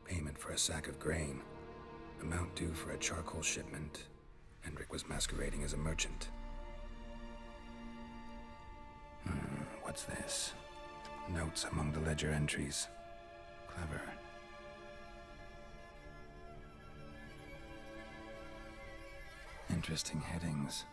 Payment for a sack of grain. Amount due for a charcoal shipment. Hendrik was masquerading as a merchant. What's this? Notes among the ledger entries. Clever. Interesting headings.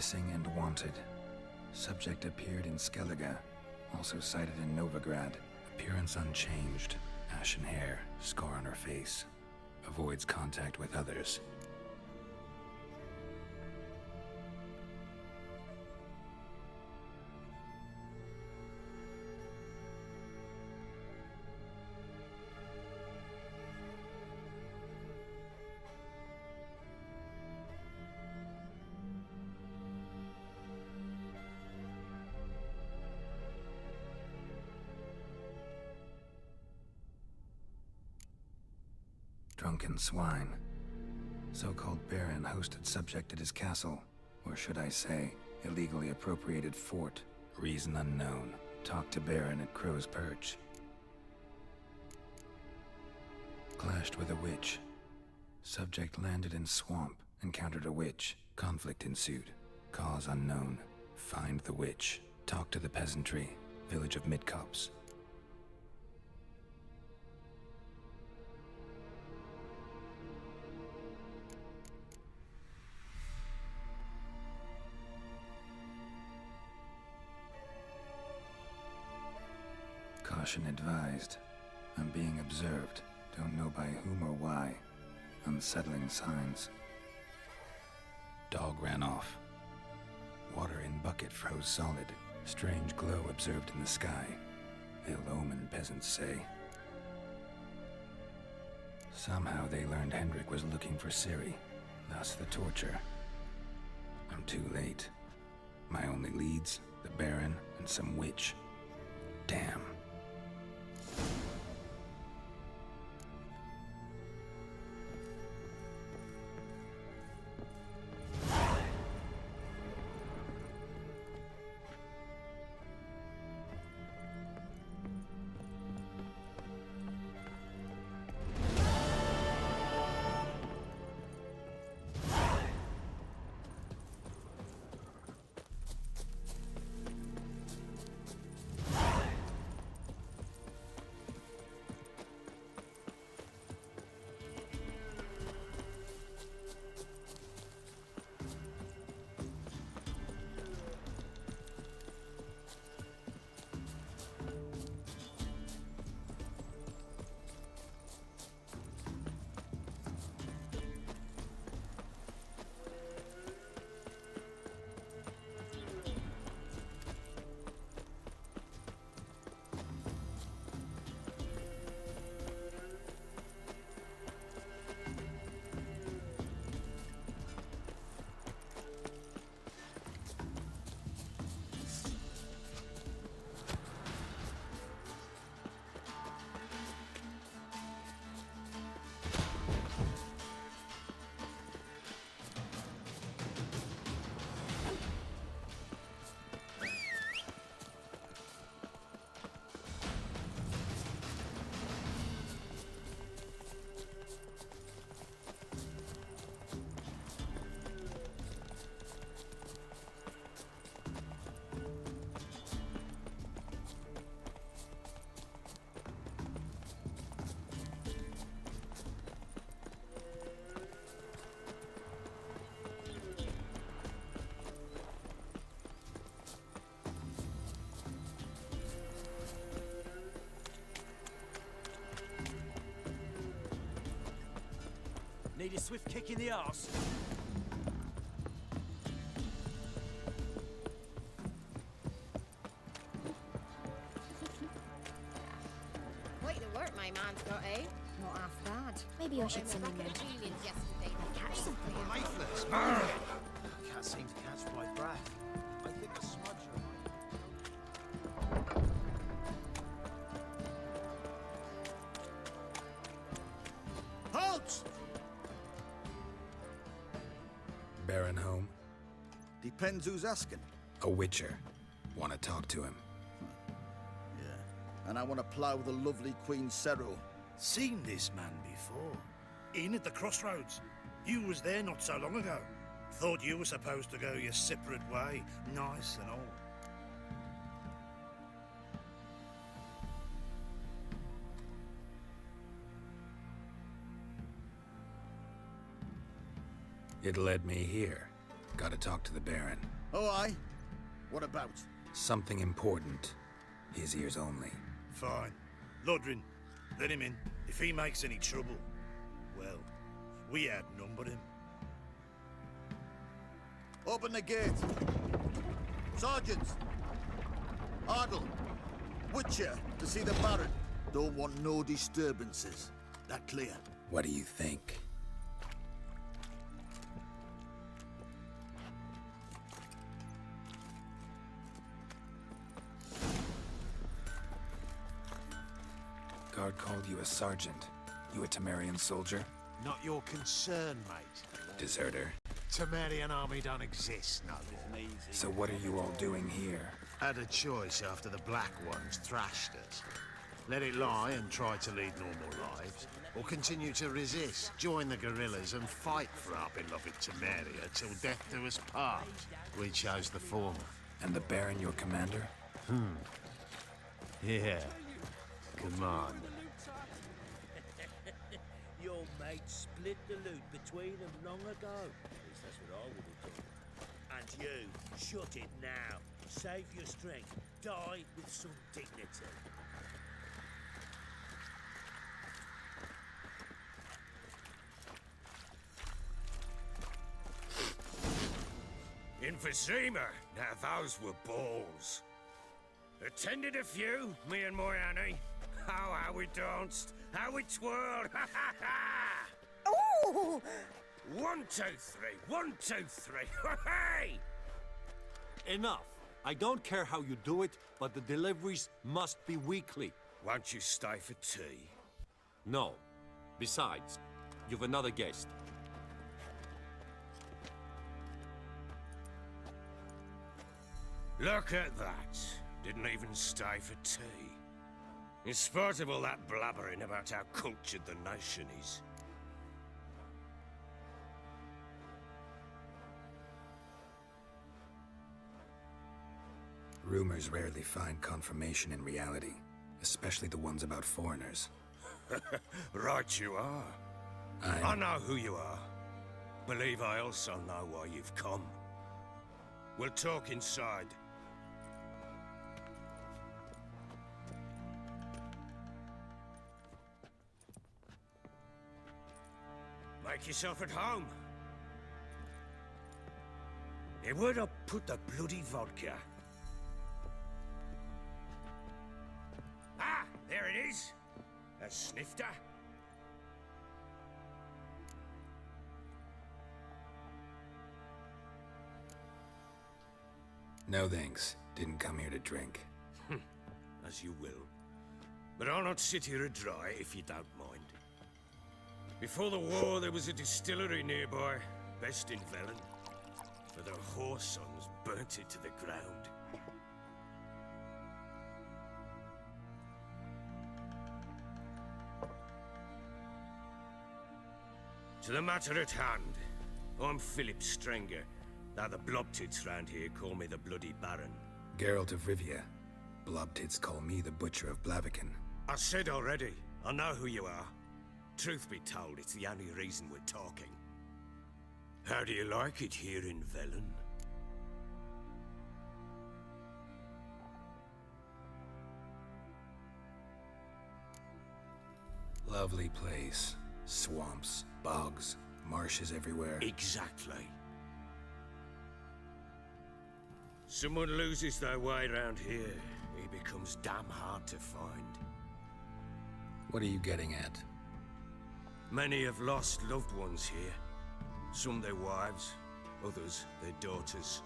Missing and wanted. Subject appeared in Skellige, also sighted in Novigrad. Appearance unchanged. Ashen hair, scar on her face. Avoids contact with others. Drunken swine. So-called Baron hosted subject at his castle, or should I say, illegally appropriated fort. Reason unknown. Talked to Baron at Crow's Perch. Clashed with a witch. Subject landed in swamp, encountered a witch. Conflict ensued. Cause unknown. Find the witch. Talk to the peasantry. Village of Midcopse. Caution advised. I'm being observed. Don't know by whom or why. Unsettling signs. Dog ran off. Water in bucket froze solid. Strange glow observed in the sky. Ill omen, peasants say. Somehow they learned Hendrik was looking for Ciri. Thus the torture. I'm too late. My only leads, the Baron and some witch. Damn. Need a swift kick in the arse. Quite the work my man's got, eh? Not half bad. Maybe I should send him yesterday to catch something. Faithless. Can't seem to catch my breath. I think the smudger might... Halt! Baron home? Depends who's asking. A witcher. Want to talk to him. Yeah. And I want to plough the lovely Queen Cero. Seen this man before. In at the crossroads. You was there not so long ago. Thought you were supposed to go your separate way. Nice and all. It led me here. Gotta talk to the Baron. Oh, aye? What about? Something important. His ears only. Fine. Lodrin, let him in. If he makes any trouble, well, we outnumber him. Open the gate. Sergeants! Ardle! Witcher, to see the Baron. Don't want no disturbances. That clear? What do you think? Guard called you a sergeant. You a Temerian soldier? Not your concern, mate. Deserter. Temerian army don't exist, no more. So what are you all doing here? Had a choice after the Black Ones thrashed us. Let it lie and try to lead normal lives, or continue to resist, join the guerrillas and fight for our beloved Temeria till death do us part. We chose the former. And the Baron your commander? Yeah. Command. Your mates split the loot between them long ago. At least that's what I would have done. And you, shut it now. Save your strength. Die with some dignity. In Vizima, now those were balls. Attended a few, me and my Annie. Oh, how we danced, how we twirled, ha ha ha! Ooh! 1, 2, 3, 1, 2, 3, hey! Enough. I don't care how you do it, but the deliveries must be weekly. Won't you stay for tea? No. Besides, you've another guest. Look at that. Didn't even stay for tea. In spite of all that blabbering about how cultured the nation is. Rumors rarely find confirmation in reality, especially the ones about foreigners. Right you are. I know who you are. Believe I also know why you've come. We'll talk inside. Make yourself at home. Hey, where'd I put the bloody vodka? Ah, there it is. A snifter. No thanks. Didn't come here to drink. As you will. But I'll not sit here dry if you don't mind. Before the war, there was a distillery nearby, best in Velen. For their whore sons burnt it to the ground. To the matter at hand, I'm Philip Strenger, though the Blobtits round here call me the Bloody Baron. Geralt of Rivia. Blobtits call me the Butcher of Blaviken. I said already, I know who you are. Truth be told, it's the only reason we're talking. How do you like it here in Velen? Lovely place. Swamps, bogs, marshes everywhere. Exactly. Someone loses their way around here, he becomes damn hard to find. What are you getting at? Many have lost loved ones here. Some their wives, others their daughters.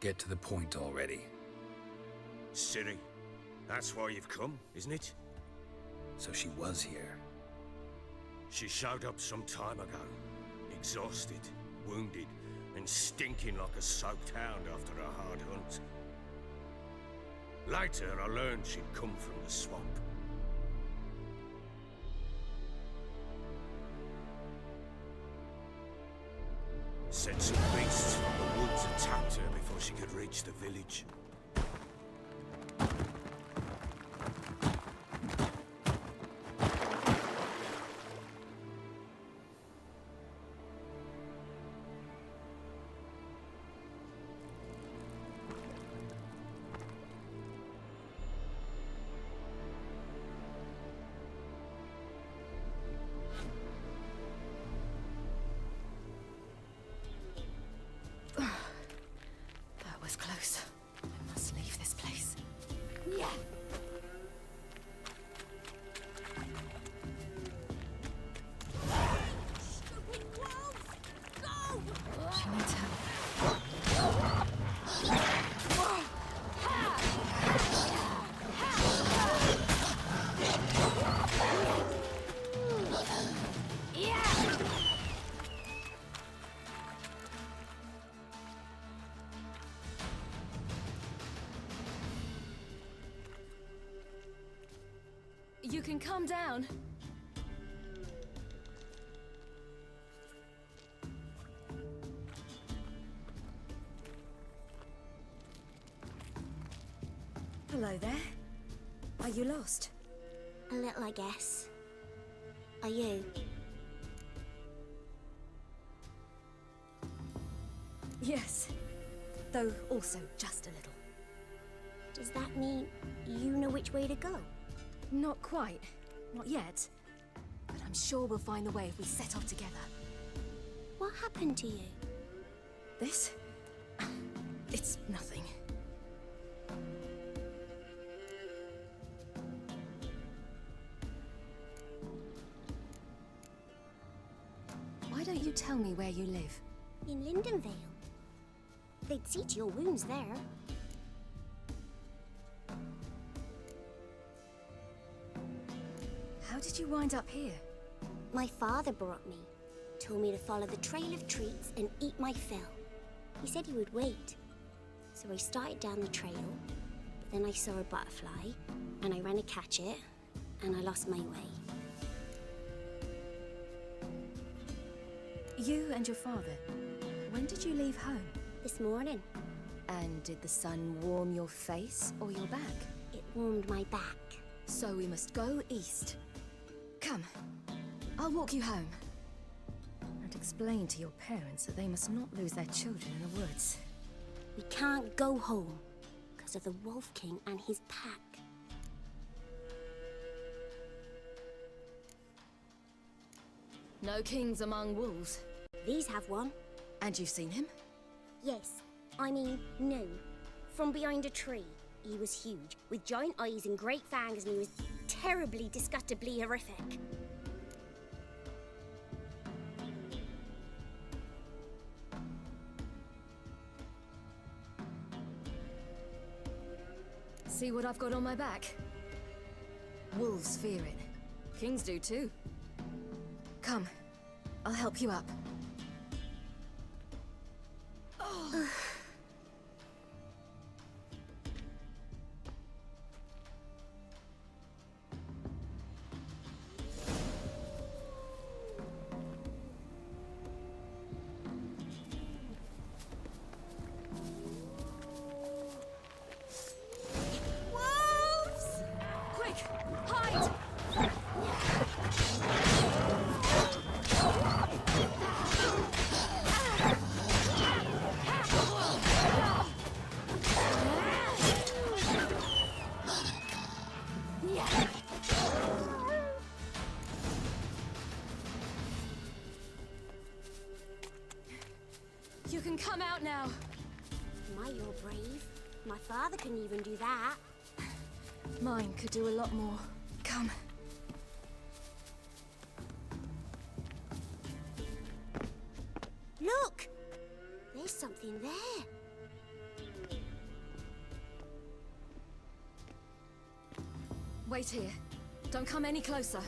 Get to the point already. Ciri, that's why you've come, isn't it? So she was here. She showed up some time ago. Exhausted, wounded, and stinking like a soaked hound after a hard hunt. Later, I learned she'd come from the swamp. Said some beasts from the woods attacked her before she could reach the village. this close. I must leave this place. Yeah. She needs help. You can calm down. Hello there. Are you lost? A little, I guess. Are you? Yes. Though also just a little. Does that mean you know which way to go? Not quite. Not yet. But I'm sure we'll find the way if we set off together. What happened to you? This? It's nothing. Why don't you tell me where you live? In Lindenvale. They'd see to your wounds there. How did you wind up here? My father brought me. Told me to follow the trail of treats and eat my fill. He said he would wait. So I started down the trail, but then I saw a butterfly, and I ran to catch it, and I lost my way. You and your father, when did you leave home? This morning. And did the sun warm your face or your back? It warmed my back. So we must go east. Come, I'll walk you home. And explain to your parents that they must not lose their children in the woods. We can't go home because of the Wolf King and his pack. No kings among wolves. These have one. And you've seen him? Yes. I mean, no. From behind a tree. He was huge, with giant eyes and great fangs, and he was terribly, disgustingly horrific. See what I've got on my back? Wolves fear it. Kings do too. Come, I'll help you up. Oh. Wolves! Quick, hide! You can come out now. My, you're brave. My father couldn't even do that. Mine could do a lot more. Come. Look! There's something there. Wait here. Don't come any closer.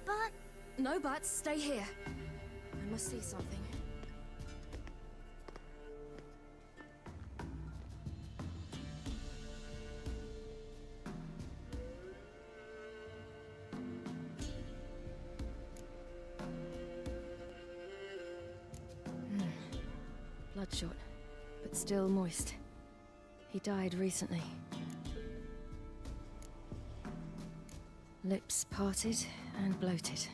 But... No buts. Stay here. I must see something. Bloodshot, but still moist. He died recently. Lips parted and bloated.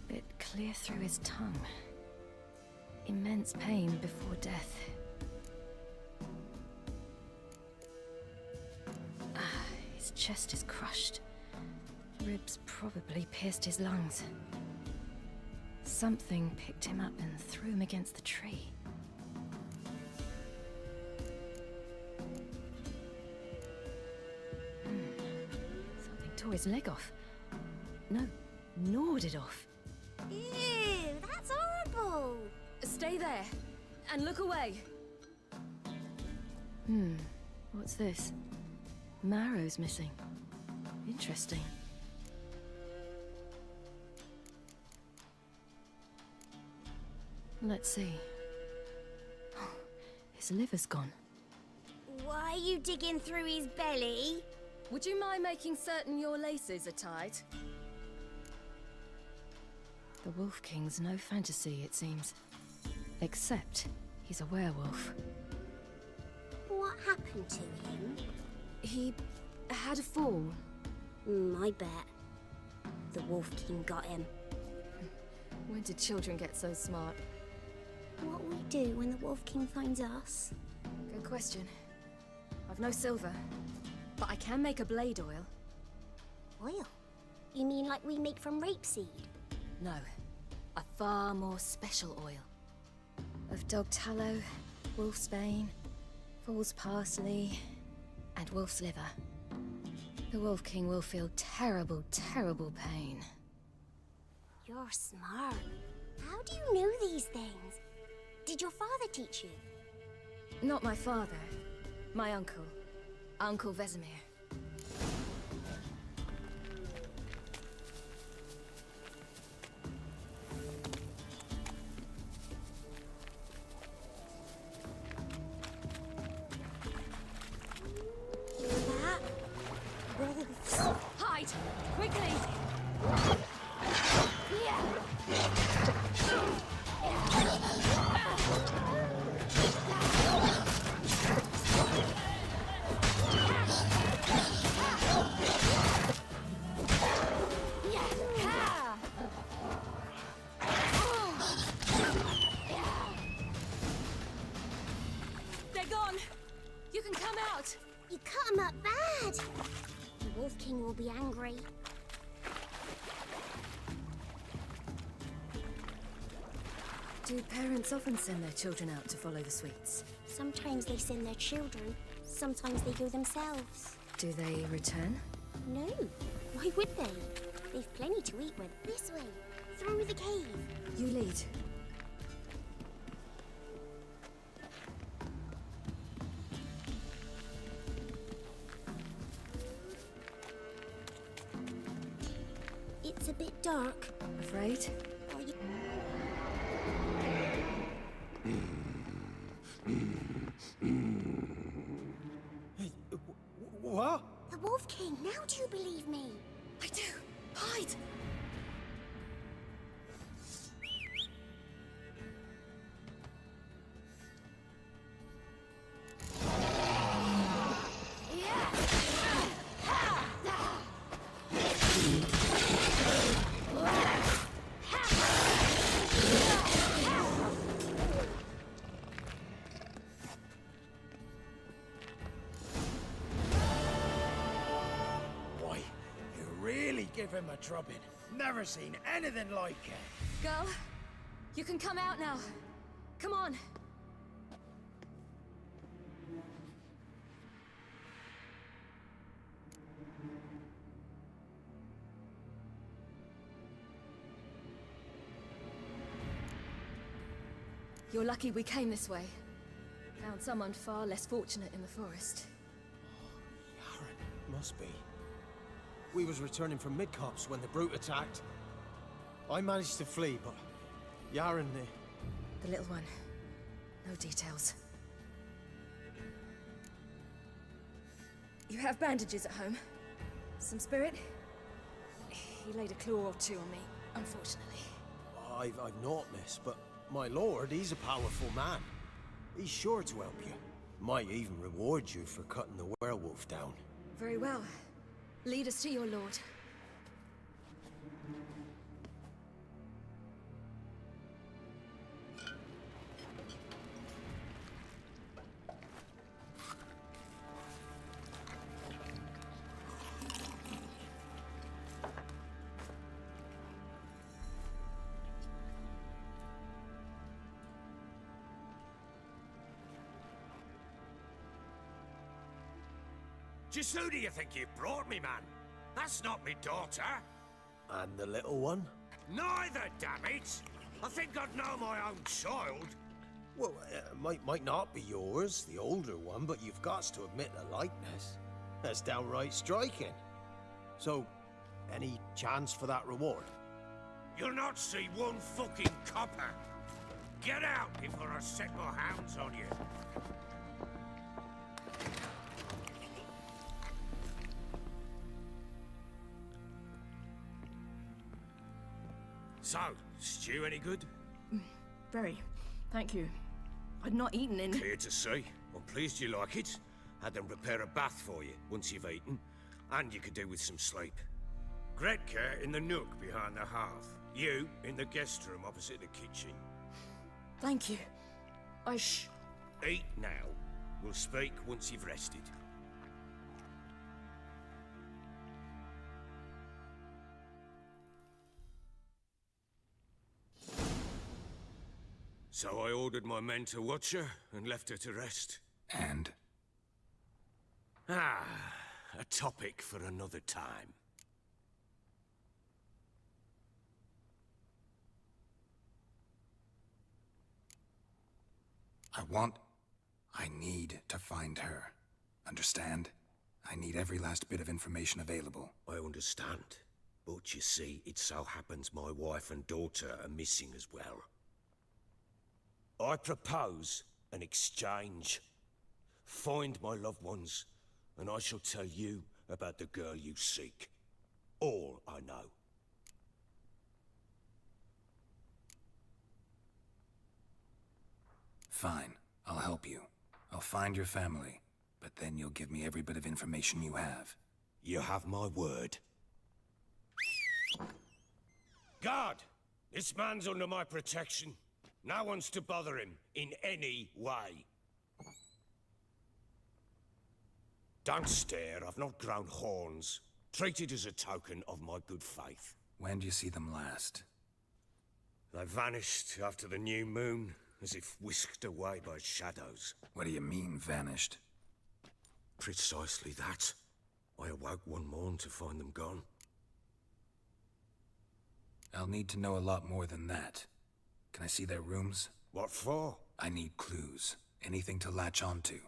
Bit clear through his tongue. Immense pain before death. His chest is crushed. Ribs probably pierced his lungs. Something picked him up and threw him against the tree. tore his leg off. No, gnawed it off. Ew, that's horrible. Stay there, and look away. What's this? Marrow's missing. Interesting. Let's see. His liver's gone. Why are you digging through his belly? Would you mind making certain your laces are tied? The Wolf King's no fantasy, it seems. Except he's a werewolf. What happened to him? He had a fall. I bet. The Wolf King got him. When did children get so smart? What will we do when the Wolf King finds us? Good question. I've no silver, but I can make a blade oil. Oil? You mean like we make from rapeseed? No, a far more special oil. Of dog tallow, wolf's bane, foal's parsley, and wolf's liver. The Wolf King will feel terrible, terrible pain. You're smart. How do you know these things? Did your father teach you? Not my father. My uncle. Uncle Vesemir. That? Wolves. Hide! Quickly! They're gone! You can come out! You cut him up bad! The Wolf King will be angry. Do parents often send their children out to follow the sweets? Sometimes they send their children, sometimes they go themselves. Do they return? No, why would they? They've plenty to eat with. This way, through the cave. You lead. It's a bit dark. Afraid? Are you... What? The Wolf King, now do you believe me? I do. Hide! Give him a drubbing. Never seen anything like it. Girl, you can come out now. Come on. You're lucky we came this way. Found someone far less fortunate in the forest. Yaren, must be. We was returning from Midcopse when the brute attacked. I managed to flee, but Yaren, The little one. No details. You have bandages at home? Some spirit? He laid a claw or two on me, unfortunately. I've naught, miss, but my lord, he's a powerful man. He's sure to help you. Might even reward you for cutting the werewolf down. Very well. Lead us to your lord. Just who do you think you brought me, man? That's not me daughter. And the little one? Neither, damn it! I think I'd know my own child. Well, might not be yours, the older one, but you've got to admit the likeness. That's downright striking. So, any chance for that reward? You'll not see one fucking copper. Get out before I set my hounds on you. So, stew any good? Very. Thank you. I'd not eaten in... Clear to see. I'm pleased you like it. Had them prepare a bath for you once you've eaten. And you could do with some sleep. Gretka in the nook behind the hearth. You in the guest room opposite the kitchen. Thank you. Eat now. We'll speak once you've rested. So I ordered my men to watch her and left her to rest. And? Ah, a topic for another time. I need to find her. Understand? I need every last bit of information available. I understand. But you see, it so happens my wife and daughter are missing as well. I propose an exchange. Find my loved ones, and I shall tell you about the girl you seek. All I know. Fine. I'll help you. I'll find your family, but then you'll give me every bit of information you have. You have my word. Guard! This man's under my protection. No one's to bother him in any way. Don't stare, I've not grown horns. Treat it as a token of my good faith. When did you see them last? They vanished after the new moon, as if whisked away by shadows. What do you mean, vanished? Precisely that. I awoke one morn to find them gone. I'll need to know a lot more than that. Can I see their rooms? What for? I need clues. Anything to latch onto.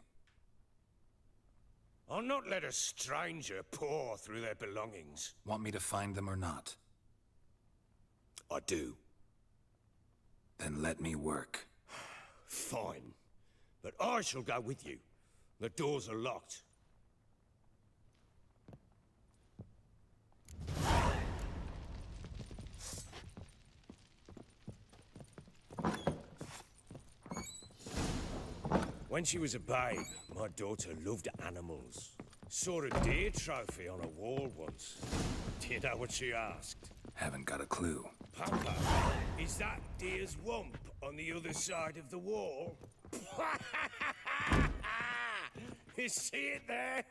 I'll not let a stranger pore through their belongings. Want me to find them or not? I do. Then let me work. Fine. But I shall go with you. The doors are locked. When she was a babe, my daughter loved animals. Saw a deer trophy on a wall once. Do you know what she asked? Haven't got a clue. Papa, is that deer's wump on the other side of the wall? You see it there?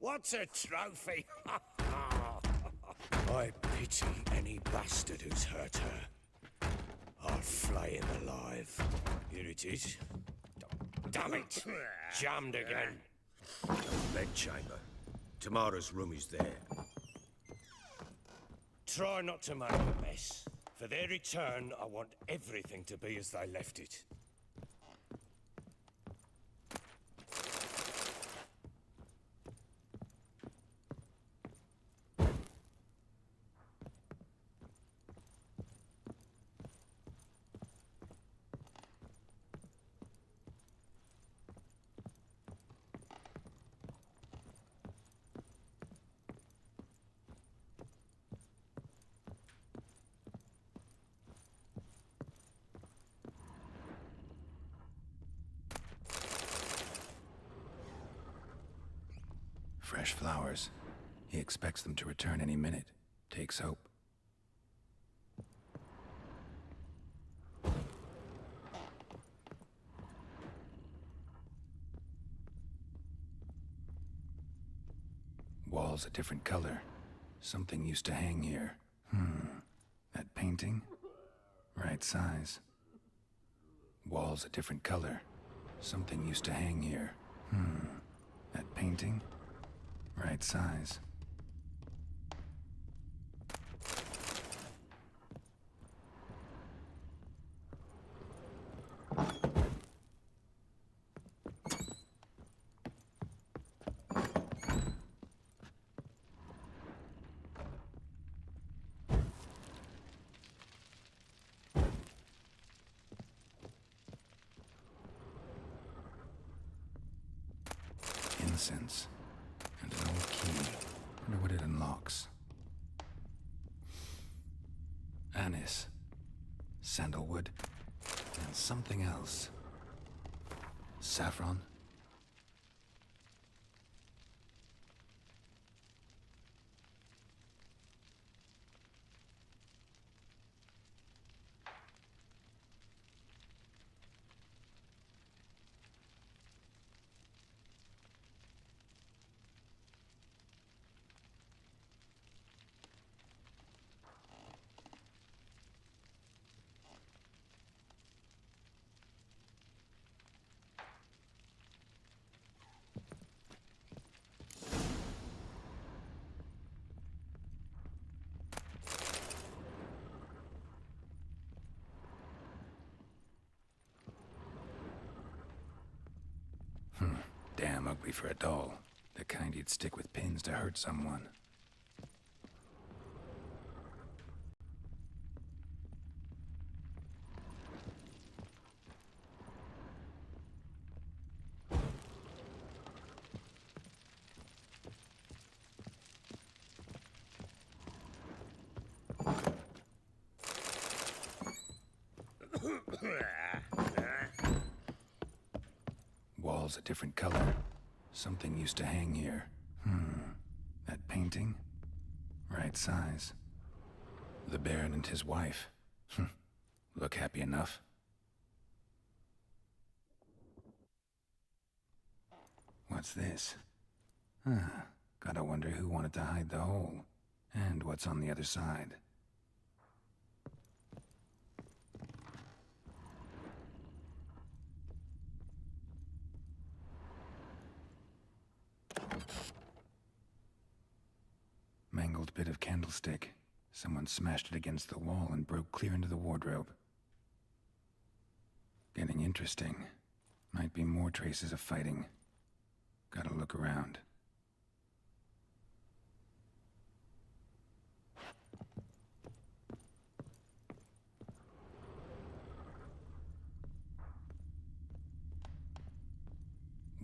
What's a trophy? I pity any bastard who's hurt her. I'll flay him alive. Here it is. Damn it! Jammed again. Bedchamber. Tamara's room is there. Try not to make a mess. For their return, I want everything to be as they left it. Fresh flowers. He expects them to return any minute. Takes hope. Walls a different color. Something used to hang here. That painting? Right size. Walls a different color. Something used to hang here. That painting? Right size. incense. And an old key. Wonder what it unlocks. Anise. Sandalwood. And something else. Saffron? Damn ugly for a doll. The kind you'd stick with pins to hurt someone. Walls a different color. Something used to hang here. That painting? Right size. The Baron and his wife. Look happy enough. What's this? Gotta wonder who wanted to hide the hole. And what's on the other side. Mangled bit of candlestick. Someone smashed it against the wall and broke clear into the wardrobe. Getting interesting. Might be more traces of fighting. Gotta look around.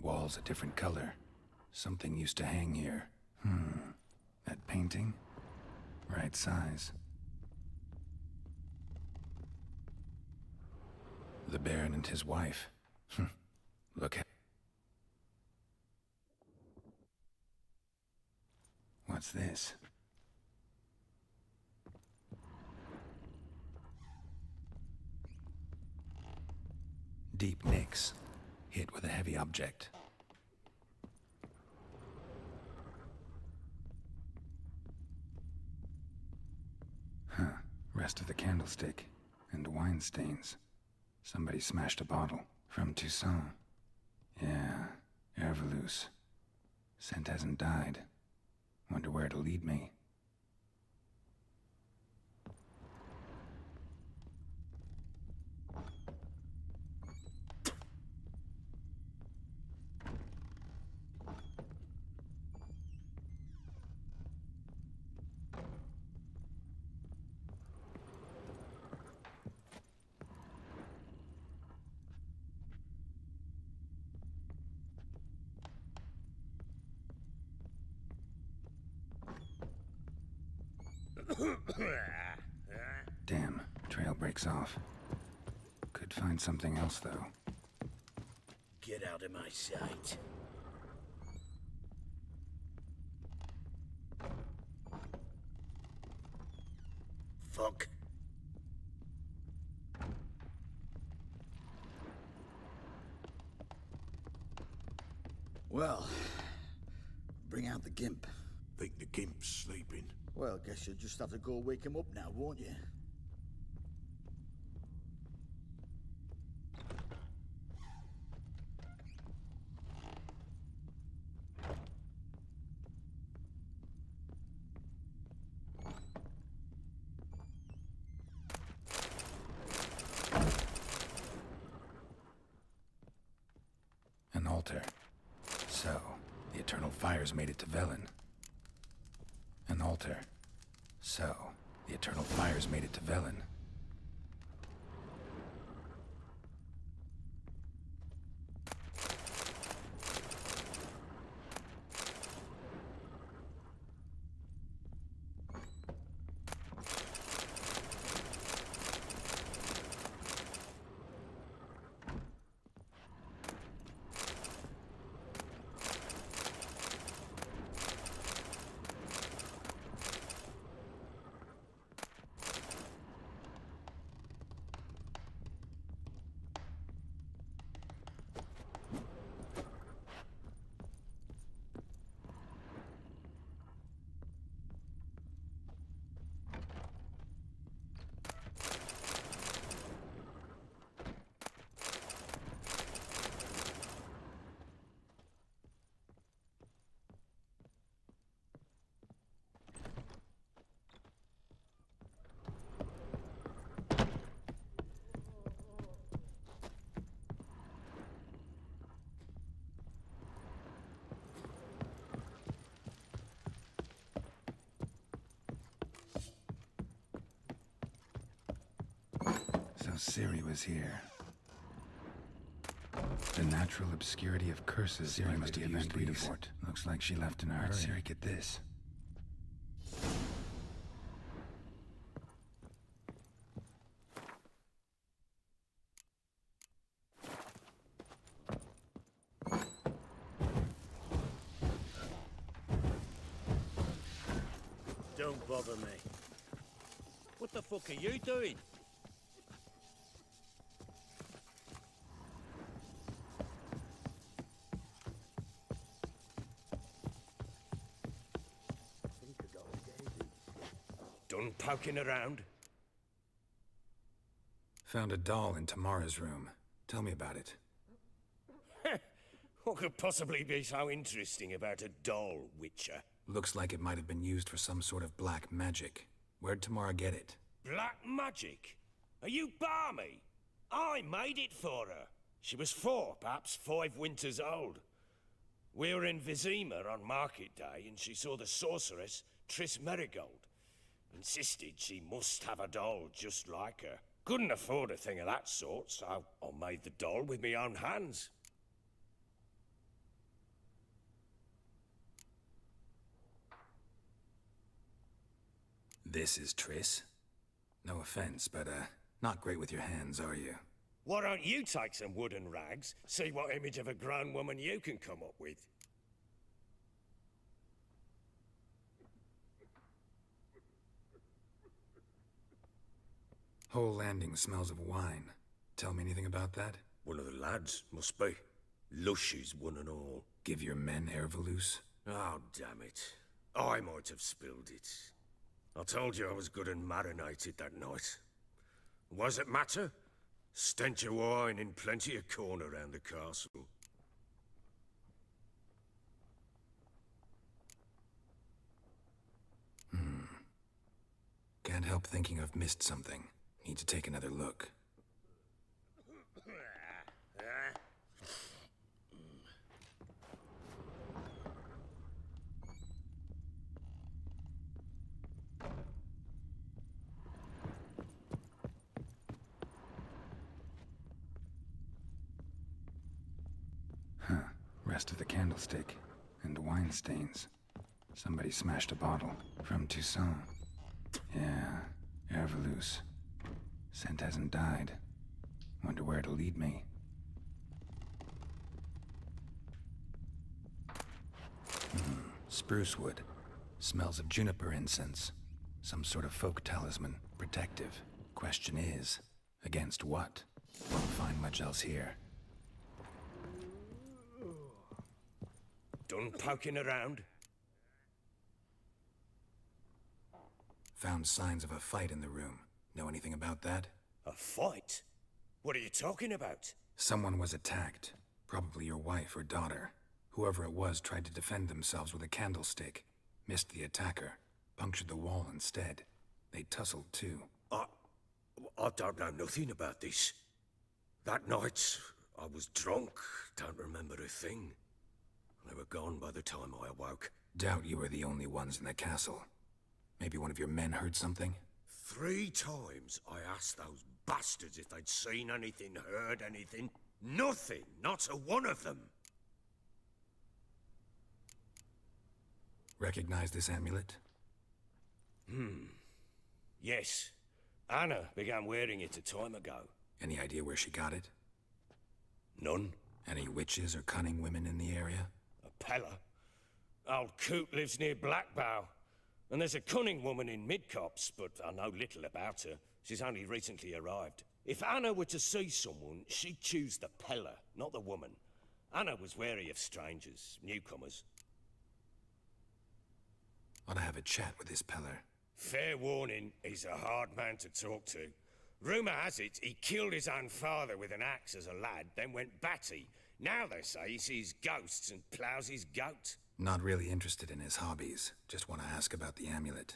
Walls a different color. Something used to hang here. That painting? Right size. The Baron and his wife. Look at... What's this? Deep nicks. Hit with a heavy object. Rest of the candlestick. And wine stains. Somebody smashed a bottle. From Toussaint. Yeah, Herveloos. Scent hasn't died. Wonder where it'll lead me. Damn, trail breaks off. Could find something else, though. Get out of my sight. Fuck. Well, bring out the gimp. Think the gimp's sleeping? Well, guess you'll just have to go wake him up now, won't you? An altar. So, the Eternal Fires made it to Velen. An altar. So, the Eternal Fires made it to Velen. Ciri was here. The natural obscurity of curses. Ciri must have used these. Looks like she left in a hurry. Where'd Ciri get this? Don't bother me. What the fuck are you doing? Done poking around? Found a doll in Tamara's room. Tell me about it. What could possibly be so interesting about a doll, Witcher? Looks like it might have been used for some sort of black magic. Where'd Tamara get it? Black magic? Are you balmy? I made it for her. She was 4, perhaps 5 winters old. We were in Vizima on market day, and she saw the sorceress, Triss Merigold. Insisted she must have a doll just like her. Couldn't afford a thing of that sort, so I made the doll with my own hands. This is Triss? No offense, but, not great with your hands, are you? Why don't you take some wooden rags, see what image of a grown woman you can come up with? Whole landing smells of wine. Tell me anything about that? One of the lads, must be. Lushes, one and all. Give your men Ervalus? Oh, damn it. I might have spilled it. I told you I was good and marinated that night. What does it matter? Stench of wine in plenty of corn around the castle. Can't help thinking I've missed something. Need to take another look. Rest of the candlestick, and wine stains. Somebody smashed a bottle. From Toussaint. Yeah, Ervalus. Scent hasn't died. Wonder where it'll lead me. Spruce wood. Smells of juniper incense. Some sort of folk talisman. Protective. Question is, against what? Won't find much else here. Done poking around? Found signs of a fight in the room. Know anything about that? A fight? What are you talking about? Someone was attacked. Probably your wife or daughter. Whoever it was tried to defend themselves with a candlestick. Missed the attacker. Punctured the wall instead. They tussled too. I don't know nothing about this. That night, I was drunk. Don't remember a thing. They were gone by the time I awoke. Doubt you were the only ones in the castle. Maybe one of your men heard something? 3 times I asked those bastards if they'd seen anything, heard anything. Nothing! Not a one of them! Recognize this amulet? Yes. Anna began wearing it a time ago. Any idea where she got it? None. Any witches or cunning women in the area? A Pella. Old Coot lives near Blackbow. And there's a cunning woman in Midcopse, but I know little about her. She's only recently arrived. If Anna were to see someone, she'd choose the Pella, not the woman. Anna was wary of strangers, newcomers. Ought to have a chat with this Peller. Fair warning, he's a hard man to talk to. Rumour has it he killed his own father with an axe as a lad, then went batty. Now they say he sees ghosts and ploughs his goat. Not really interested in his hobbies. Just want to ask about the amulet.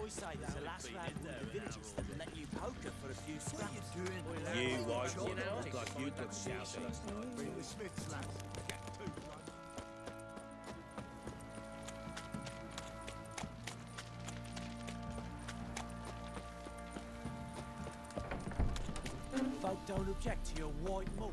boys say there's a last round in the villages that let you poker for a few scraps. You won't, you know, look like you got shouted last night. Bring the Smiths, lads. Get two Folk don't object to your white mug.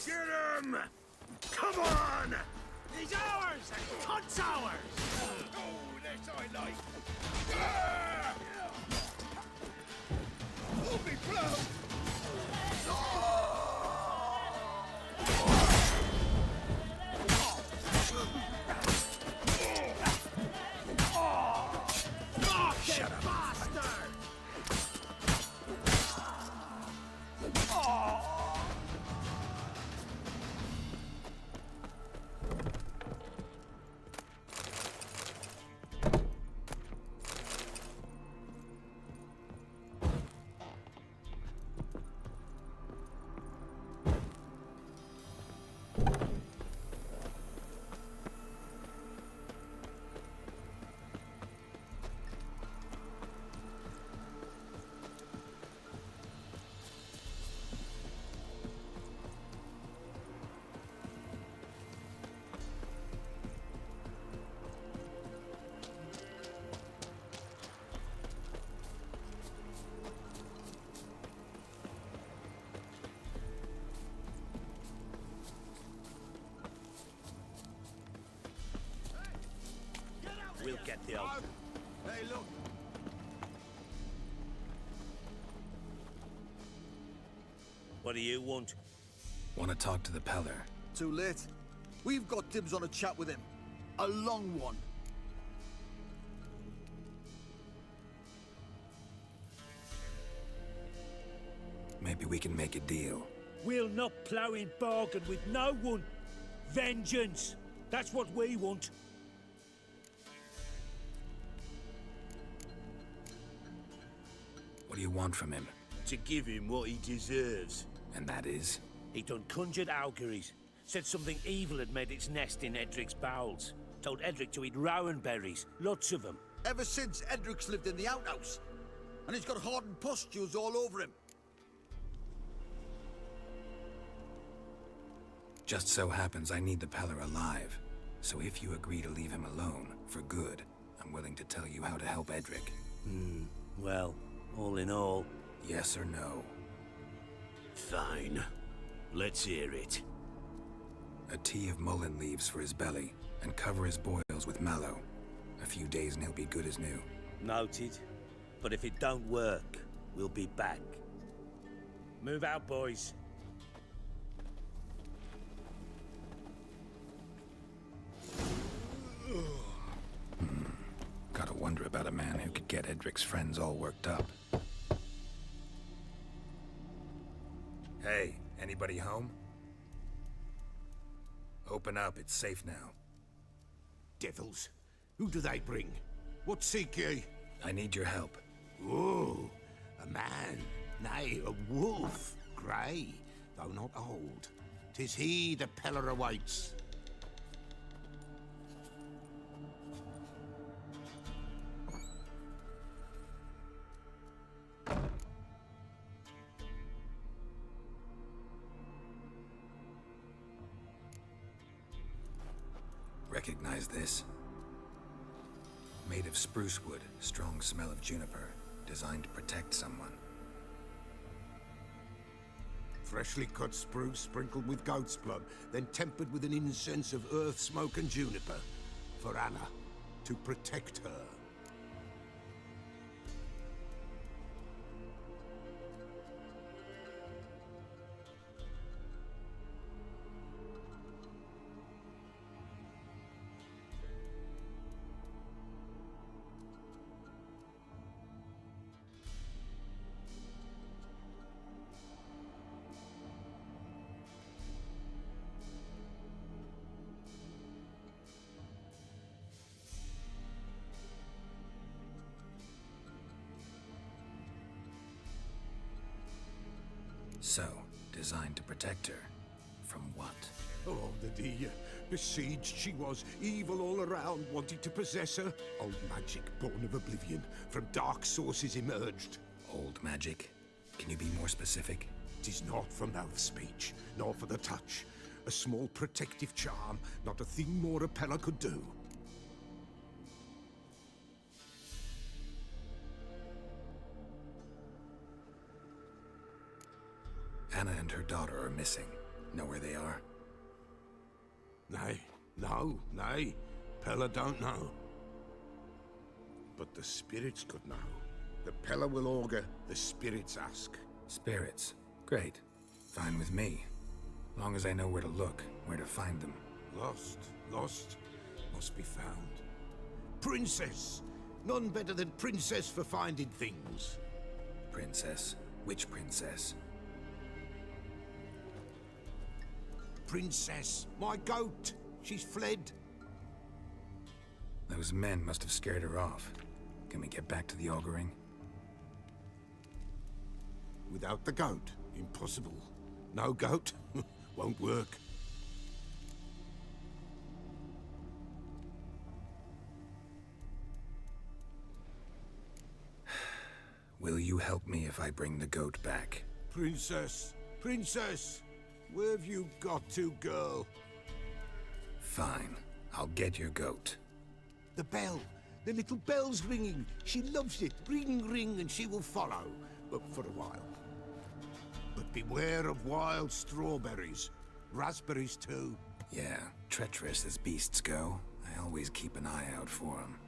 Get him! Come on! He's ours! Cunt's ours! Oh, this I like! Ah! Hold me, blow! Shut up, bastard! We'll get the old. Hey, look! What do you want? Want to talk to the Peller? Too late. We've got dibs on a chat with him. A long one. Maybe we can make a deal. We'll not plough in bargain with no one. Vengeance! That's what we want. What do you want from him? To give him what he deserves. And that is? He done conjured auguries. Said something evil had made its nest in Edric's bowels. Told Edric to eat rowan berries. Lots of them. Ever since Edric's lived in the outhouse. And he's got hardened pustules all over him. Just so happens I need the Peller alive. So if you agree to leave him alone, for good, I'm willing to tell you how to help Edric. Well, all in all... Yes or no? Fine. Let's hear it. A tea of mullein leaves for his belly, and cover his boils with mallow. A few days and he'll be good as new. Noted. But if it don't work, we'll be back. Move out, boys. Gotta wonder about a man who could get Edric's friends all worked up. Hey, anybody home? Open up, it's safe now. Devils. Who do they bring? What seek ye? I need your help. Oh, a man. Nay, a wolf. Grey, though not old. 'Tis he the Peller awaits. Recognize this? Made of spruce wood, strong smell of juniper, designed to protect someone. Freshly cut spruce sprinkled with goat's blood, then tempered with an incense of earth, smoke, and juniper. For Anna, to protect her. So, designed to protect her. From what? Oh, the besieged she was, evil all around, wanting to possess her. Old magic, born of oblivion, from dark sources emerged. Old magic? Can you be more specific? 'Tis not for mouth speech, nor for the touch. A small protective charm, not a thing more Apella could do. Anna and her daughter are missing. Know where they are? Nay, nay. Pella don't know. But the spirits could know. The Pella will augur, the spirits ask. Spirits? Great. Fine with me. Long as I know where to look, where to find them. Lost, must be found. Princess! None better than Princess for finding things. Princess? Which princess? Princess, my goat. She's fled. Those men must have scared her off. Can we get back to the auguring? Without the goat, impossible. No goat, won't work. Will you help me if I bring the goat back? Princess! Where have you got to, girl? Fine. I'll get your goat. The bell! The little bell's ringing. She loves it. Ring, ring, and she will follow. But for a while. But beware of wild strawberries. Raspberries, too. Yeah, treacherous as beasts go. I always keep an eye out for them.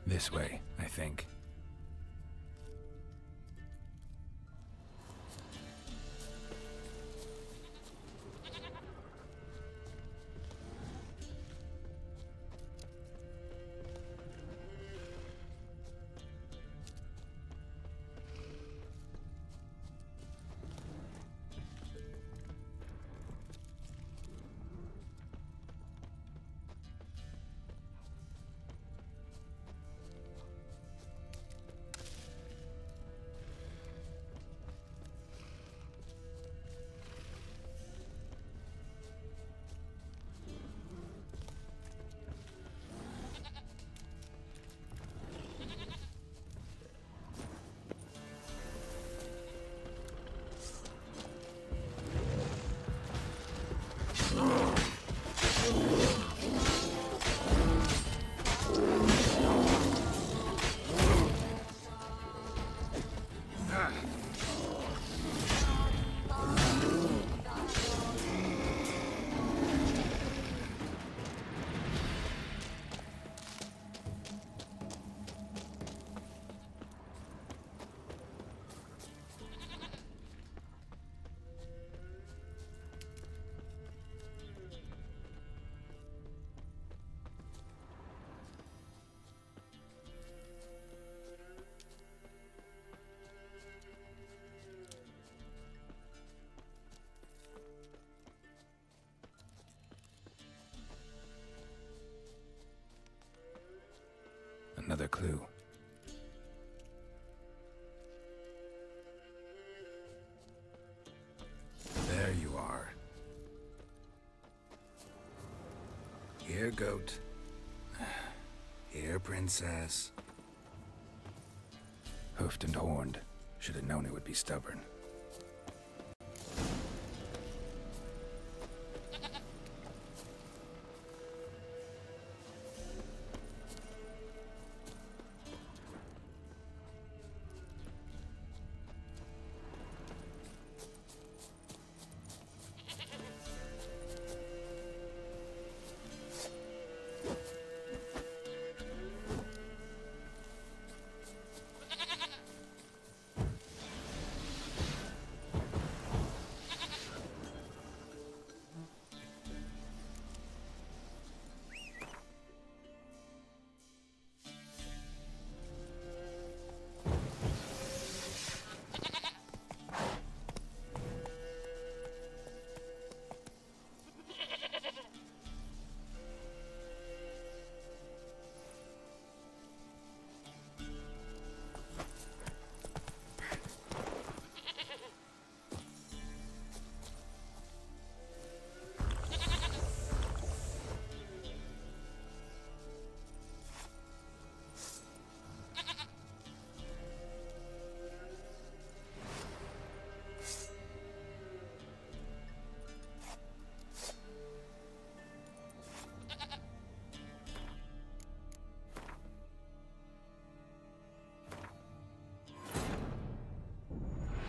This way, I think. Another clue. There you are. Here, goat. Here, princess. Hoofed and horned. Should have known it would be stubborn.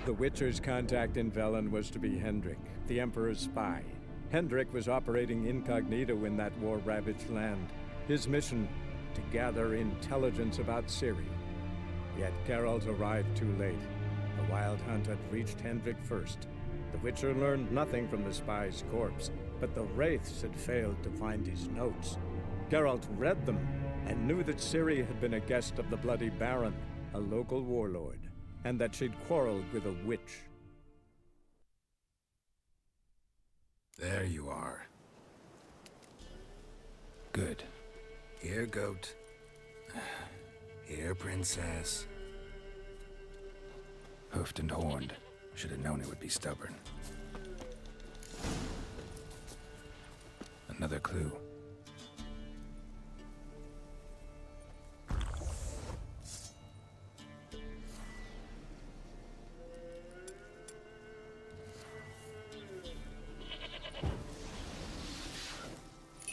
The Witcher's contact in Velen was to be Hendrik, the Emperor's spy. Hendrik was operating incognito in that war-ravaged land. His mission, to gather intelligence about Ciri. Yet Geralt arrived too late. The Wild Hunt had reached Hendrik first. The Witcher learned nothing from the spy's corpse, but the Wraiths had failed to find his notes. Geralt read them, and knew that Ciri had been a guest of the Bloody Baron, a local warlord, and that she'd quarreled with a witch. There you are. Good. Here, goat. Here, princess. Hoofed and horned. Should have known it would be stubborn. Another clue.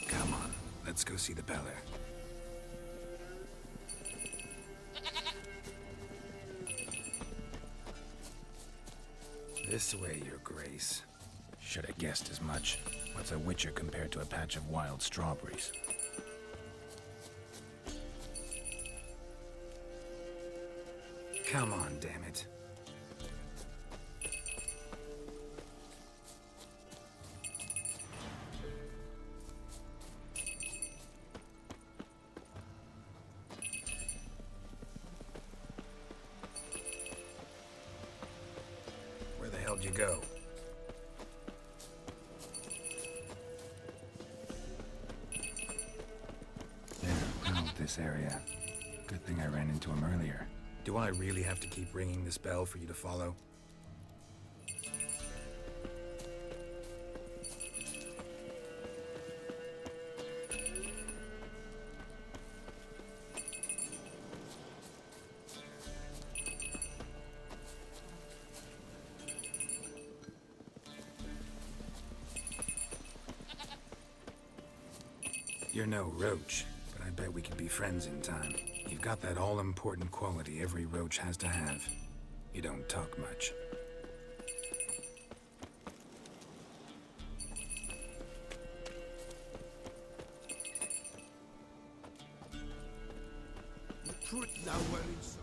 Come on, let's go see the Beller. This way, Your Grace. Should have guessed as much. What's a witcher compared to a patch of wild strawberries? Come on, damn it. Where the hell'd you go? There, around this area. Good thing I ran into him earlier. Do I really have to keep ringing this bell for you to follow? You're no roach, but I bet we could be friends in time. You've got that all-important quality every roach has to have. You don't talk much. The truth nowhere inside.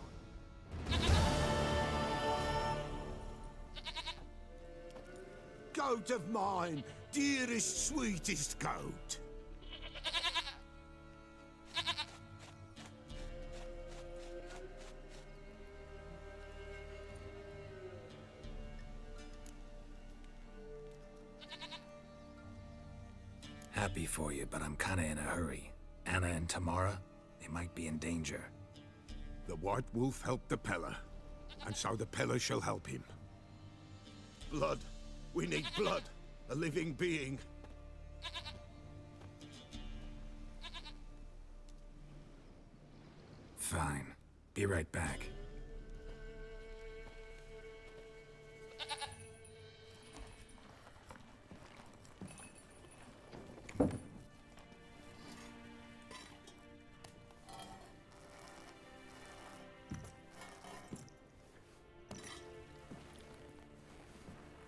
Goat of mine, dearest, sweetest goat. Happy for you, but I'm kinda in a hurry. Anna and Tamara, they might be in danger. The White Wolf helped the Peller, and so the Peller shall help him. Blood. We need blood. A living being. Fine. Be right back.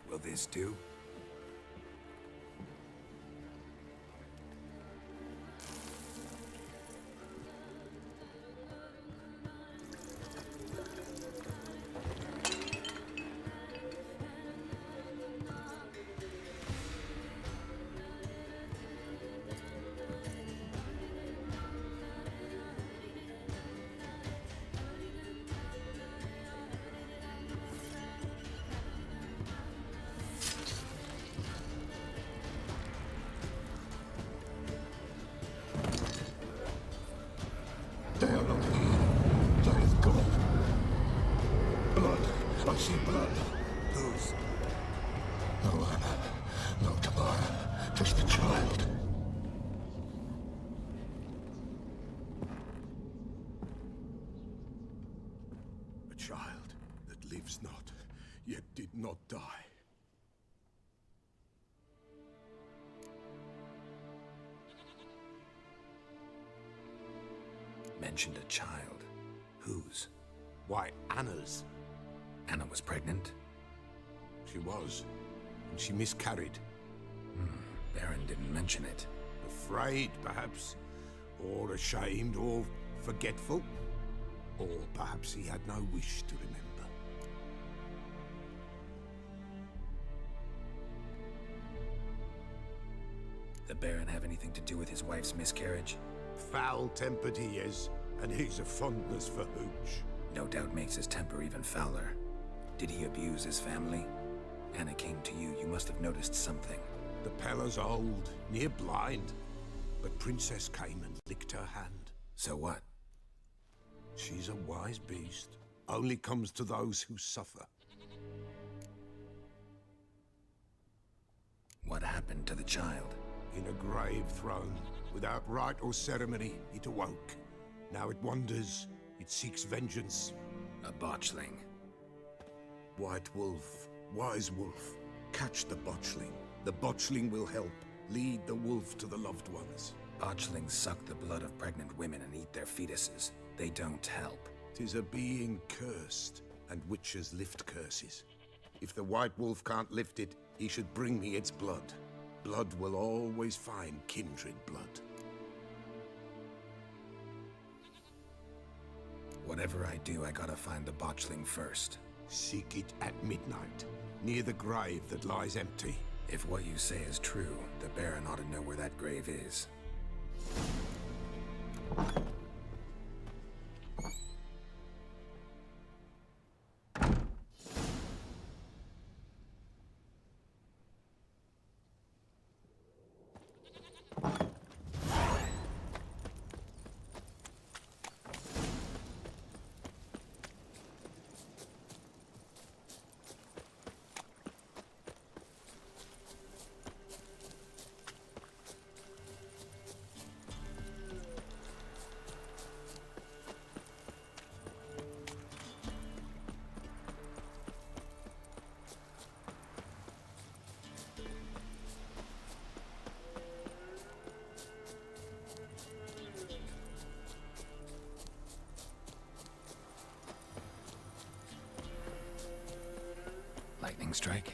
Will this do? They are not here. There is God. Blood. I see blood. Whose? No Anna. No Tamara. Just the child. A child that lives not, yet did not die. Mentioned a child. Whose? Why, Anna's. Anna was pregnant? She was. And she miscarried. Baron didn't mention it. Afraid, perhaps. Or ashamed, or forgetful. Or perhaps he had no wish to remember. The Baron have anything to do with his wife's miscarriage? Foul-tempered he is, and he's a fondness for hooch. No doubt makes his temper even fouler. Did he abuse his family? Anna came to you. You must have noticed something. The Peller's old, near blind. But Princess came and licked her hand. So what? She's a wise beast. Only comes to those who suffer. What happened to the child? In a grave thrown. Without rite or ceremony, it awoke. Now it wanders. It seeks vengeance. A botchling. White Wolf. Wise Wolf. Catch the botchling. The botchling will help. Lead the wolf to the loved ones. Botchlings suck the blood of pregnant women and eat their fetuses. They don't help. 'Tis a being cursed, and witches lift curses. If the White Wolf can't lift it, he should bring me its blood. Blood will always find kindred blood. Whatever I do, I gotta find the botchling first. Seek it at midnight, near the grave that lies empty. If what you say is true, the Baron ought to know where that grave is. Lightning strike?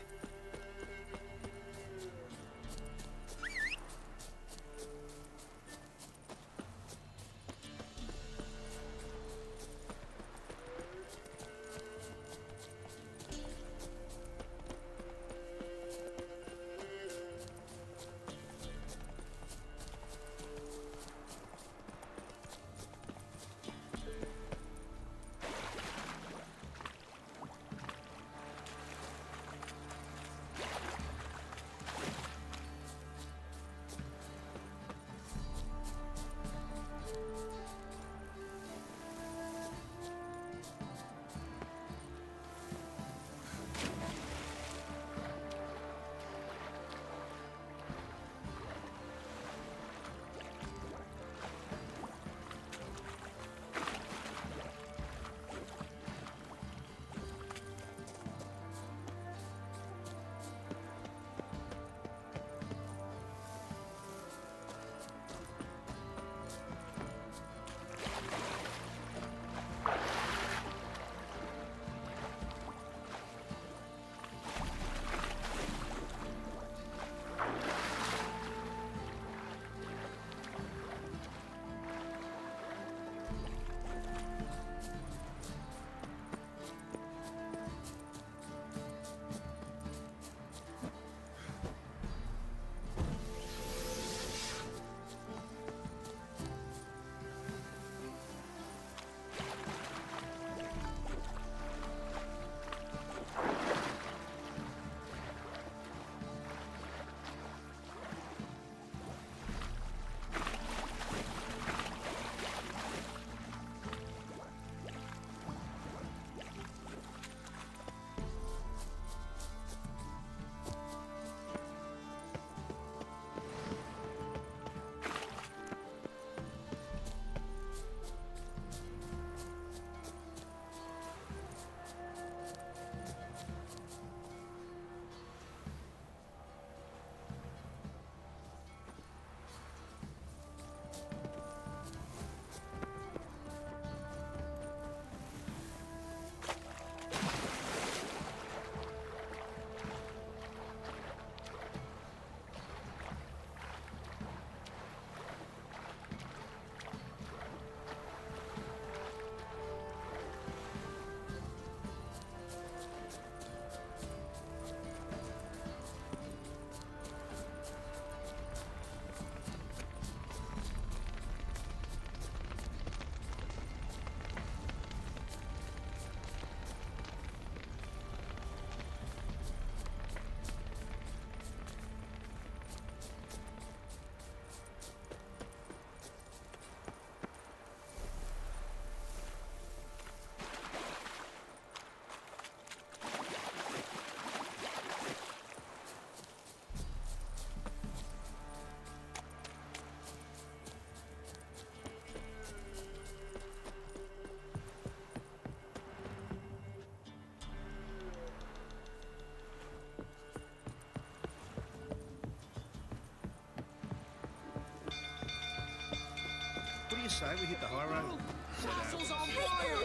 say we hit the high road? Castle's on fire!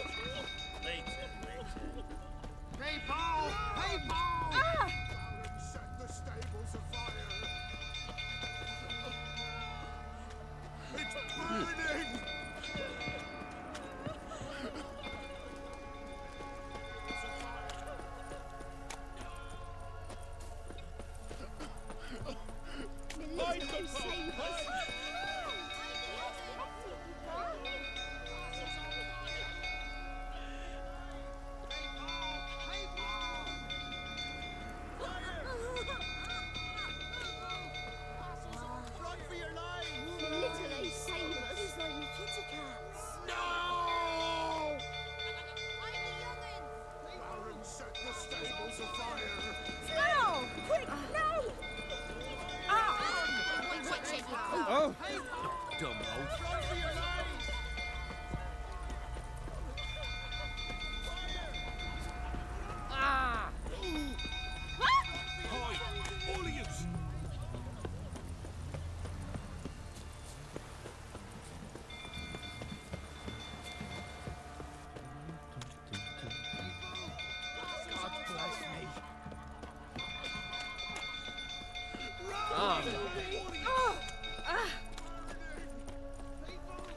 Later. People! People! Set the stables afire! It's burning! Military save us! Run for your lives! Military save us! These are your kitty cats. No! Baron, set the stables afire! Now! Quick, no! Oh! Dumb oaf. Run for your lives! Hi, all of you! God bless me!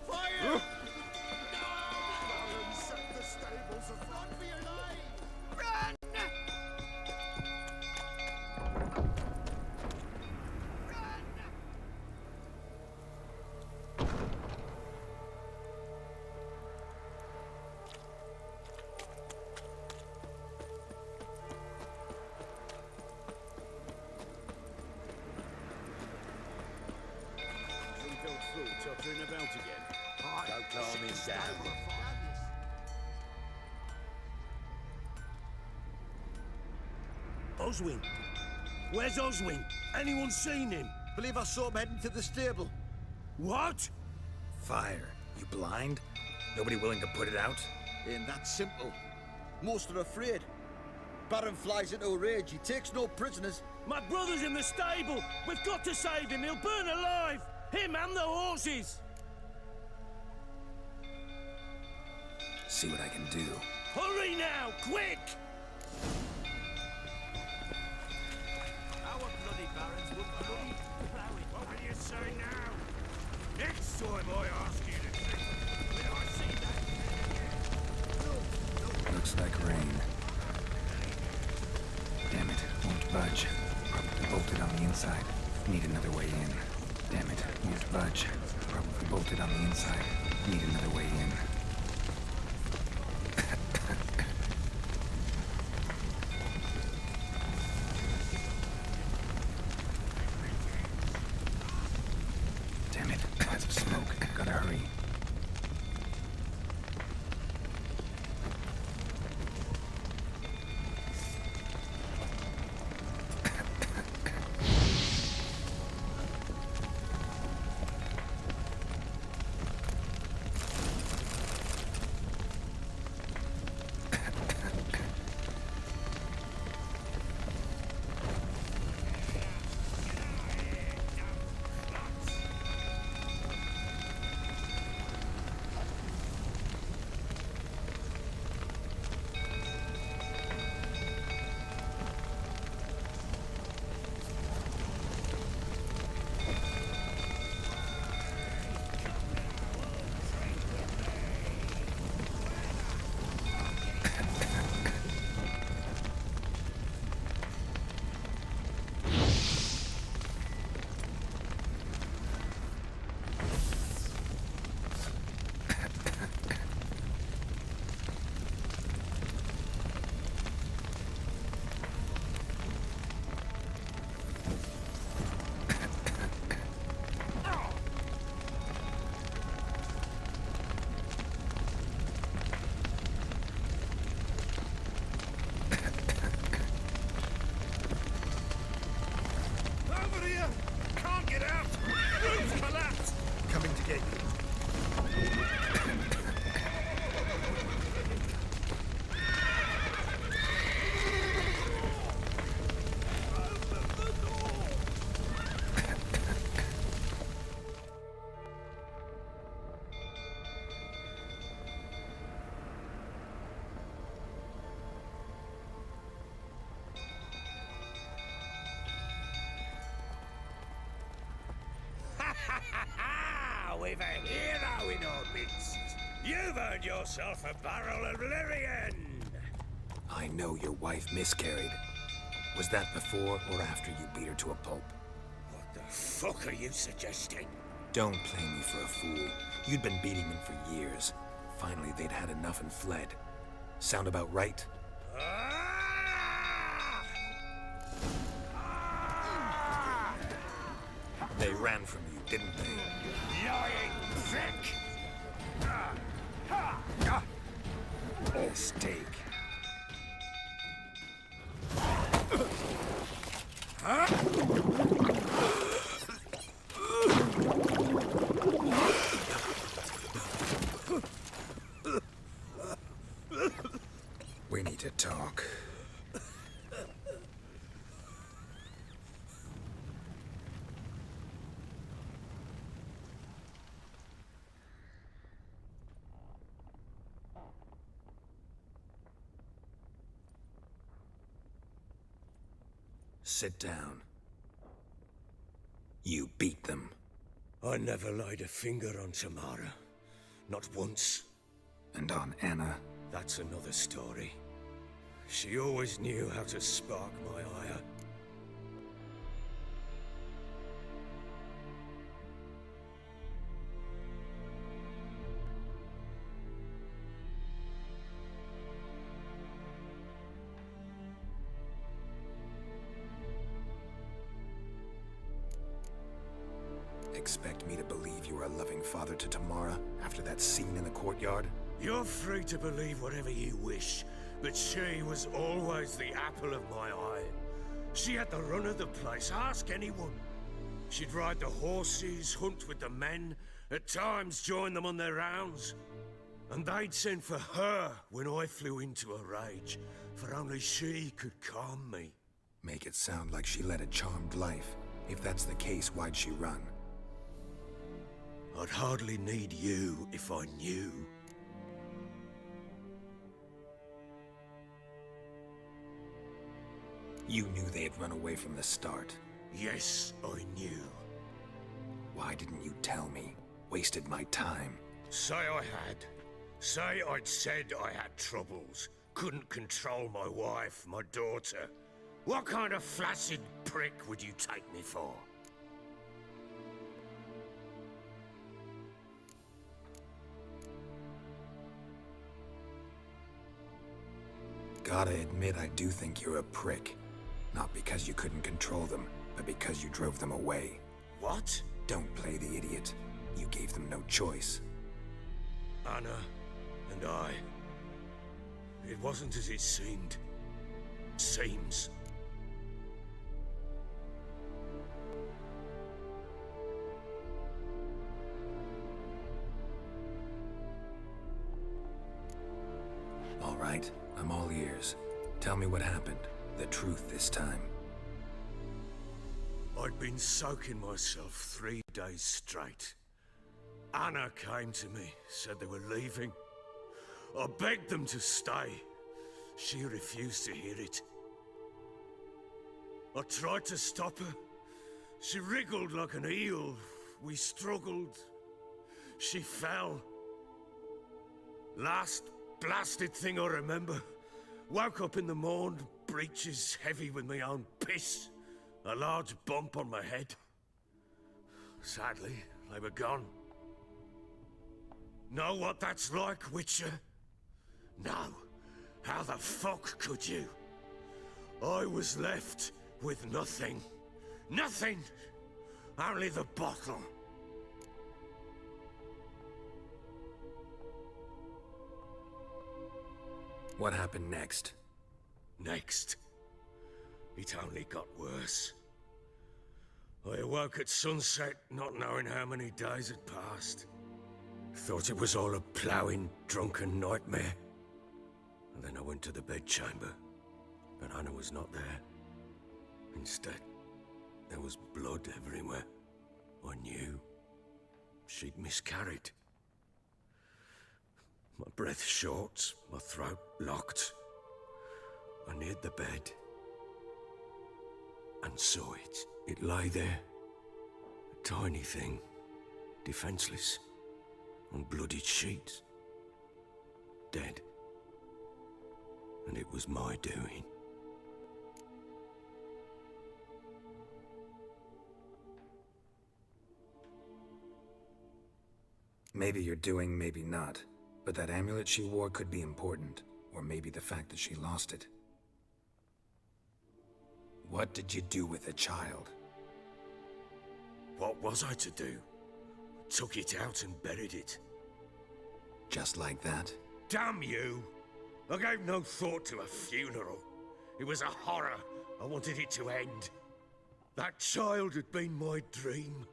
Fire! Baron, set the stables afire! Run for your lives! Filled fruit tottering about again. Don't calm him down. Oswin! Where's Oswin? Anyone seen him? Believe I saw him heading to the stable. What? Fire. You blind? Nobody willing to put it out? Ain't that simple. Most are afraid. Baron flies into a rage. He takes no prisoners. My brother's in the stable! We've got to save him! He'll burn alive! Him and the horses! See what I can do. Hurry now! Quick! Our bloody barons will bloody plough it. What will you say now? Next time I ask you to drink, will I see that? Looks like rain. Damn it, won't budge. Probably bolted on the inside. Need another way in. Damn it, won't budge. Probably bolted on the inside. Need another way in. Damn it, lots of smoke. Gotta hurry. We've a hero in our midst. You've earned yourself a barrel of Lyrian. I know your wife miscarried. Was that before or after you beat her to a pulp? What the fuck are you suggesting? Don't play me for a fool. You'd been beating them for years. Finally, they'd had enough and fled. Sound about right? They ran from you, didn't they? Lying prick! Mistake. We need to talk. Sit down. You beat them. I never laid a finger on Tamara. Not once. And on Anna? That's another story. She always knew how to spark my ire. Expect me to believe you were a loving father to Tamara after that scene in the courtyard? You're free to believe whatever you wish, but she was always the apple of my eye. She had the run of the place, ask anyone. She'd ride the horses, hunt with the men, at times join them on their rounds. And they'd send for her when I flew into a rage, for only she could calm me. Make it sound like she led a charmed life. If that's the case, why'd she run? I'd hardly need you if I knew. You knew they had run away from the start. Yes, I knew. Why didn't you tell me? Wasted my time. Say I had. Say I'd said I had troubles. Couldn't control my wife, my daughter. What kind of flaccid prick would you take me for? Gotta admit, I do think you're a prick. Not because you couldn't control them, but because you drove them away. What? Don't play the idiot. You gave them no choice. Anna and I... It wasn't as it seemed. Seems. All right, I'm all ears. Tell me what happened. The truth this time. I'd been soaking myself 3 days straight. Anna came to me, said they were leaving. I begged them to stay. She refused to hear it. I tried to stop her. She wriggled like an eel. We struggled. She fell. Last blasted thing I remember. Woke up in the morn, breeches heavy with my own piss. A large bump on my head. Sadly, they were gone. Know what that's like, Witcher? No. How the fuck could you? I was left with nothing. Nothing! Only the bottle. What happened next? Next? It only got worse. I awoke at sunset, not knowing how many days had passed. Thought it was all a ploughing, drunken nightmare. And then I went to the bedchamber, but Anna was not there. Instead, there was blood everywhere. I knew she'd miscarried. My breath short, my throat locked. I neared the bed and saw it. It lay there, a tiny thing, defenseless, on bloodied sheets. Dead. And it was my doing. Maybe you're doing, maybe not. But that amulet she wore could be important. Or maybe the fact that she lost it. What did you do with the child? What was I to do? Took it out and buried it. Just like that? Damn you! I gave no thought to a funeral. It was a horror. I wanted it to end. That child had been my dream.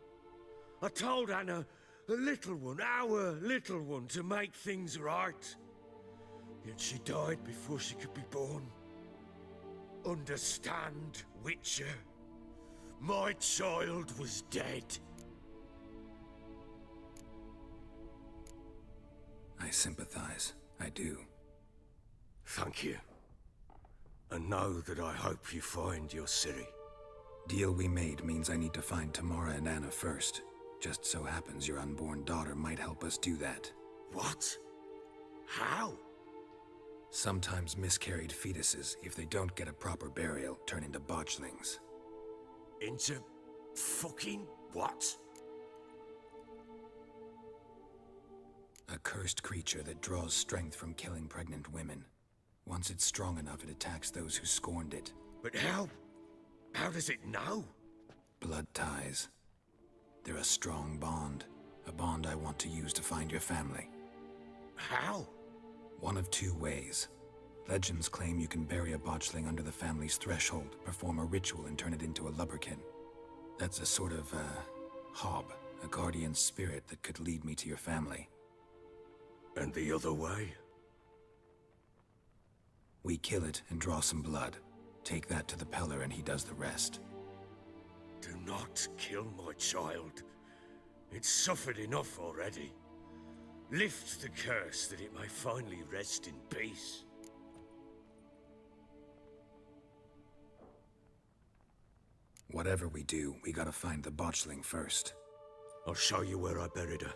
I told Anna, the little one, our little one, to make things right. Yet she died before she could be born. Understand, Witcher? My child was dead. I sympathize. I do. Thank you. And know that I hope you find your Ciri. Deal we made means I need to find Tamara and Anna first. Just so happens your unborn daughter might help us do that. What? How? Sometimes miscarried fetuses, if they don't get a proper burial, turn into botchlings. Into fucking what? A cursed creature that draws strength from killing pregnant women. Once it's strong enough, it attacks those who scorned it. But how? How does it know? Blood ties. They're a strong bond. A bond I want to use to find your family. How? One of two ways. Legends claim you can bury a botchling under the family's threshold, perform a ritual and turn it into a lubberkin. That's a sort of, hob, a guardian spirit that could lead me to your family. And the other way? We kill it and draw some blood. Take that to the Peller and he does the rest. Do not kill my child. It's suffered enough already. Lift the curse that it may finally rest in peace. Whatever we do, we gotta find the botchling first. I'll show you where I buried her,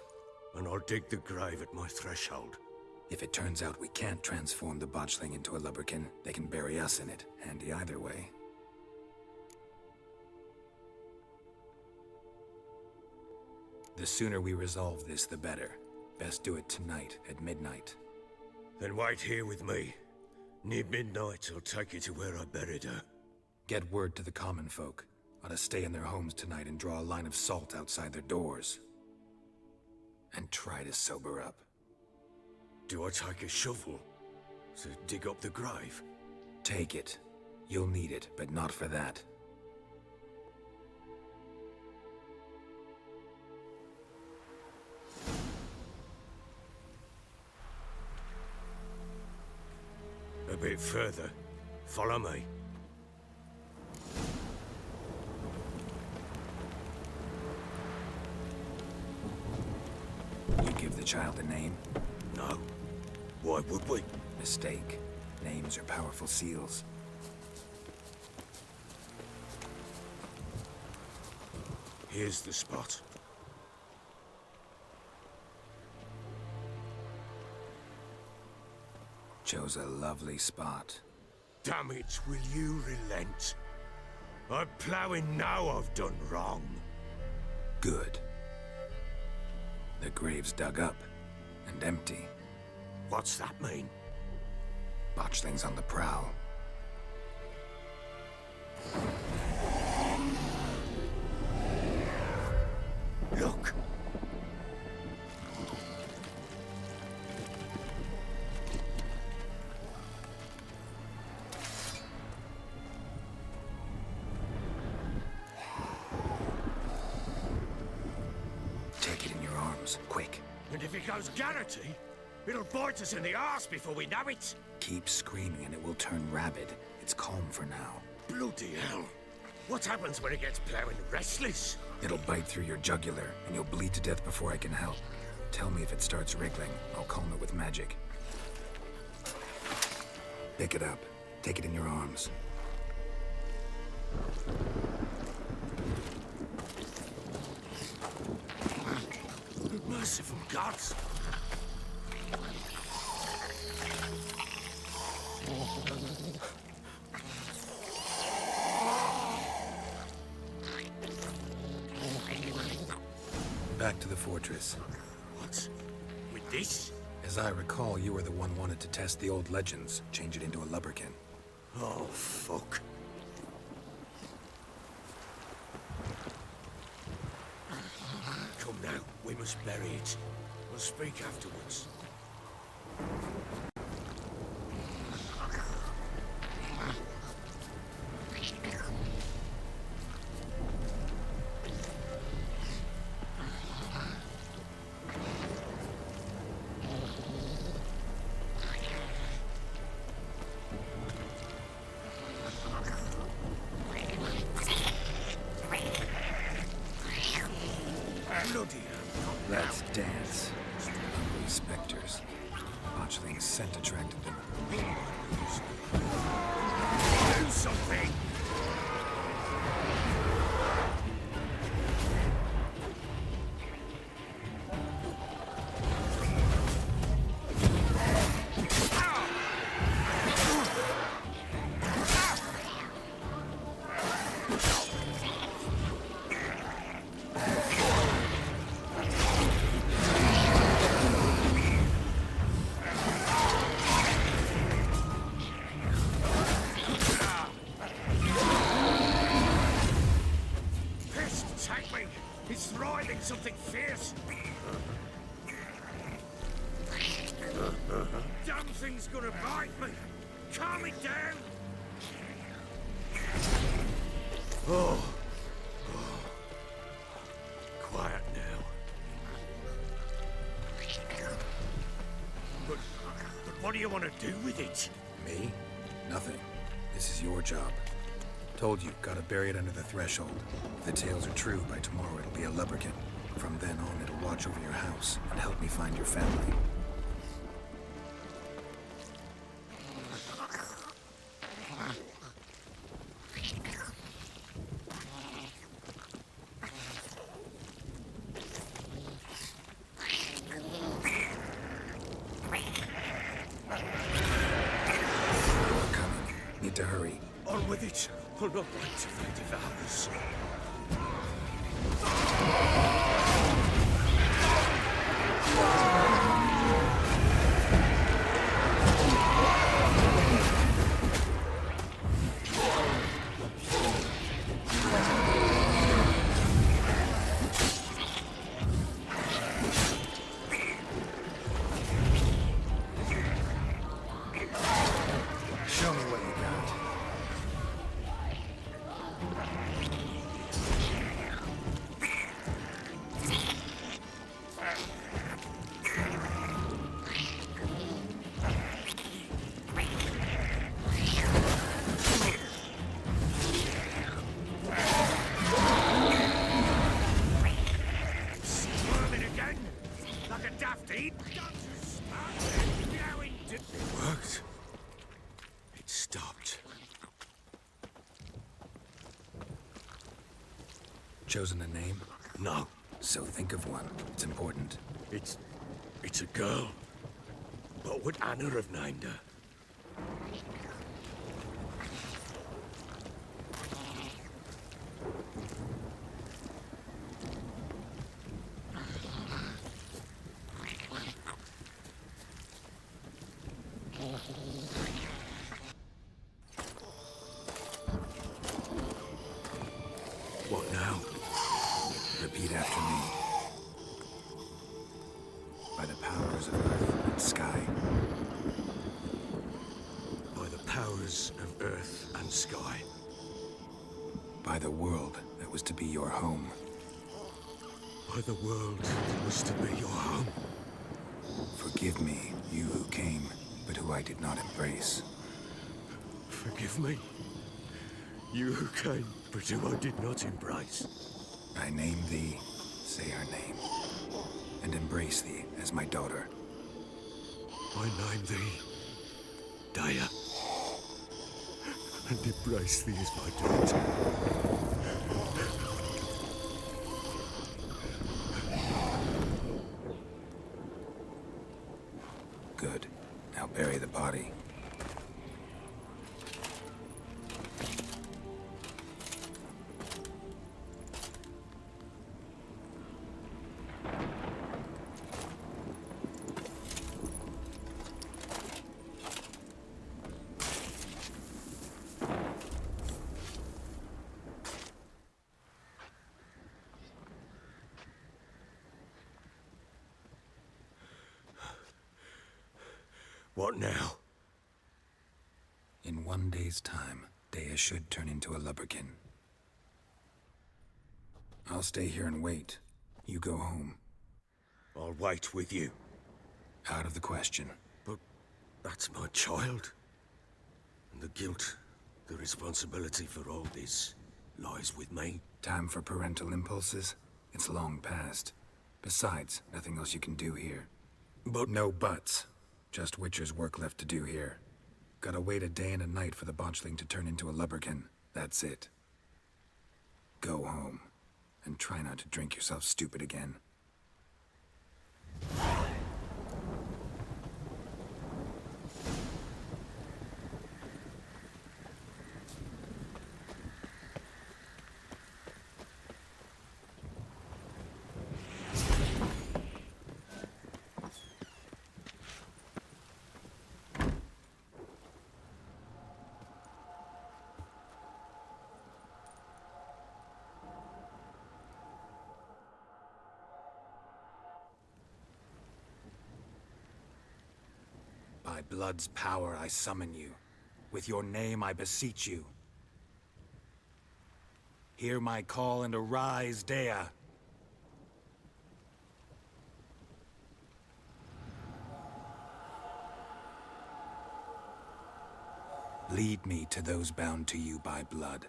and I'll dig the grave at my threshold. If it turns out we can't transform the botchling into a lubberkin, they can bury us in it. Handy either way. The sooner we resolve this, the better. Best do it tonight, at midnight. Then wait here with me. Near midnight, I'll take you to where I buried her. Get word to the common folk. Ought to stay in their homes tonight and draw a line of salt outside their doors. And try to sober up. Do I take a shovel to dig up the grave? Take it. You'll need it, but not for that. A bit further. Follow me. You give the child a name? No. Why would we? Mistake. Names are powerful seals. Here's the spot. Chose a lovely spot. Damn it, will you relent? I'm ploughing now I've done wrong. Good. The grave's dug up and empty. What's that mean? Botchling's on the prowl. Look! Take it in your arms, quick. And if it goes Garrity, it'll bite us in the arse before we know it. Keep screaming and it will turn rabid. It's calm for now. Bloody hell. What happens when it gets plowing restless? It'll bite through your jugular and you'll bleed to death before I can help. Tell me if it starts wriggling. I'll calm it with magic. Pick it up. Take it in your arms. Merciful gods! Back to the fortress. What? With this? As I recall, you were the one wanted to test the old legends, change it into a lubberkin. Oh, fuck. Come now, we must bury it. We'll speak afterwards. Let's dance. Hungry specters. Botchling's scent attracted them. Do something! He's writhing something fierce. Damn thing's gonna bite me. Calm it down. Oh. Quiet now. But what do you want to do with it? Me? Nothing. This is your job. Told you, gotta bury it under the threshold. If the tales are true, by tomorrow it'll be a lubberkin. From then on, it'll watch over your house and help me find your family. We're coming. Need to hurry. On with it. We'll not wait till they devour us. Show me what you got. Squirming again? Like a dafty? It worked. It stopped. Chosen a name? No. So think of one. It's important. It's a girl. What would Anna have named her? What now? Repeat after me. By the powers of earth and sky. By the powers of earth and sky. By the world that was to be your home. By the world that was to be your home. Forgive me, you who came, but who I did not embrace. Forgive me. You who came, but who I did not embrace. I name thee, say her name, and embrace thee as my daughter. I name thee Daya, and embrace thee as my daughter. Good. Now bury the body. What now? In 1 day's time, Dea should turn into a lubberkin. I'll stay here and wait. You go home. I'll wait with you. Out of the question. But that's my child. And the guilt, the responsibility for all this lies with me. Time for parental impulses? It's long past. Besides, nothing else you can do here. But no buts. Just Witcher's work left to do here. Gotta wait a day and a night for the botchling to turn into a lubberkin. That's it. Go home. And try not to drink yourself stupid again. By blood's power I summon you. With your name I beseech you. Hear my call and arise, Dea. Lead me to those bound to you by blood.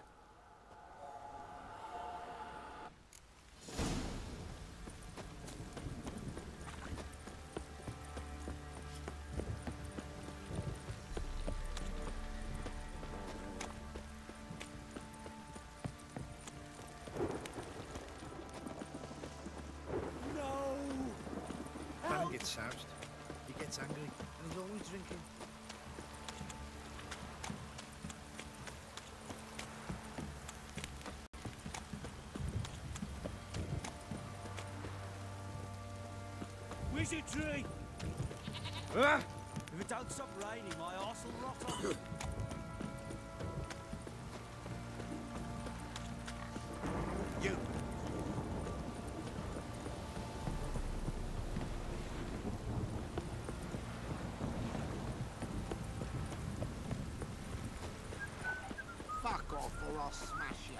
Gets soused. He gets angry, and he's always drinking. Wizardry! If it don't stop raining, my arse will rot off. You! Fuck off or I'll smash you.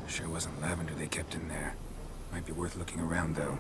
Sure wasn't lavender they kept in there. Might be worth looking around, though.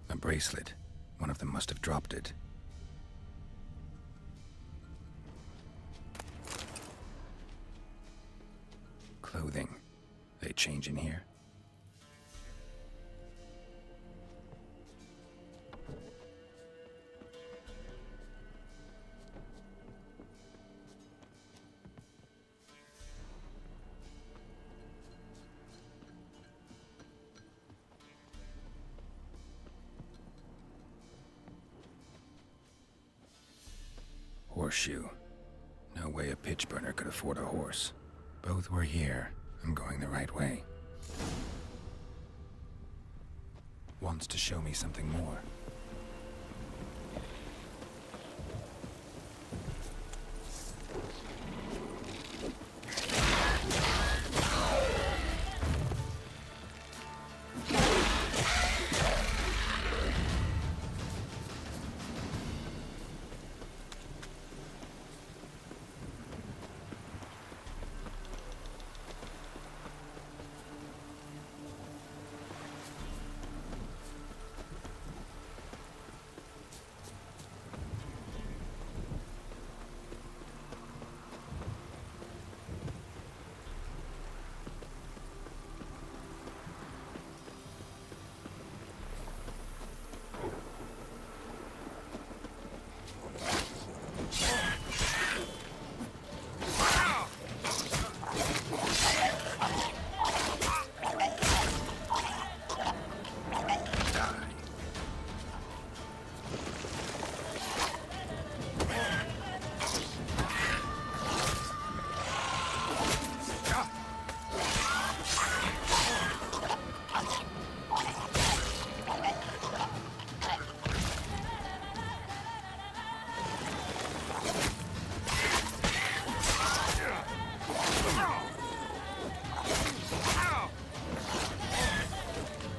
A bracelet. One of them must have dropped it. Clothing. They change in here? horseshoe. No way a pitch burner could afford a horse. Both were here. I'm going the right way. Wants to show me something more.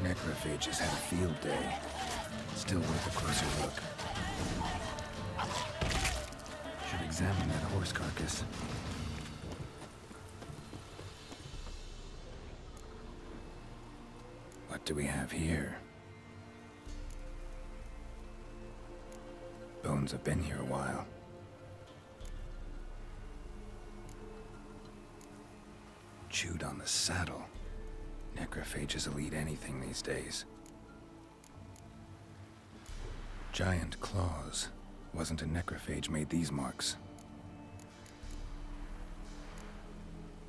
Necrophage has had a field day. Still worth a closer look. Should examine that horse carcass. What do we have here? Bones have been here a while. Chewed on the saddle. Necrophages will eat anything these days. Giant claws. Wasn't a necrophage made these marks.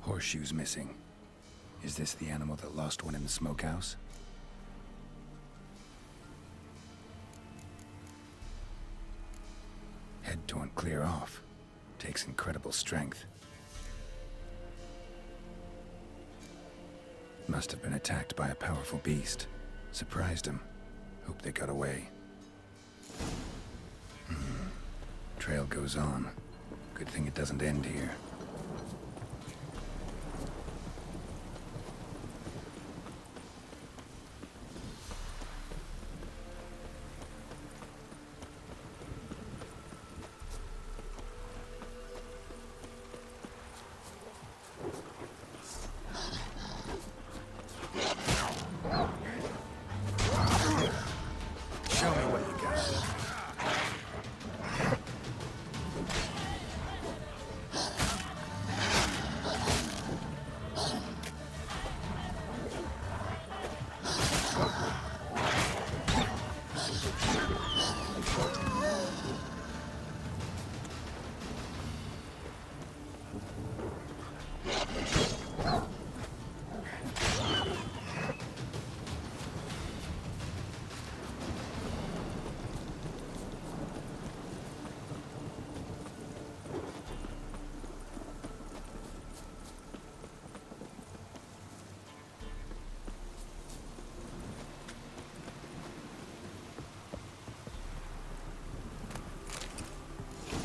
Horseshoes missing. Is this the animal that lost one in the smokehouse? Head torn clear off. Takes incredible strength. Must have been attacked by a powerful beast. Surprised him. Hope they got away. Trail goes on. Good thing it doesn't end here.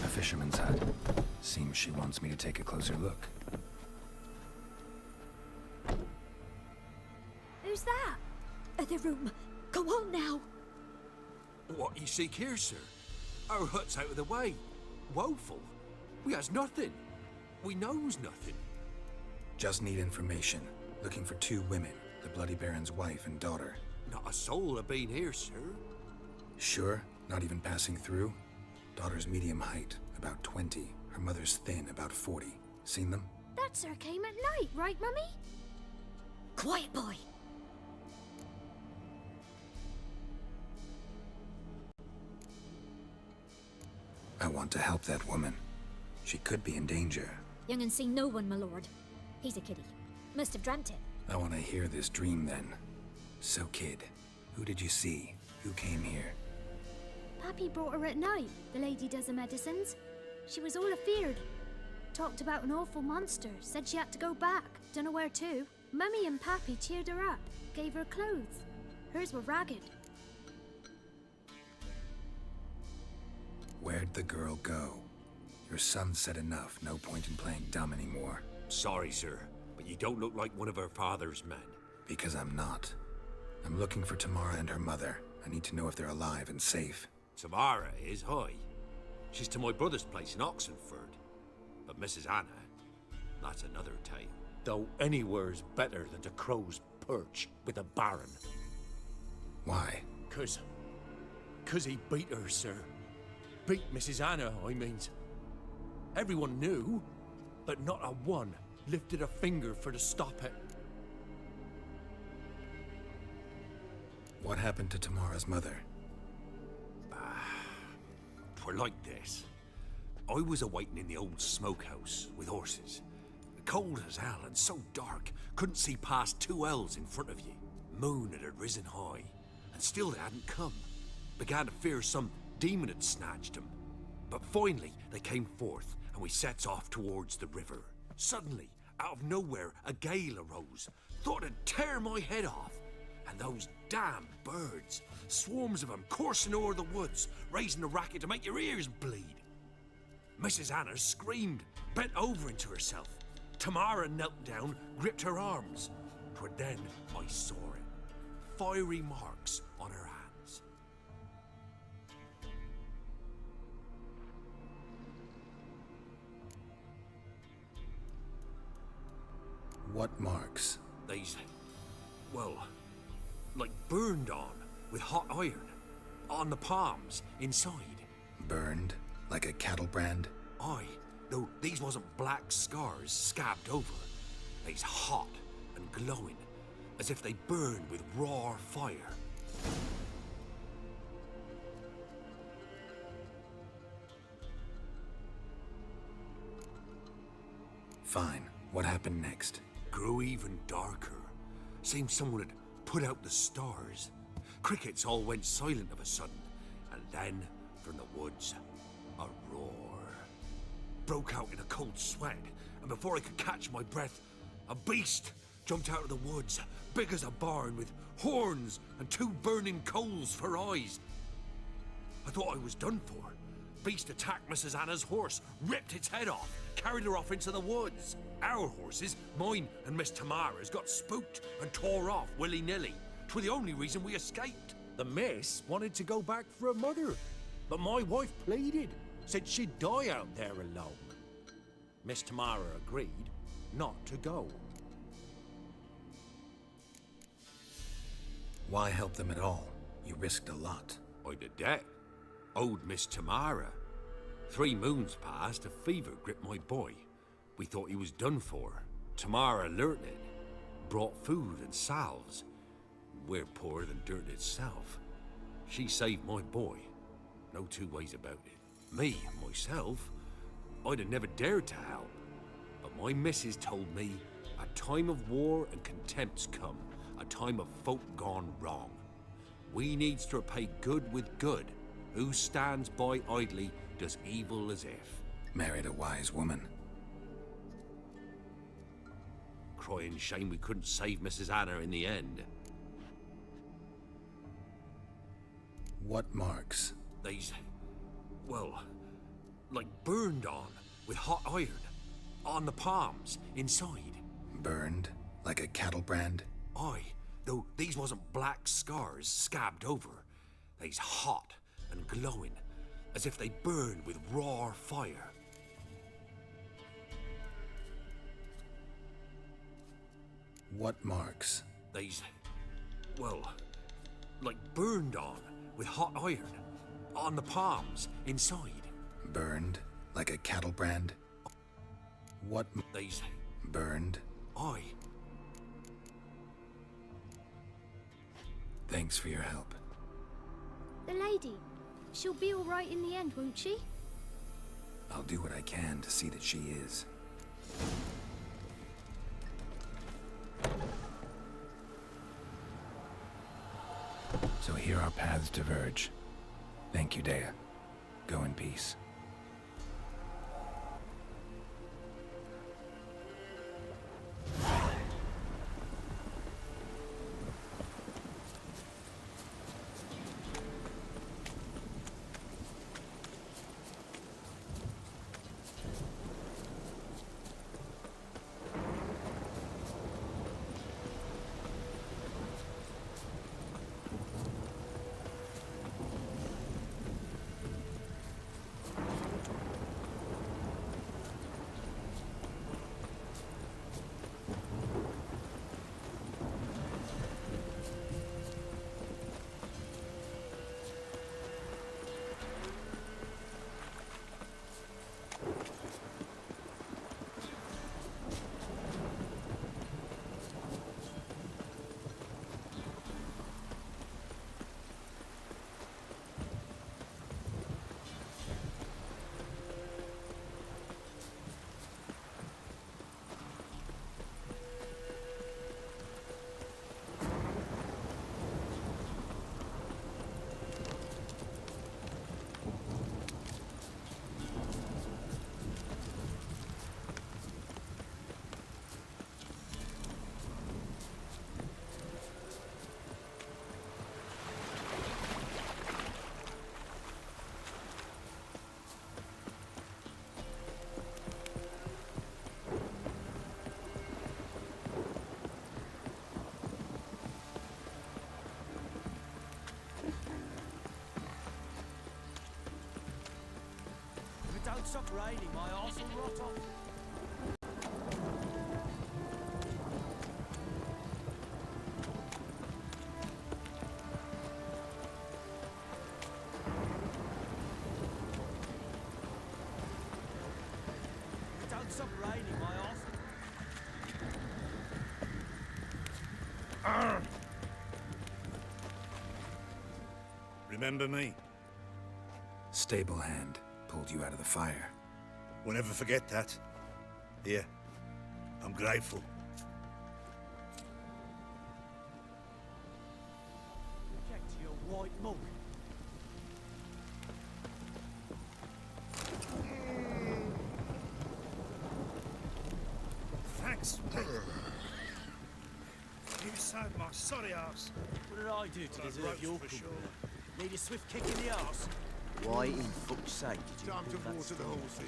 Fisherman's hut. Seems she wants me to take a closer look. Who's that? The room. Go on now. What you seek here, sir? Our hut's out of the way. Woeful. We has nothing. We knows nothing. Just need information. Looking for 2 women. The Bloody Baron's wife and daughter. Not a soul have been here, sir. Sure? Not even passing through? Daughter's medium height, about 20. Her mother's thin, about 40. Seen them? That sir came at night, right, Mummy? Quiet, boy. I want to help that woman. She could be in danger. Young and seen no one, my lord. He's a kiddie. Must have dreamt it. I want to hear this dream then. So, kid, who did you see? Who came here? Pappy brought her at night. The lady does the medicines. She was all afeared. Talked about an awful monster, said she had to go back, dunno where to. Mummy and Pappy cheered her up, gave her clothes. Hers were ragged. Where'd the girl go? Your son said enough. No point in playing dumb anymore. Sorry, sir, but you don't look like one of her father's men. Because I'm not. I'm looking for Tamara and her mother. I need to know if they're alive and safe. Tamara is, hi. She's to my brother's place in Oxenford. But Mrs. Anna, that's another tale. Though anywhere's better than to Crow's Perch with a baron. Why? 'Cause he beat her, sir. Beat Mrs. Anna, I means. Everyone knew, but not a one lifted a finger for to stop it. What happened to Tamara's mother? Twere like this. I was awaiting in the old smokehouse with horses. Cold as hell and so dark, couldn't see past 2 ells in front of you. Moon had risen high, and still they hadn't come. Began to fear some demon had snatched them. But finally, they came forth, and we sets off towards the river. Suddenly, out of nowhere, a gale arose. Thought it'd tear my head off. And those damn birds, swarms of them coursing o'er the woods, raising a racket to make your ears bleed. Mrs. Anna screamed, bent over into herself. Tamara knelt down, gripped her arms. 'Twere then I saw it. Fiery marks on her hands. What marks? They's, well, like burned on with hot iron. On the palms, inside. Burned? Like a cattle brand? Aye, though these wasn't black scars scabbed over. They's hot and glowing, as if they burned with raw fire. Fine. What happened next? Grew even darker. Seemed someone had put out the stars. Crickets all went silent of a sudden, and then, from the woods, a roar. Broke out in a cold sweat, and before I could catch my breath, a beast jumped out of the woods, big as a barn, with horns and 2 burning coals for eyes. I thought I was done for. Beast attacked Mrs. Anna's horse, ripped its head off, carried her off into the woods. Our horses, mine and Miss Tamara's, got spooked and tore off willy-nilly. 'Twere the only reason we escaped. The miss wanted to go back for her mother, but my wife pleaded, said she'd die out there alone. Miss Tamara agreed not to go. Why help them at all? You risked a lot. I'd a debt. Owed Miss Tamara. 3 moons passed, a fever gripped my boy. We thought he was done for. Tamara learnt it. Brought food and salves. We're poorer than dirt itself. She saved my boy. No 2 ways about it. Me, myself, I'd have never dared to help. But my missus told me a time of war and contempt's come. A time of folk gone wrong. We needs to repay good with good. Who stands by idly does evil as if. Married a wise woman. Crying shame we couldn't save Mrs. Anna in the end. What marks? They's, well, like burned on with hot iron. On the palms, inside. Burned? Like a cattle brand? Aye, though these wasn't black scars scabbed over. They's hot and glowing, as if they burned with raw fire. What marks? They's, well, like burned on with hot iron. On the palms, inside. Burned? Like a cattle brand? What? They's... Burned? Aye. Thanks for your help. The lady. She'll be all right in the end, won't she? I'll do what I can to see that she is. So here our paths diverge. Thank you, Dea. Go in peace. don't stop raining, my arse will rot off. Don't stop raining, my arse. Remember me? Stable hand pulled you out of the fire. We'll never forget that. Here, I'm grateful. Get to your white mug. Thanks, mate. You saved my sorry ass. What did I do to deserve your company? Need a swift kick in the arse? Why in fuck's sake did you Time to do that water the horses.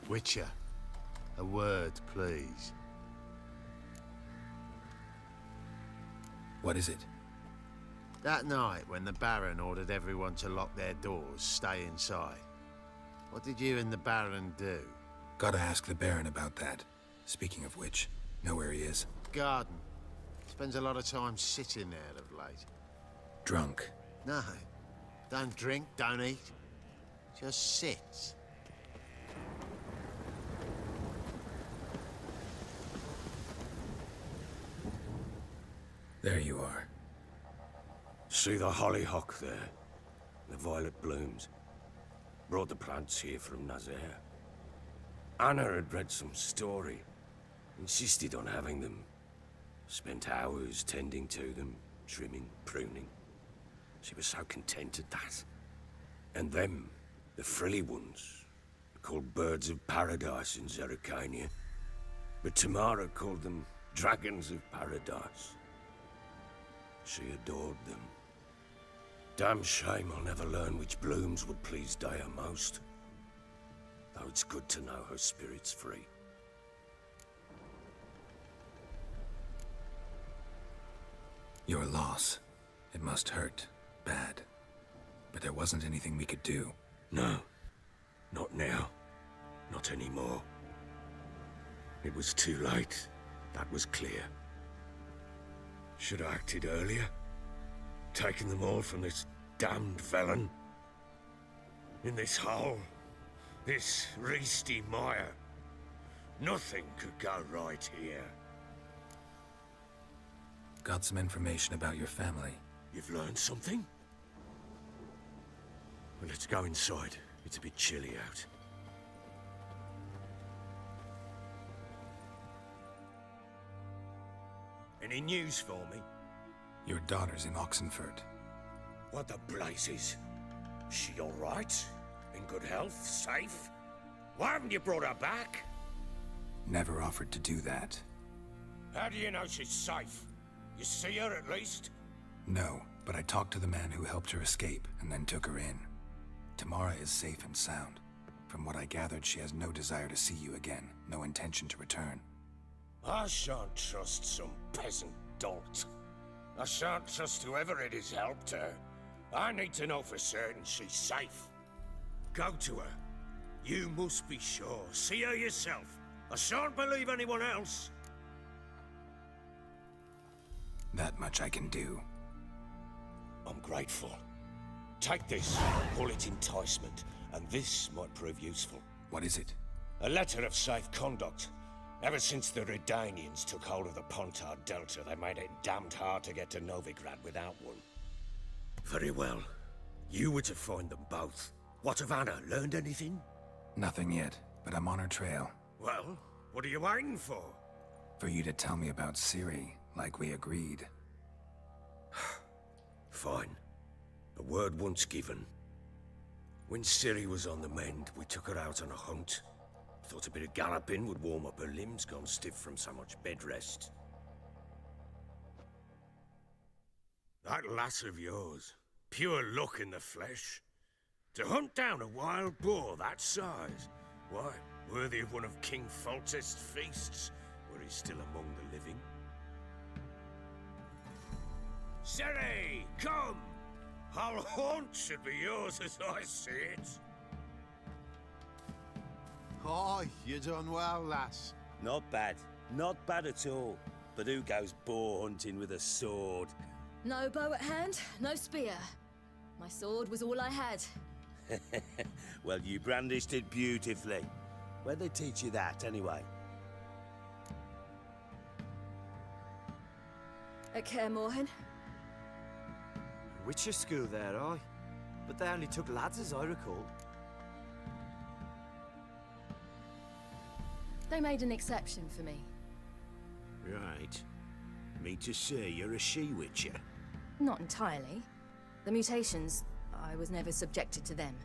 Witcher, a word, please. What is it? That night when the Baron ordered everyone to lock their doors, stay inside. What did you and the Baron do? Gotta ask the Baron about that. Speaking of which, know where he is? Garden. Spends a lot of time sitting there of late. Drunk. No. Don't drink, don't eat. Just sits. There you are. See the hollyhock there? The violet blooms. Brought the plants here from Nazaire. Anna had read some story. Insisted on having them. Spent hours tending to them, trimming, pruning. She was so content at that. And them, the frilly ones, called birds of paradise in Zerrikania. But Tamara called them dragons of paradise. She adored them. Damn shame I'll never learn which blooms would please Dea most. Though it's good to know her spirit's free. Your loss. It must hurt. Bad. But there wasn't anything we could do. No. Not now. Not anymore. It was too late. That was clear. Should have acted earlier. Taken them all from this damned felon. In this hole. This Reesty mire. Nothing could go right here. Got some information about your family. You've learned something? Well, let's go inside. It's a bit chilly out. Any news for me? Your daughter's in Oxenford. What the blazes? She all right? In good health? Safe? Why haven't you brought her back? Never offered to do that. How do you know she's safe? You see her at least? No, but I talked to the man who helped her escape and then took her in. Tamara is safe and sound. From what I gathered, she has no desire to see you again, no intention to return. I shan't trust some peasant dolt. I shan't trust whoever it is helped her. I need to know for certain she's safe. Go to her. You must be sure. See her yourself. I shan't believe anyone else. That much I can do. I'm grateful. Take this, call it enticement, and this might prove useful. What is it? A letter of safe conduct. Ever since the Redanians took hold of the Pontar Delta, they made it damned hard to get to Novigrad without one. Very well. You were to find them both. What of Anna? Learned anything? Nothing yet, but I'm on her trail. Well, what are you waiting for? For you to tell me about Ciri, like we agreed. Fine. A word once given. When Ciri was on the mend, we took her out on a hunt. Thought a bit of galloping would warm up her limbs, gone stiff from so much bed rest. That lass of yours, pure luck in the flesh. To hunt down a wild boar that size, why, worthy of one of King Foltest's feasts, were he still among the living. Sere, come! Our haunt should be yours as I see it. Aye, you done well, lass. Not bad. Not bad at all. But who goes boar hunting with a sword? No bow at hand, no spear. My sword was all I had. Well, you brandished it beautifully. Where'd they teach you that, anyway? At Kaer Morhen. Witcher school there, aye. But they only took lads, as I recall. They made an exception for me. Right. Me to say you're a she-witcher? Not entirely. The mutations, I was never subjected to them.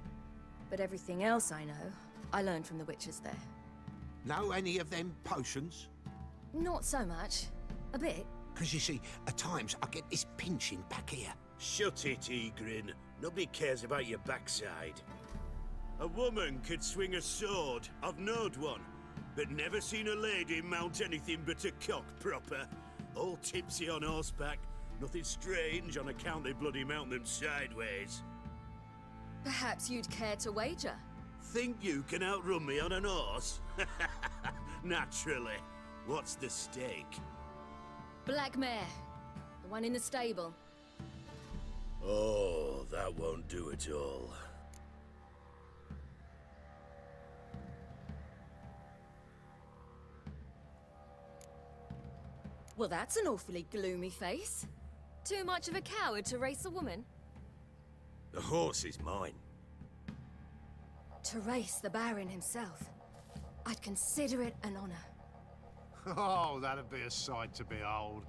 But everything else I know, I learned from the witches there. Know any of them potions? Not so much. A bit. Because you see, at times I get this pinching back here. Shut it, Egrin. Nobody cares about your backside. A woman could swing a sword. I've knowed one. But never seen a lady mount anything but a cock proper. All tipsy on horseback. Nothing strange on account they bloody mount them sideways. Perhaps you'd care to wager? Think you can outrun me on an horse? Naturally. What's the stake? Black mare. The one in the stable. Oh, that won't do at all. Well, that's an awfully gloomy face. Too much of a coward to race a woman? The horse is mine. To race the Baron himself. I'd consider it an honor. Oh, that'd be a sight to behold.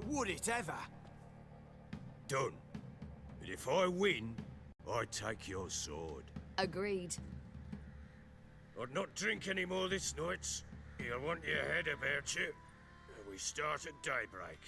Would it ever? Done. But if I win, I take your sword. Agreed. I'd not drink any more this night. You'll want your head about you. We start at daybreak.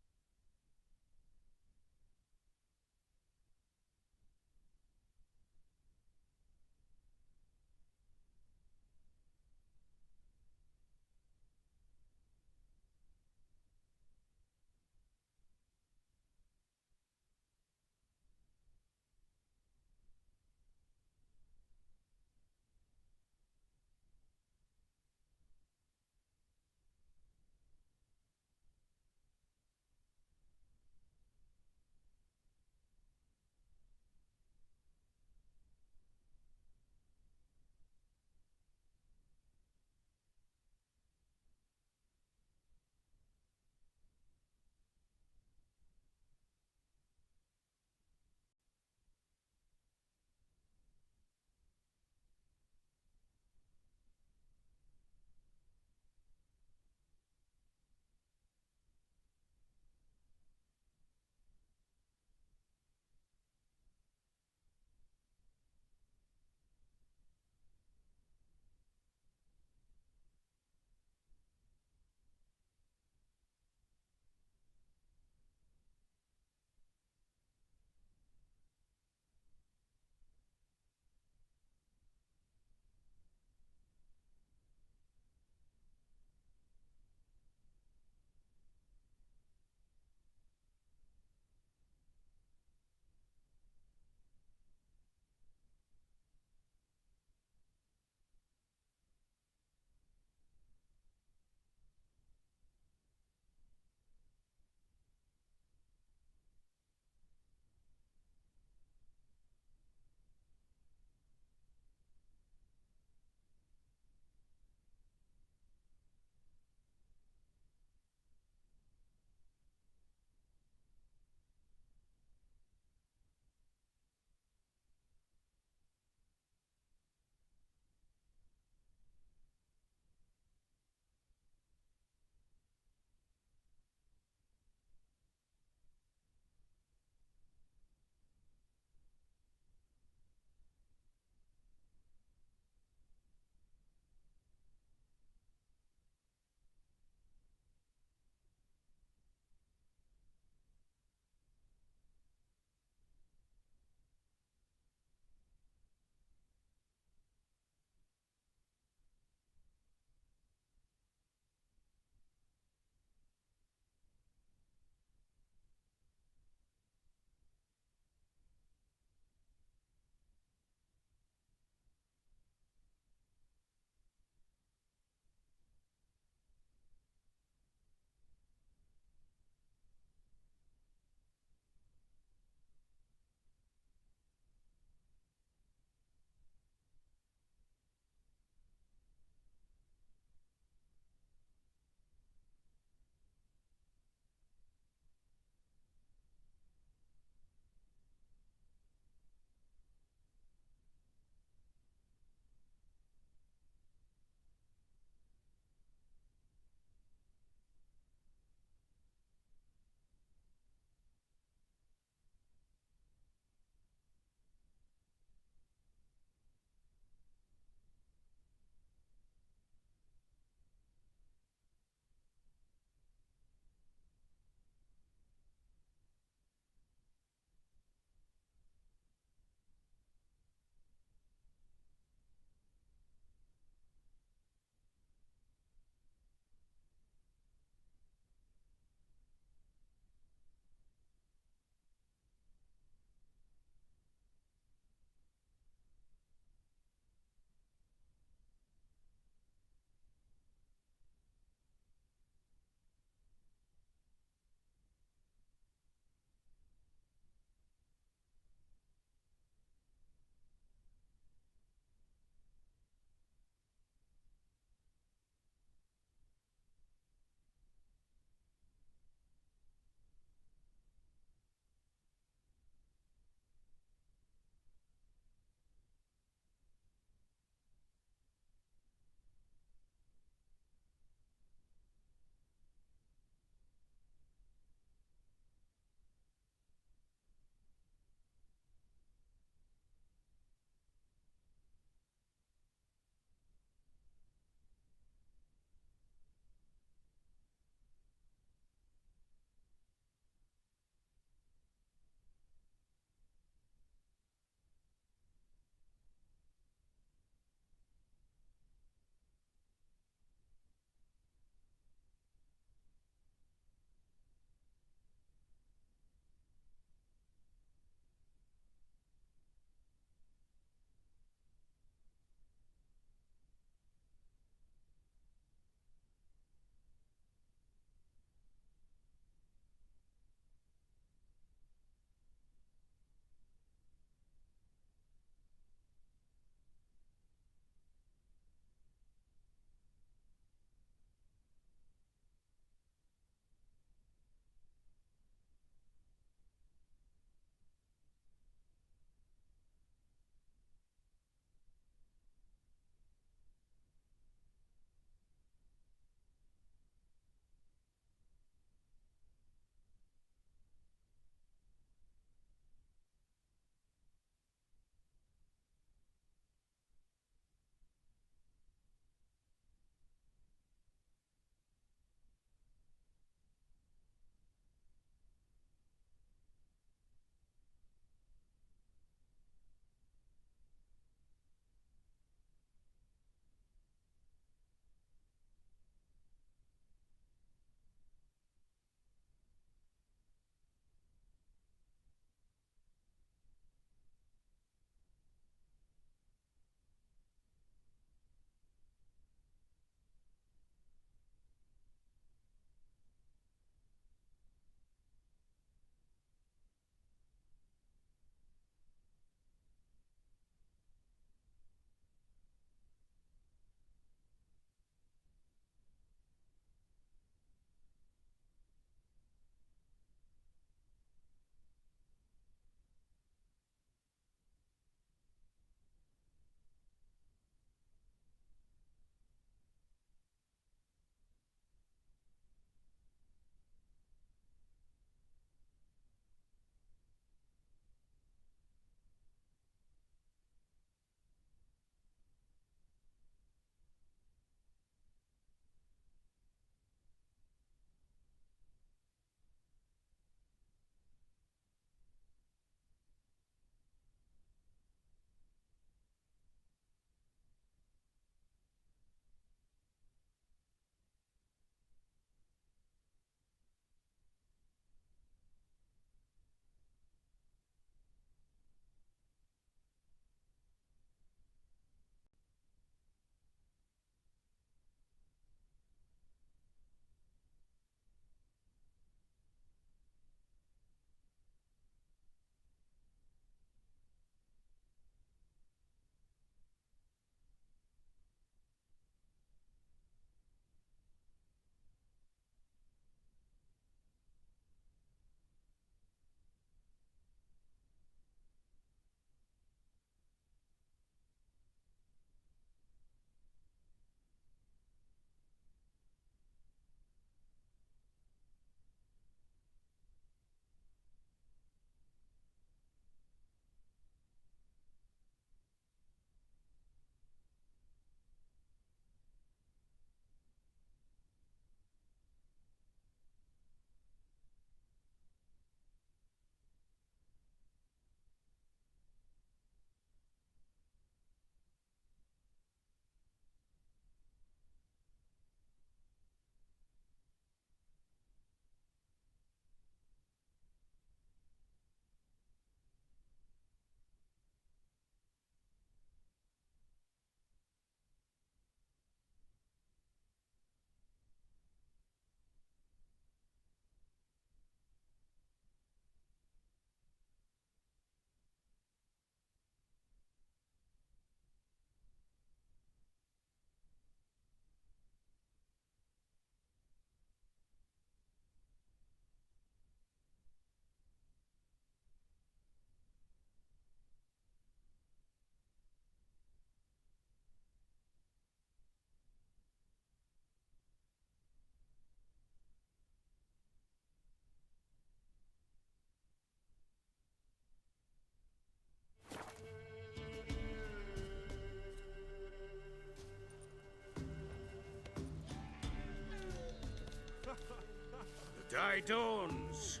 Day dawns.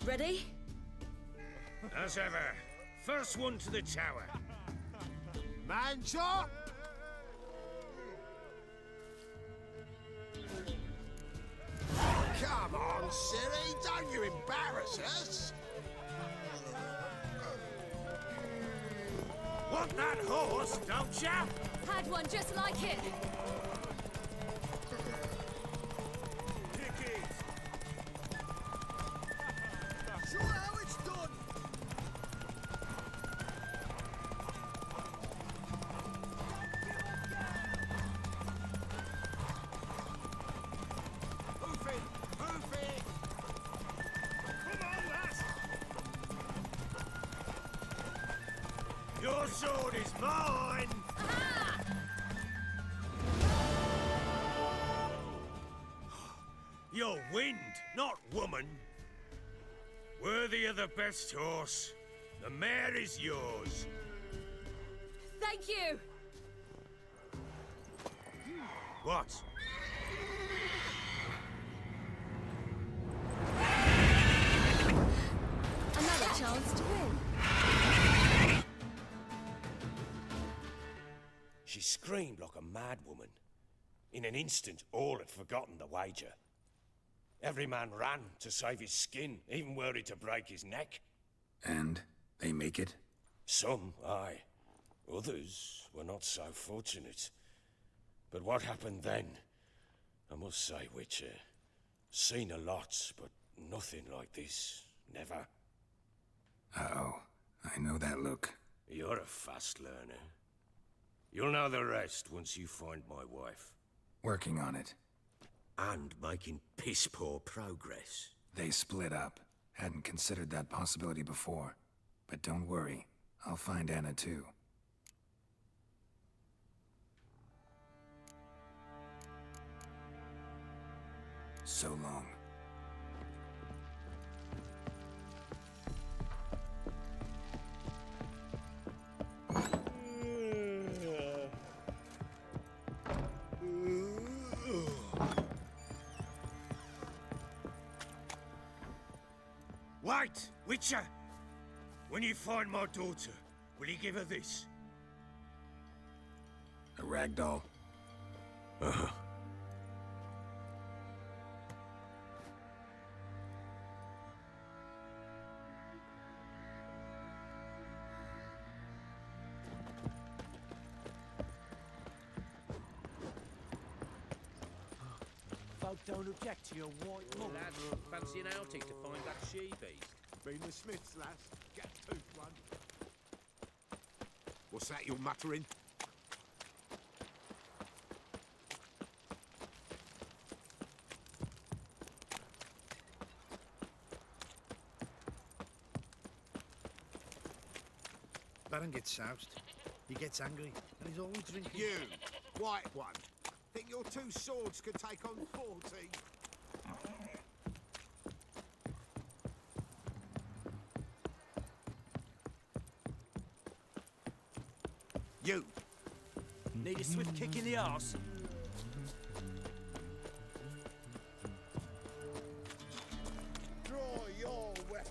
Ready? As ever. First one to the tower. Man shot! Come on, silly, don't you embarrass us! Want that horse, don't ya? Had one just like it. Show how it's done! Move it! Move it! Come on, lass! Your sword is mine! You're wind, not woman. Worthy of the best horse. The mare is yours. Thank you. What? Another chance to win. She screamed like a mad woman. In an instant, all had forgotten the wager. Every man ran to save his skin, even were he to break his neck. And they make it? Some, aye. Others were not so fortunate. But what happened then? I must say, Witcher, seen a lot, but nothing like this. Never. Uh-oh. I know that look. You're a fast learner. You'll know the rest once you find my wife. Working on it. And making piss-poor progress. They split up. Hadn't considered that possibility before. But don't worry. I'll find Anna too. So long. Wait, Witcher! When you find my daughter, will you give her this? A ragdoll. Uh-huh. Folk don't object to your white mug. Lads, fancy an outing to find that she-beast? Been the Smiths, lass. Get tooth one. What's that you're muttering? Baron gets soused. He gets angry, and he's always drinking. You, white one. Think your two swords could take on 40? You. Need a swift kick in the arse. Draw your weapon.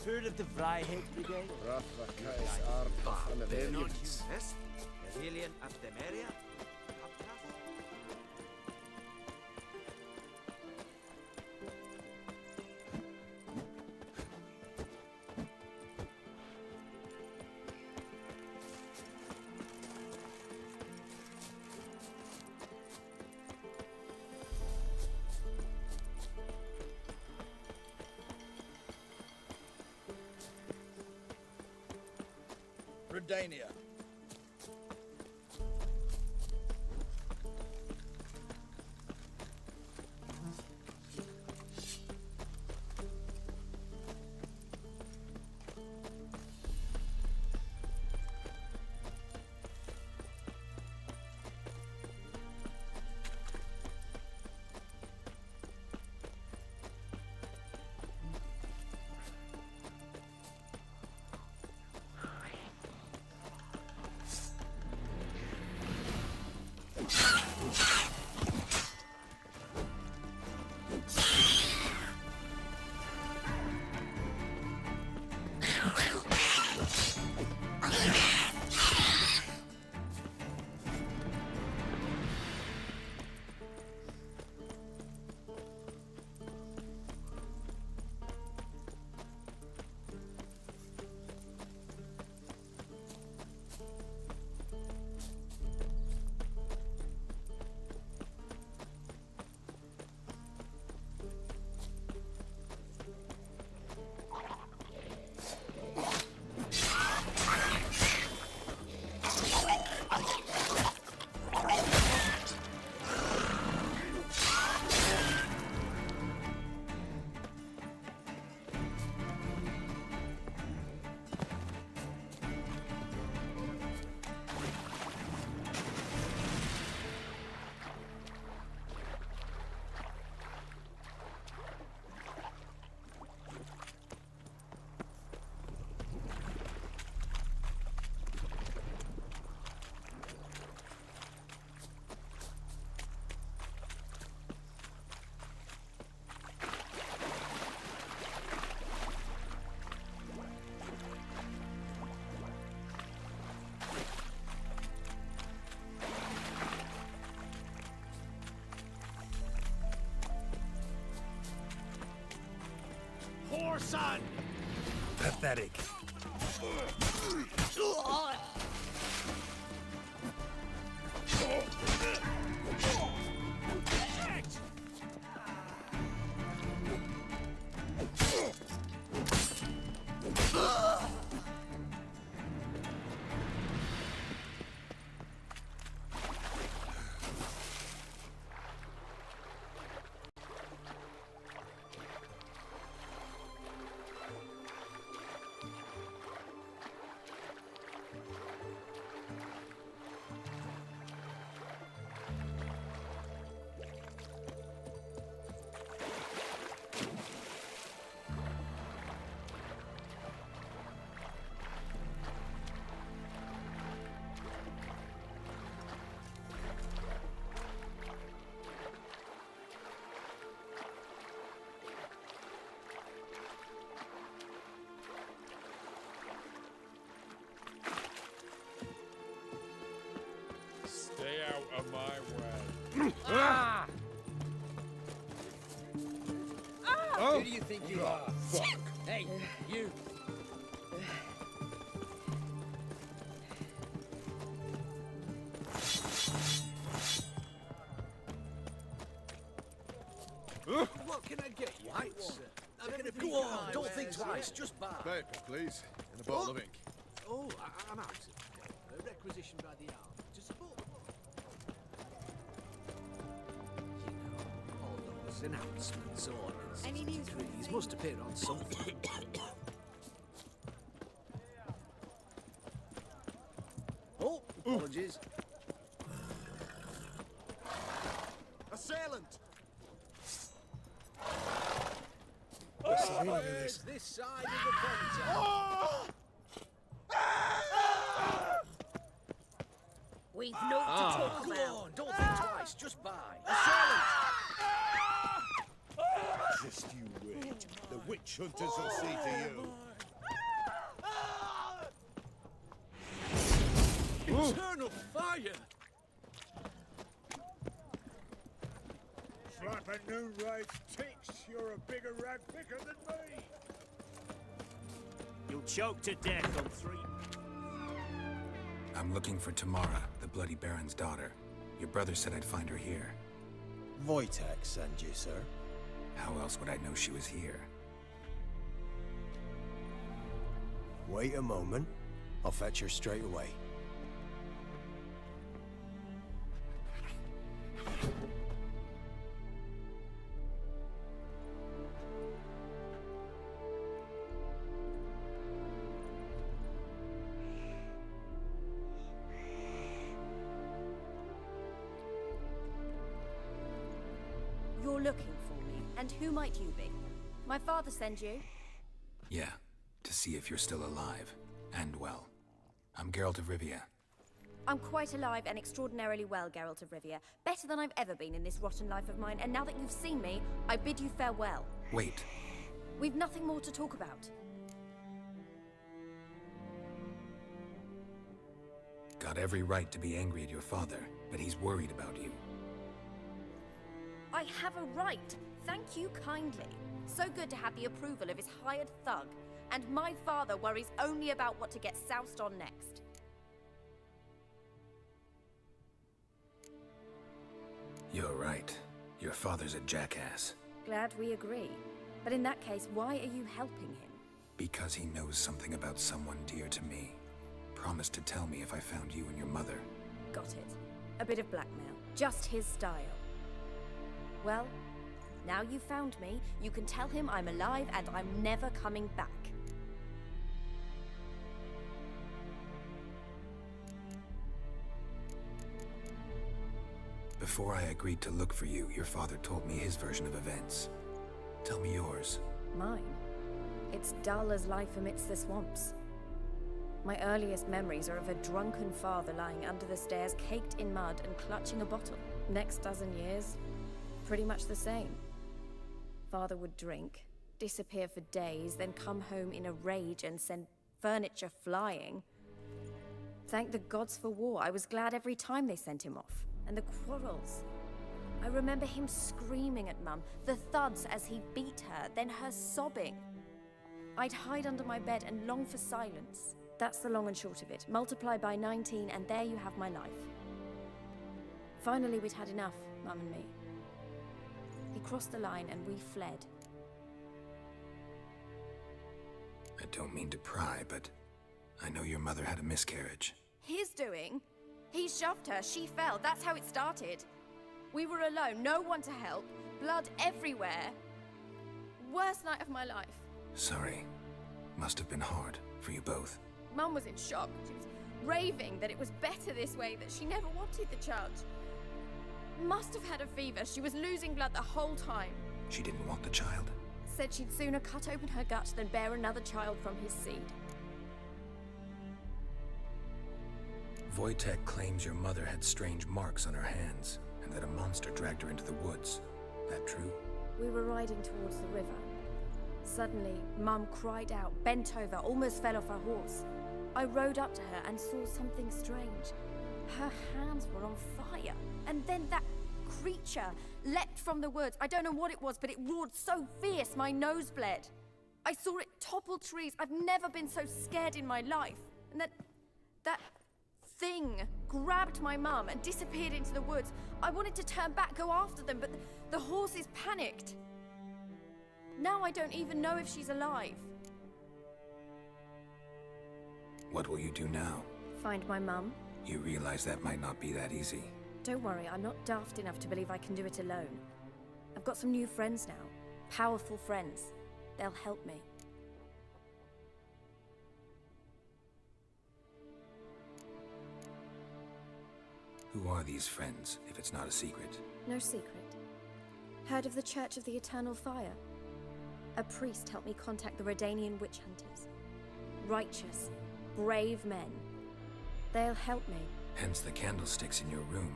Heard of the Vryhead Brigade? Barbarians. Yes? Aurelian of Demeria? Redania. Son! Pathetic. Stay out of my way. Ah! Oh. Who do you think you are? Fuck. Hey, you. What can I get you? Go on, don't think twice, just buy. Paper, please. And a bottle of ink. Oh, I'm out. Requisitioned by the hour to support the war. You know, all those announcements, orders, Any news from decrees must appear on something. Oh, apologies. Assailant! Birds this side of the fence. We've no to talk Go about. on, don't think twice, just buy. Just you wait. The witch hunters will see to you. your fire! Slap a new raised ticks. You're a bigger rat picker than me. You'll choke to death on 3. I'm looking for Tamara, the Bloody Baron's daughter. Your brother said I'd find her here. Wojtek sent you, sir. How else would I know she was here? Wait a moment. I'll fetch her straight away. You're looking for me, and who might you be? My father send you? Yeah, to see if you're still alive. And well. I'm Geralt of Rivia. I'm quite alive and extraordinarily well, Geralt of Rivia. Better than I've ever been in this rotten life of mine, and now that you've seen me, I bid you farewell. Wait. We've nothing more to talk about. Got every right to be angry at your father, but he's worried about you. I have a right. Thank you kindly. So good to have the approval of his hired thug. And my father worries only about what to get soused on next. You're right. Your father's a jackass. Glad we agree. But in that case, why are you helping him? Because he knows something about someone dear to me. Promised to tell me if I found you and your mother. Got it. A bit of blackmail. Just his style. Well, now you've found me, you can tell him I'm alive and I'm never coming back. Before I agreed to look for you, your father told me his version of events. Tell me yours. Mine? It's dull as life amidst the swamps. My earliest memories are of a drunken father lying under the stairs, caked in mud and clutching a bottle. Next dozen years, pretty much the same. Father would drink, disappear for days, then come home in a rage and send furniture flying. Thank the gods for war. I was glad every time they sent him off. And the quarrels. I remember him screaming at Mum, the thuds as he beat her, then her sobbing. I'd hide under my bed and long for silence. That's the long and short of it. Multiply by 19 and there you have my life. Finally, we'd had enough, Mum and me. He crossed the line and we fled. I don't mean to pry, but I know your mother had a miscarriage. His doing? He shoved her, she fell, that's how it started. We were alone, no one to help, blood everywhere. Worst night of my life. Sorry. Must have been hard for you both. Mum was in shock. She was raving that it was better this way, that she never wanted the child. Must have had a fever. She was losing blood the whole time. She didn't want the child? Said she'd sooner cut open her gut than bear another child from his seed. Wojtek claims your mother had strange marks on her hands, and that a monster dragged her into the woods. That true? We were riding towards the river. Suddenly, Mum cried out, bent over, almost fell off her horse. I rode up to her and saw something strange. Her hands were on fire. And then that creature leapt from the woods. I don't know what it was, but it roared so fierce my nose bled. I saw it topple trees. I've never been so scared in my life. And that thing grabbed my mum and disappeared into the woods. I wanted to turn back, go after them, but the horses panicked. Now I don't even know if she's alive. What will you do now? Find my mum. You realize that might not be that easy. Don't worry, I'm not daft enough to believe I can do it alone. I've got some new friends now. Powerful friends. They'll help me. Who are these friends, if it's not a secret? No secret. Heard of the Church of the Eternal Fire? A priest helped me contact the Redanian witch hunters. Righteous, brave men. They'll help me. Hence the candlesticks in your room.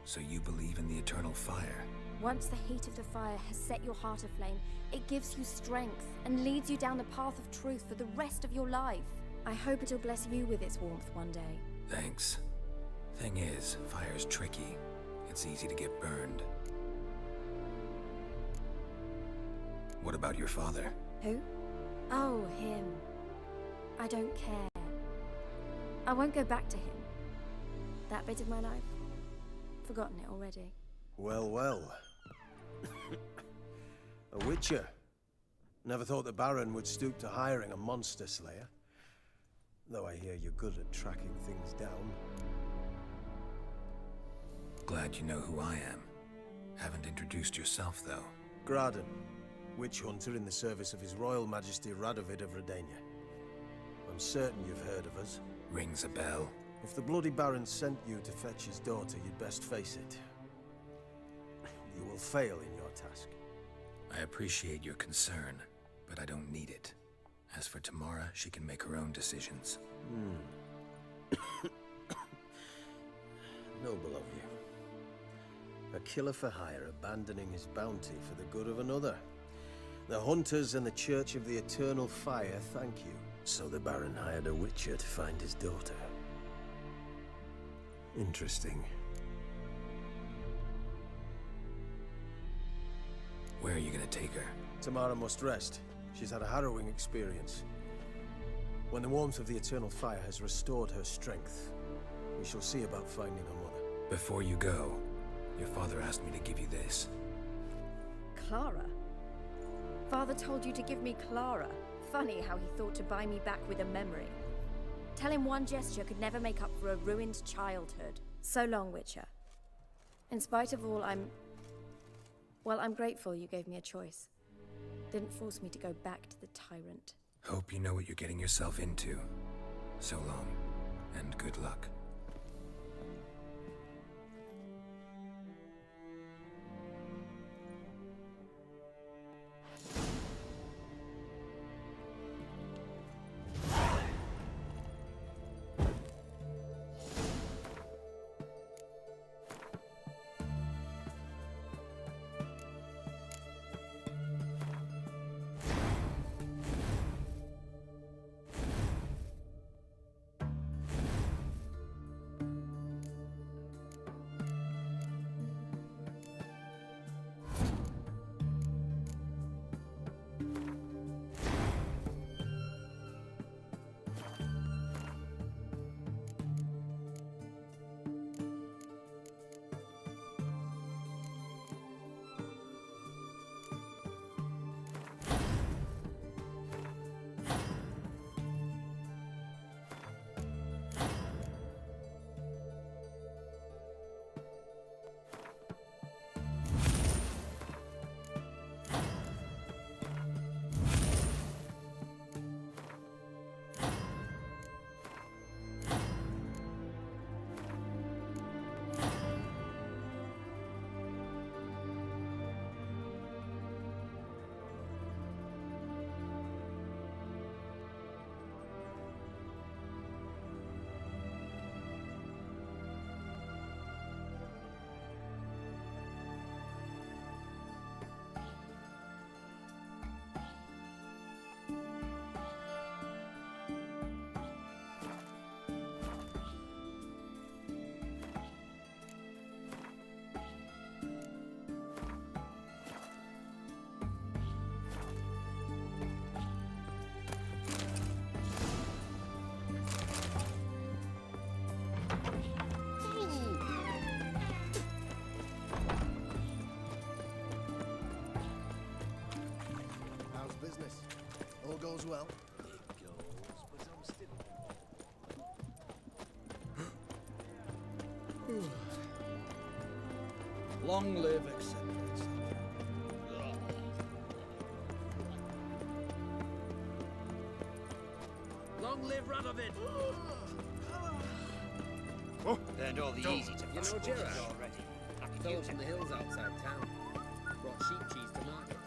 So you believe in the eternal fire? Once the heat of the fire has set your heart aflame, it gives you strength and leads you down the path of truth for the rest of your life. I hope it'll bless you with its warmth one day. Thanks. Thing is, fire's tricky. It's easy to get burned. What about your father? Who? Oh, him. I don't care. I won't go back to him. That bit of my life? Forgotten it already. Well, well. A witcher. Never thought the Baron would stoop to hiring a monster slayer. Though I hear you're good at tracking things down. Glad you know who I am. Haven't introduced yourself, though. Graden, witch hunter in the service of His Royal Majesty Radovid of Redania. I'm certain you've heard of us. Rings a bell. If the Bloody Baron sent you to fetch his daughter, you'd best face it. You will fail in your task. I appreciate your concern, but I don't need it. As for Tamara, she can make her own decisions. Noble of you. A killer for hire abandoning his bounty for the good of another. The hunters and the Church of the Eternal Fire thank you. So the Baron hired a witcher to find his daughter. Interesting. Where are you gonna take her? Tamara must rest. She's had a harrowing experience. When the warmth of the Eternal Fire has restored her strength, we shall see about finding her mother. Before you go, your father asked me to give you this. Clara? Father told you to give me Clara. Funny how he thought to buy me back with a memory. Tell him one gesture could never make up for a ruined childhood. So long, Witcher. In spite of all, I'm grateful you gave me a choice. Didn't force me to go back to the tyrant. Hope you know what you're getting yourself into. So long, and good luck. All goes well. Long live acceptance. Long live Radovid! Learned all the easy to You know fast Gerard horses. already? I could Fell use from it. the hills outside town. Brought sheep cheese to market.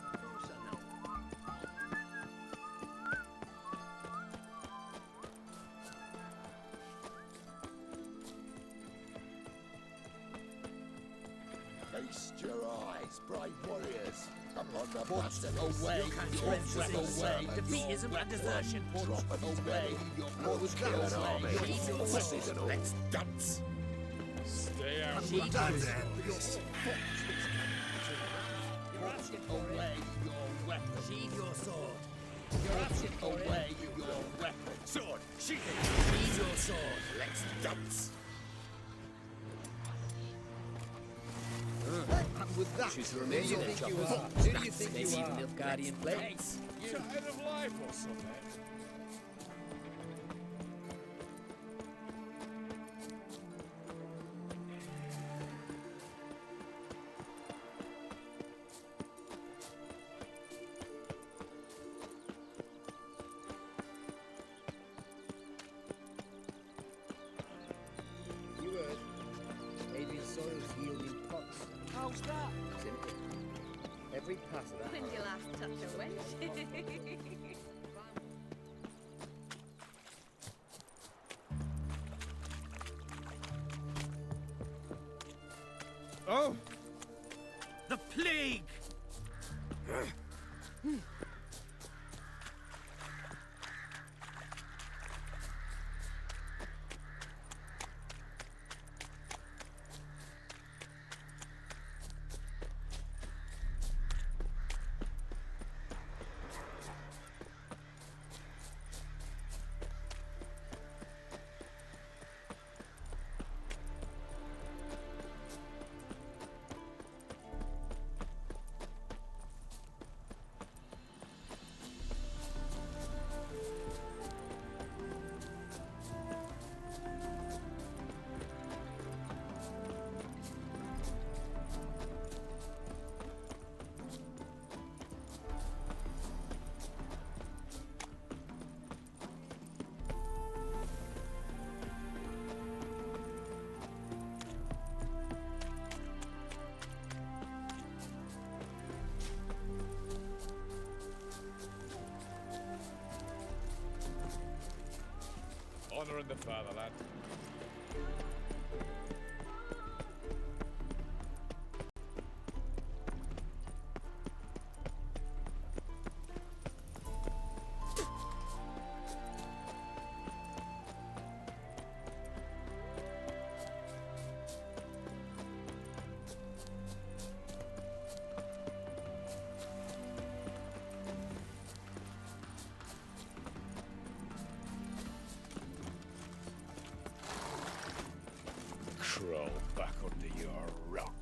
Feast your eyes, brave warriors. Upon the Put bastards. away, You can put away. Defeatism and desertion. Put away. Put away. Your pussies and all. Let's dance. Stay out. She Put goes that for your there. You're asking away your weapon. Sheathe your sword. You're asking away your weapon. Sword. Sheathe Sheathe your sword. Let's dance. And with that, Choose to who remain do you in it, think you Chopper. are? Who do you think Maybe you even are? Nilfgaardian blades. You head of life or something? You heard. Adrian Soil's yielding pots. How's that? Simple. Every pass of that. When's your last touch a wench? Oh! The plague! Honor in the fatherland. Crawl back under your rock.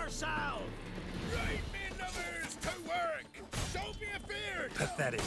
yourself! Right, me numbers, to work! Don't be afeard! Pathetic.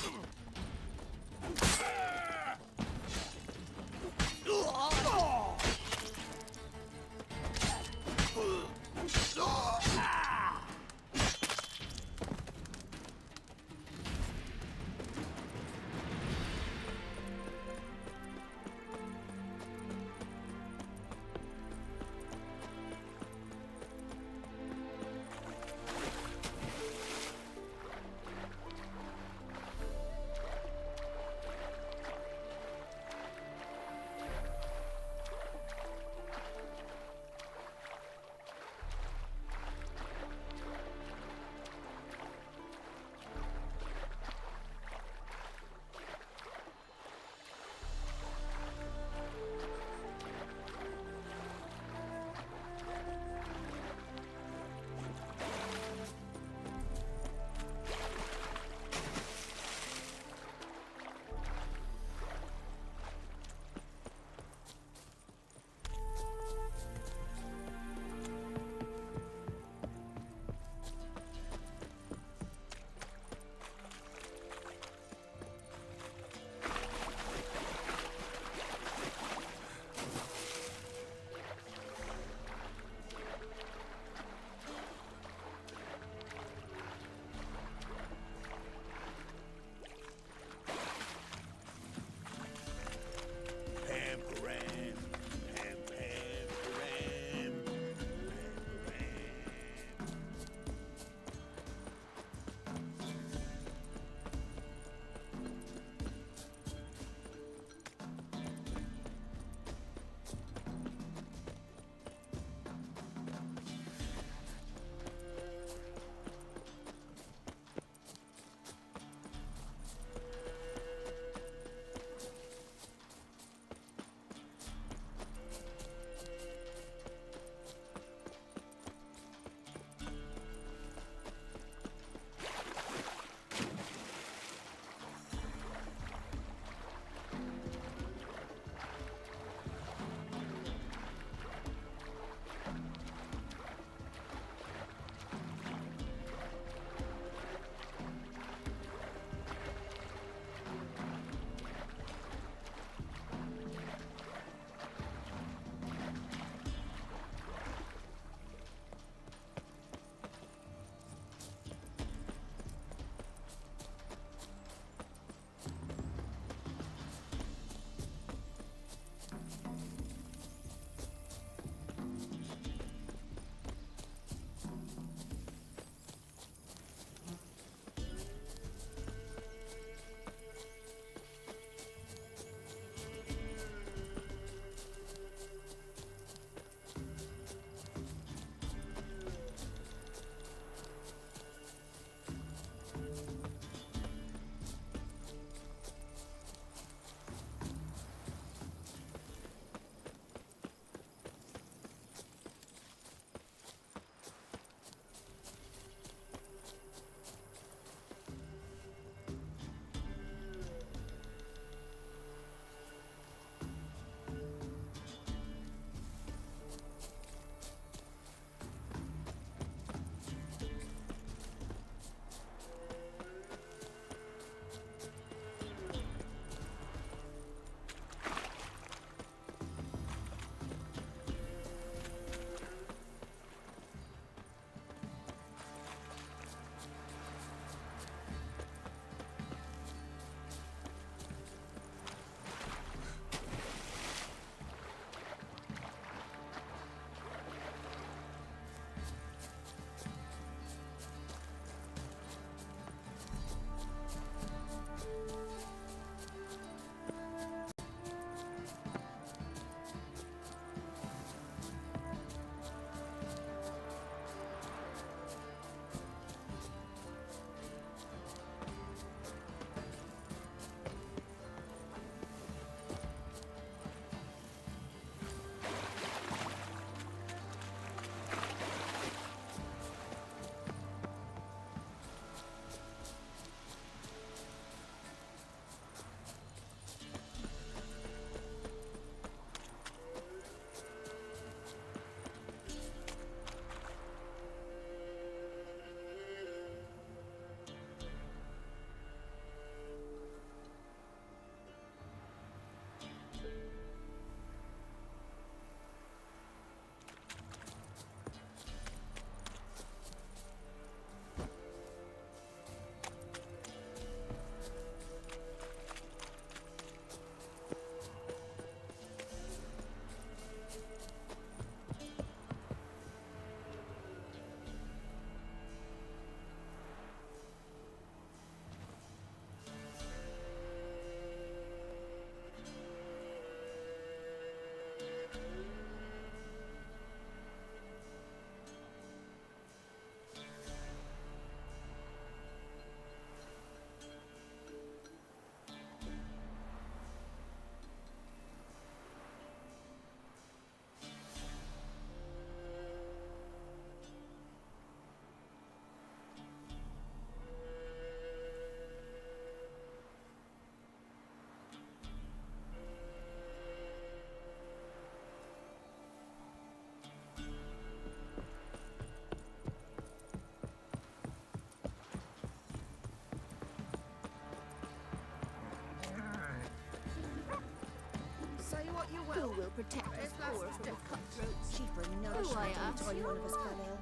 Who will protect us poor from the cutthroat cheaper nourishment any time one of us fell ill?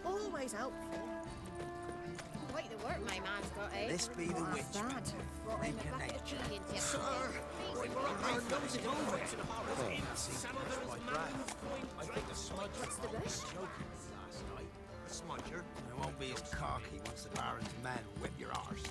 Always helpful. Quite the work my man's got, eh? This be the witch. Brought him a bucket of tea and Sir, we were I on know it over. Some of them I think the smudger. What's the rush? Last night. The smudger. It won't be as cocky once the Baron's men whip your arse.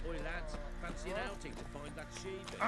Oi, lads, fancy an outing to find that sheep?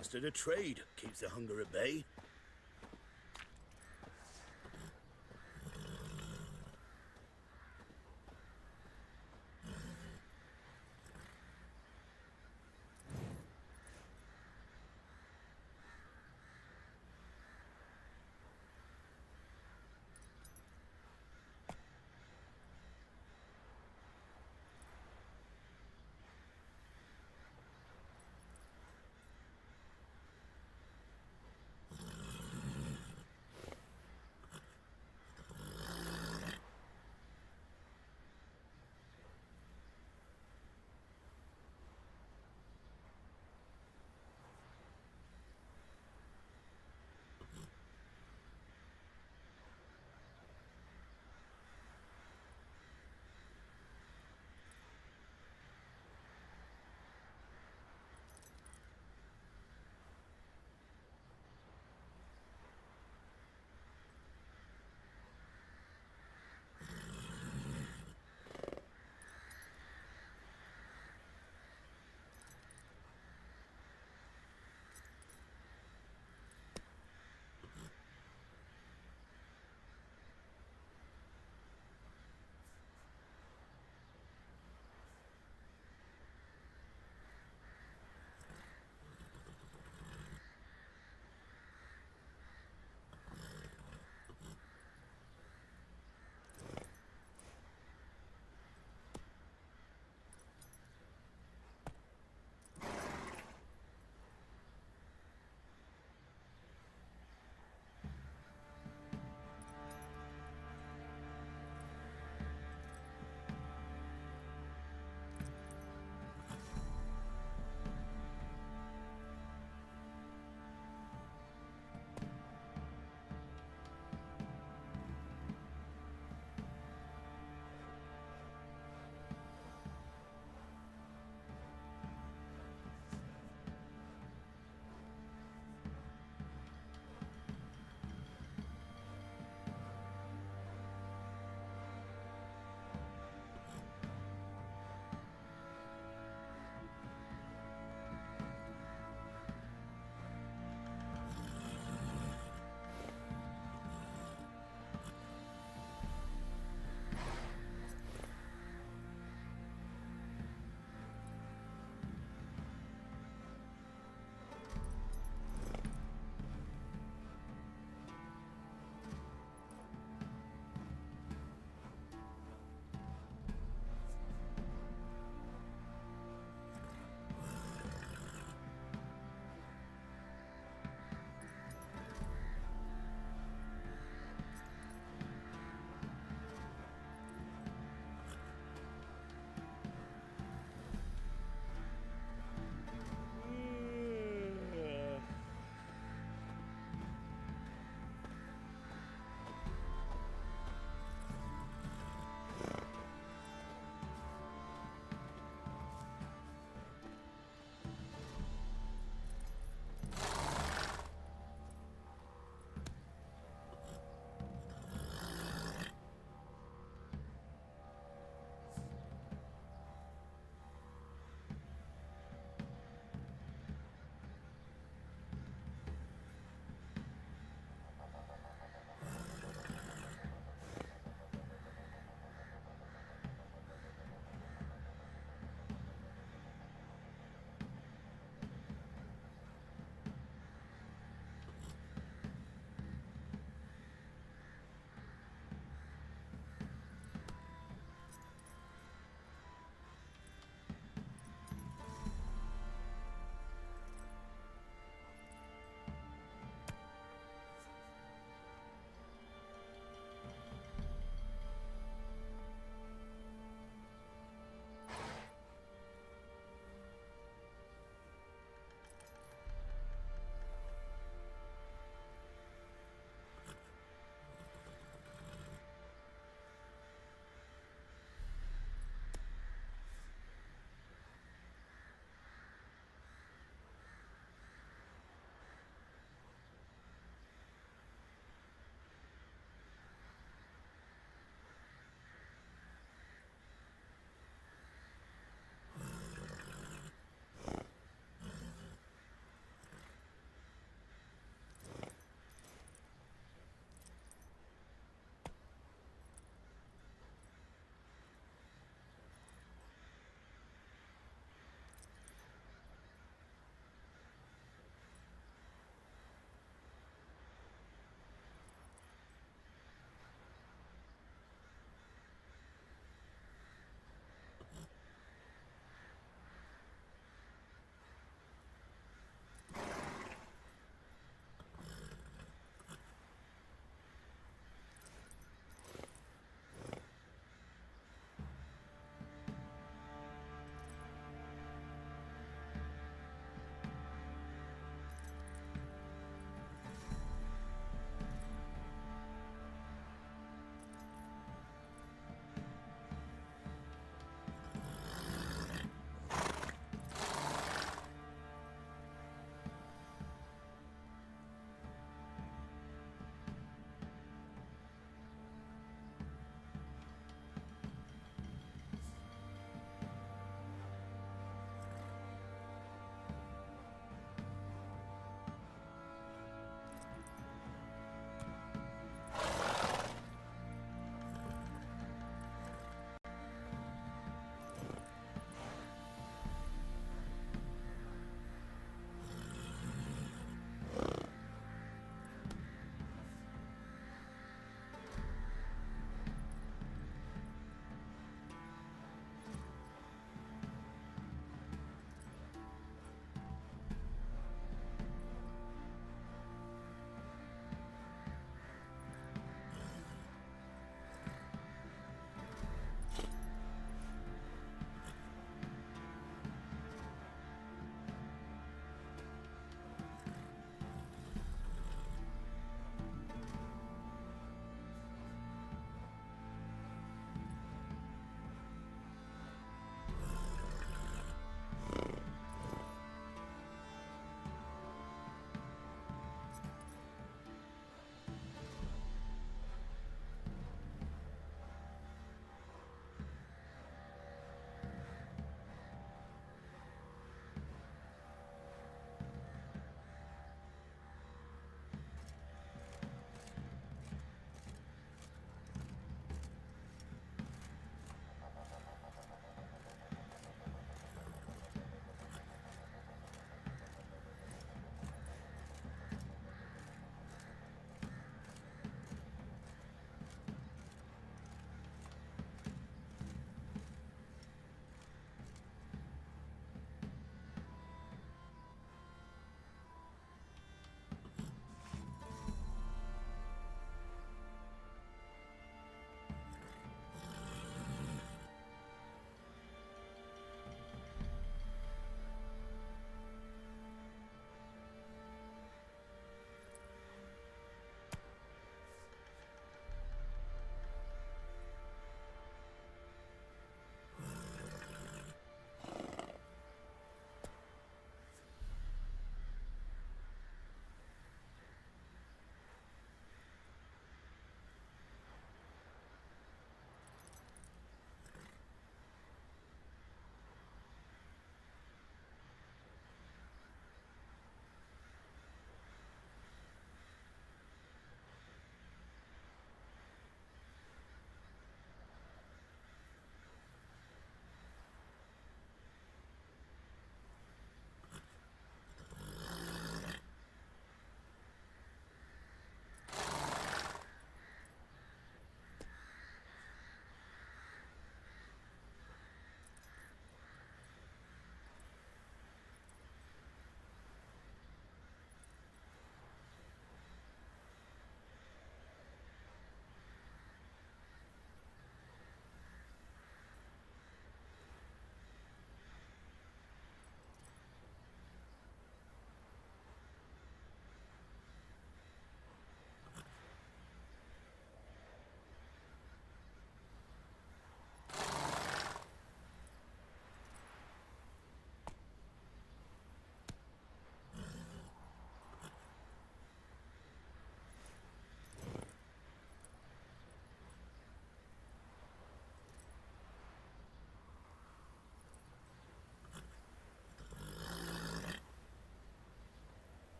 Mastered a trade, keeps the hunger at bay.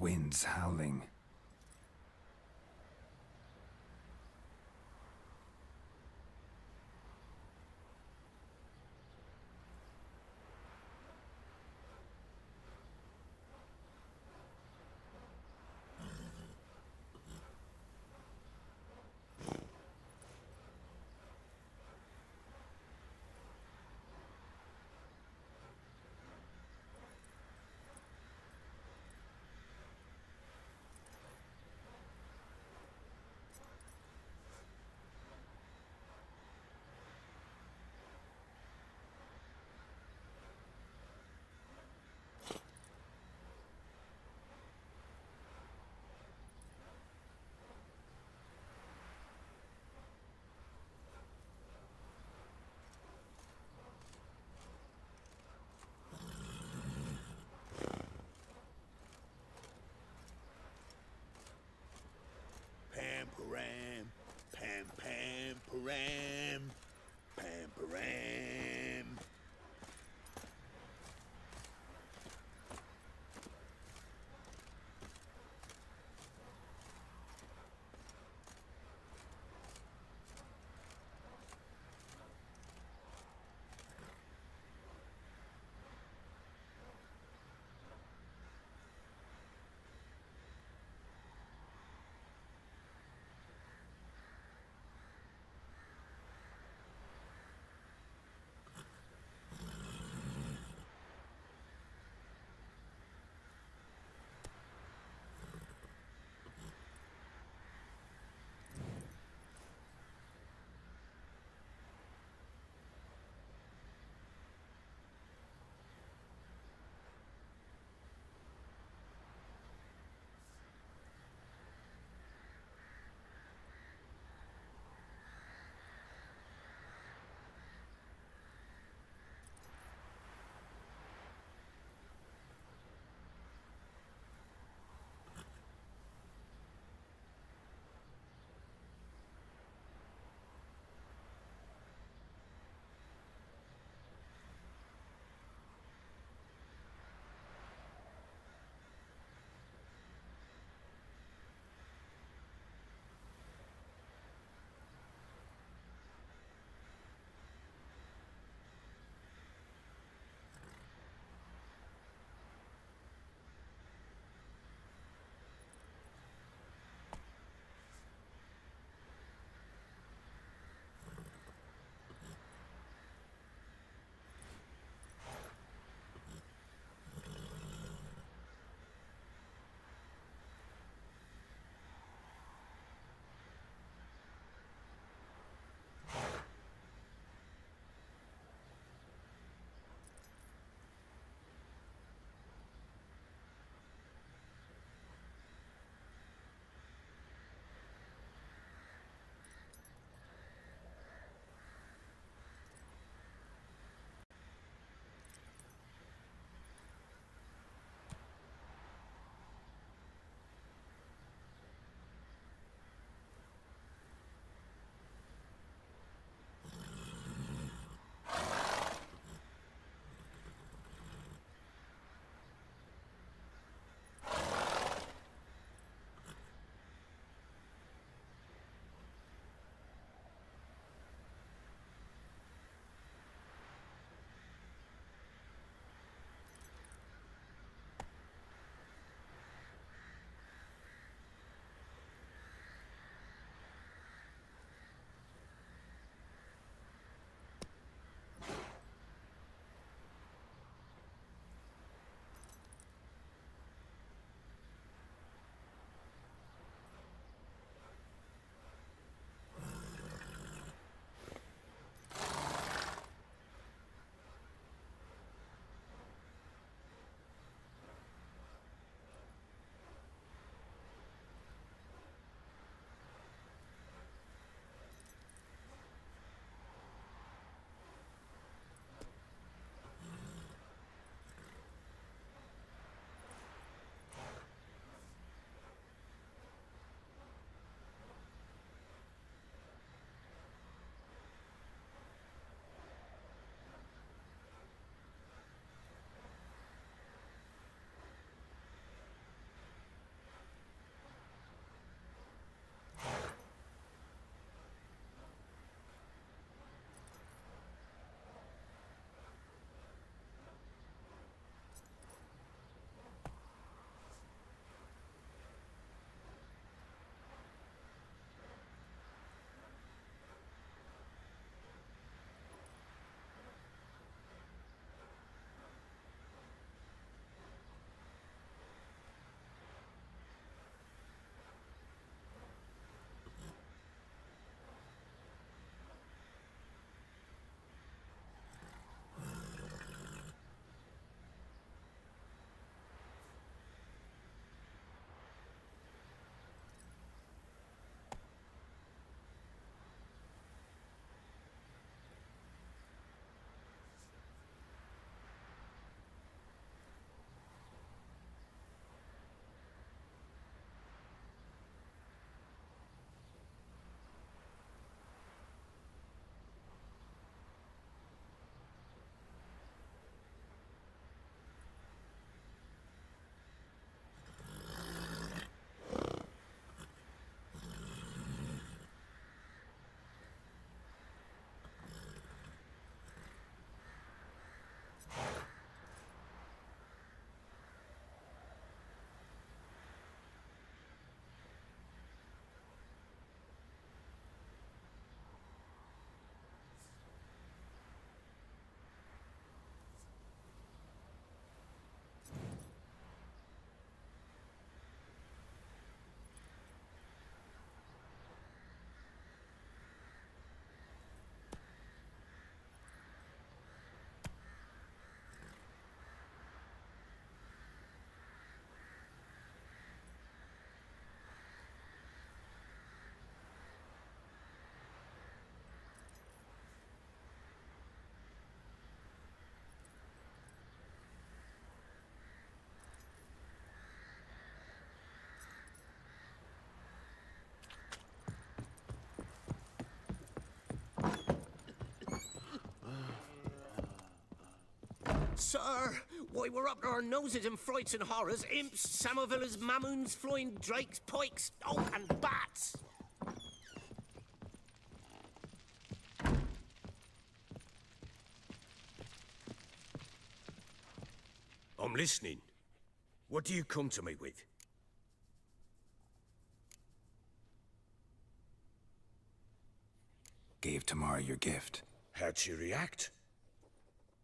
Winds howling. Sir, why, we're up to our noses in frights and horrors, imps, Samovillas, mamoons, flying drakes, pikes, oh, and bats! I'm listening. What do you come to me with? Gave Tamara your gift. How'd she react?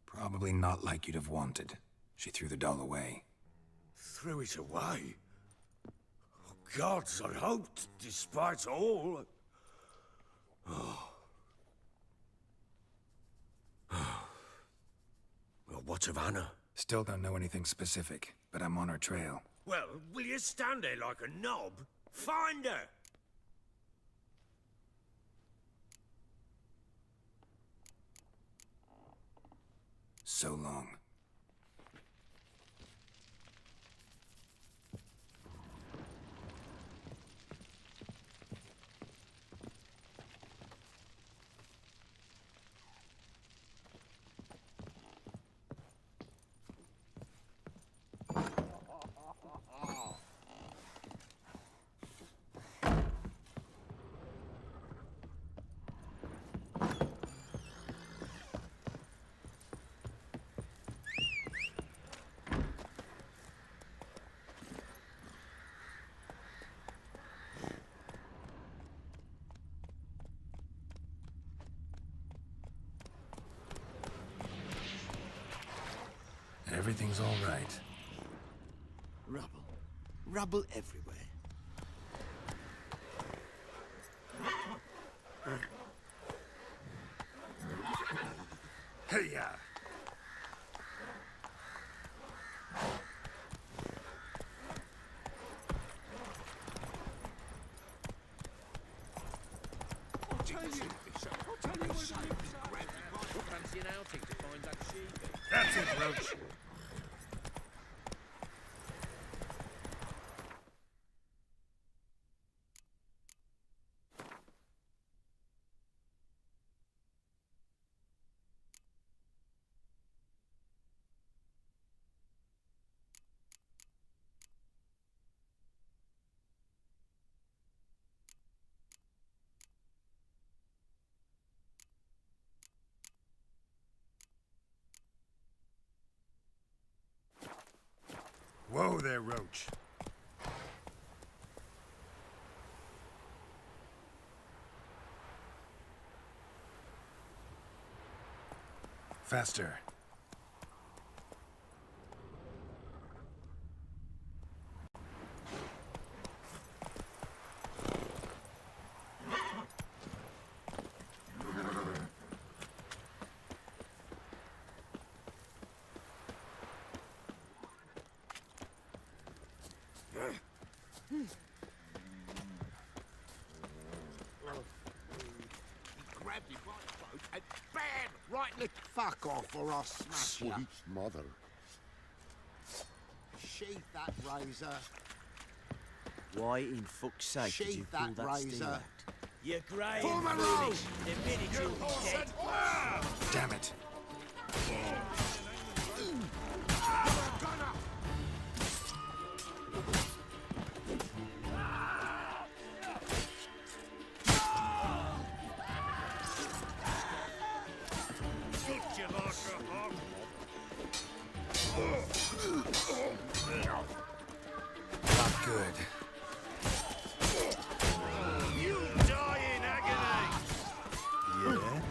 Probably not like you'd have wanted. She threw the doll away. Threw it away? Oh, gods, I hoped, despite all... Oh. Well, what of Anna? Still don't know anything specific, but I'm on her trail. Well, will you stand there like a knob? Find her! So long. Everything's all right. Rubble. Rubble everywhere. Hey-ya! Fancy an outing to find that sheep? That's it, Roach. Whoa there, Roach. Faster. Grab you by the throat and bam! Right in the fuck off or I'll smash you. Sweet mother. Sheath that razor. Why in fuck's sake did you Sheath pull that that razor. steel out? You're grey Form and a row! foolish. The minute you'll be dead. Damn it. Not good. You die in agony! Yeah?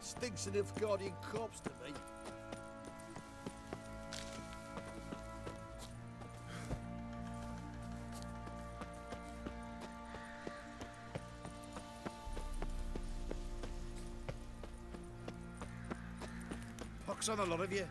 Stinks of Nilfgaardian corpse to me. Joke's on a lot of you.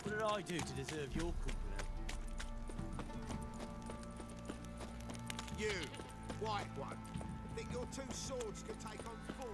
What did I do to deserve your company? You, white one, think your two swords could take on 40?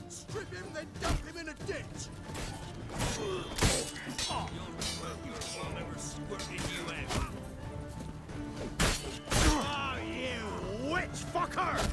Strip him, then dump him in a ditch! I'll never squirting you out. Oh, you witch fucker!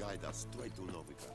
guide us straight to Novigrad.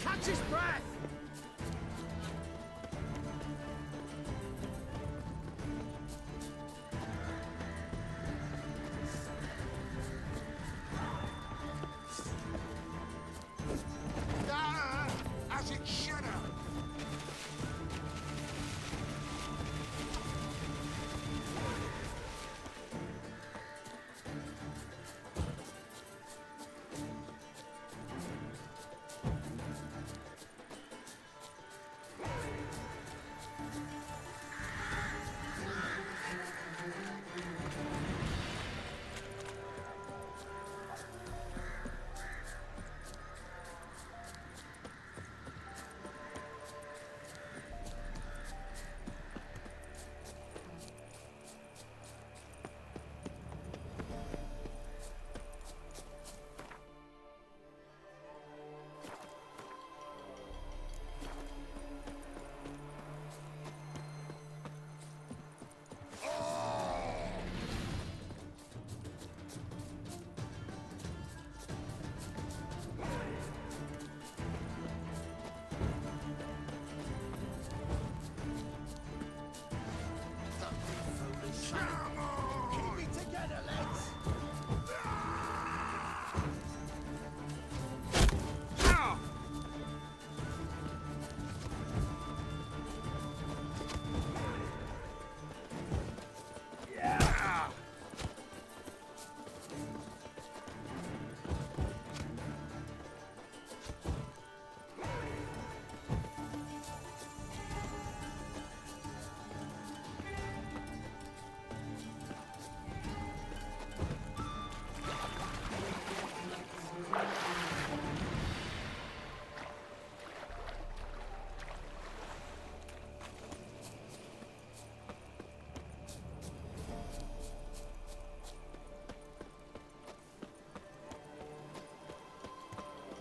Catch his breath! As it should have!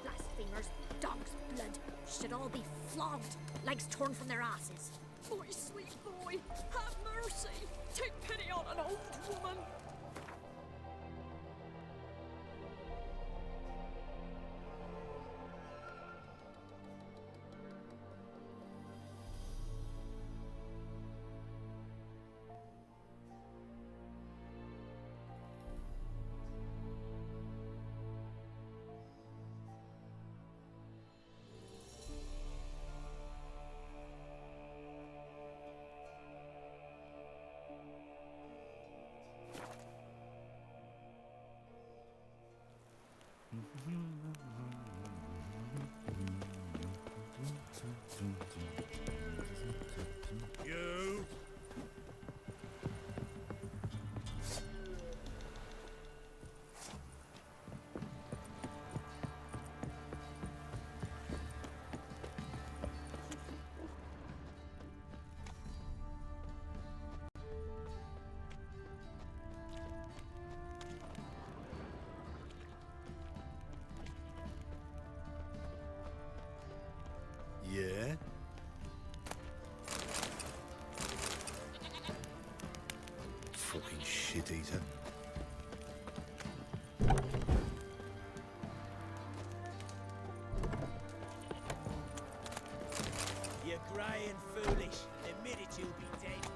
Blasphemers, dog's blood, should all be flogged, legs torn from their asses. My sweet boy, have mercy. Take pity on an old woman. You! Yeah? Fucking shit eater. You're grey and foolish. Admit it, you'll be dead.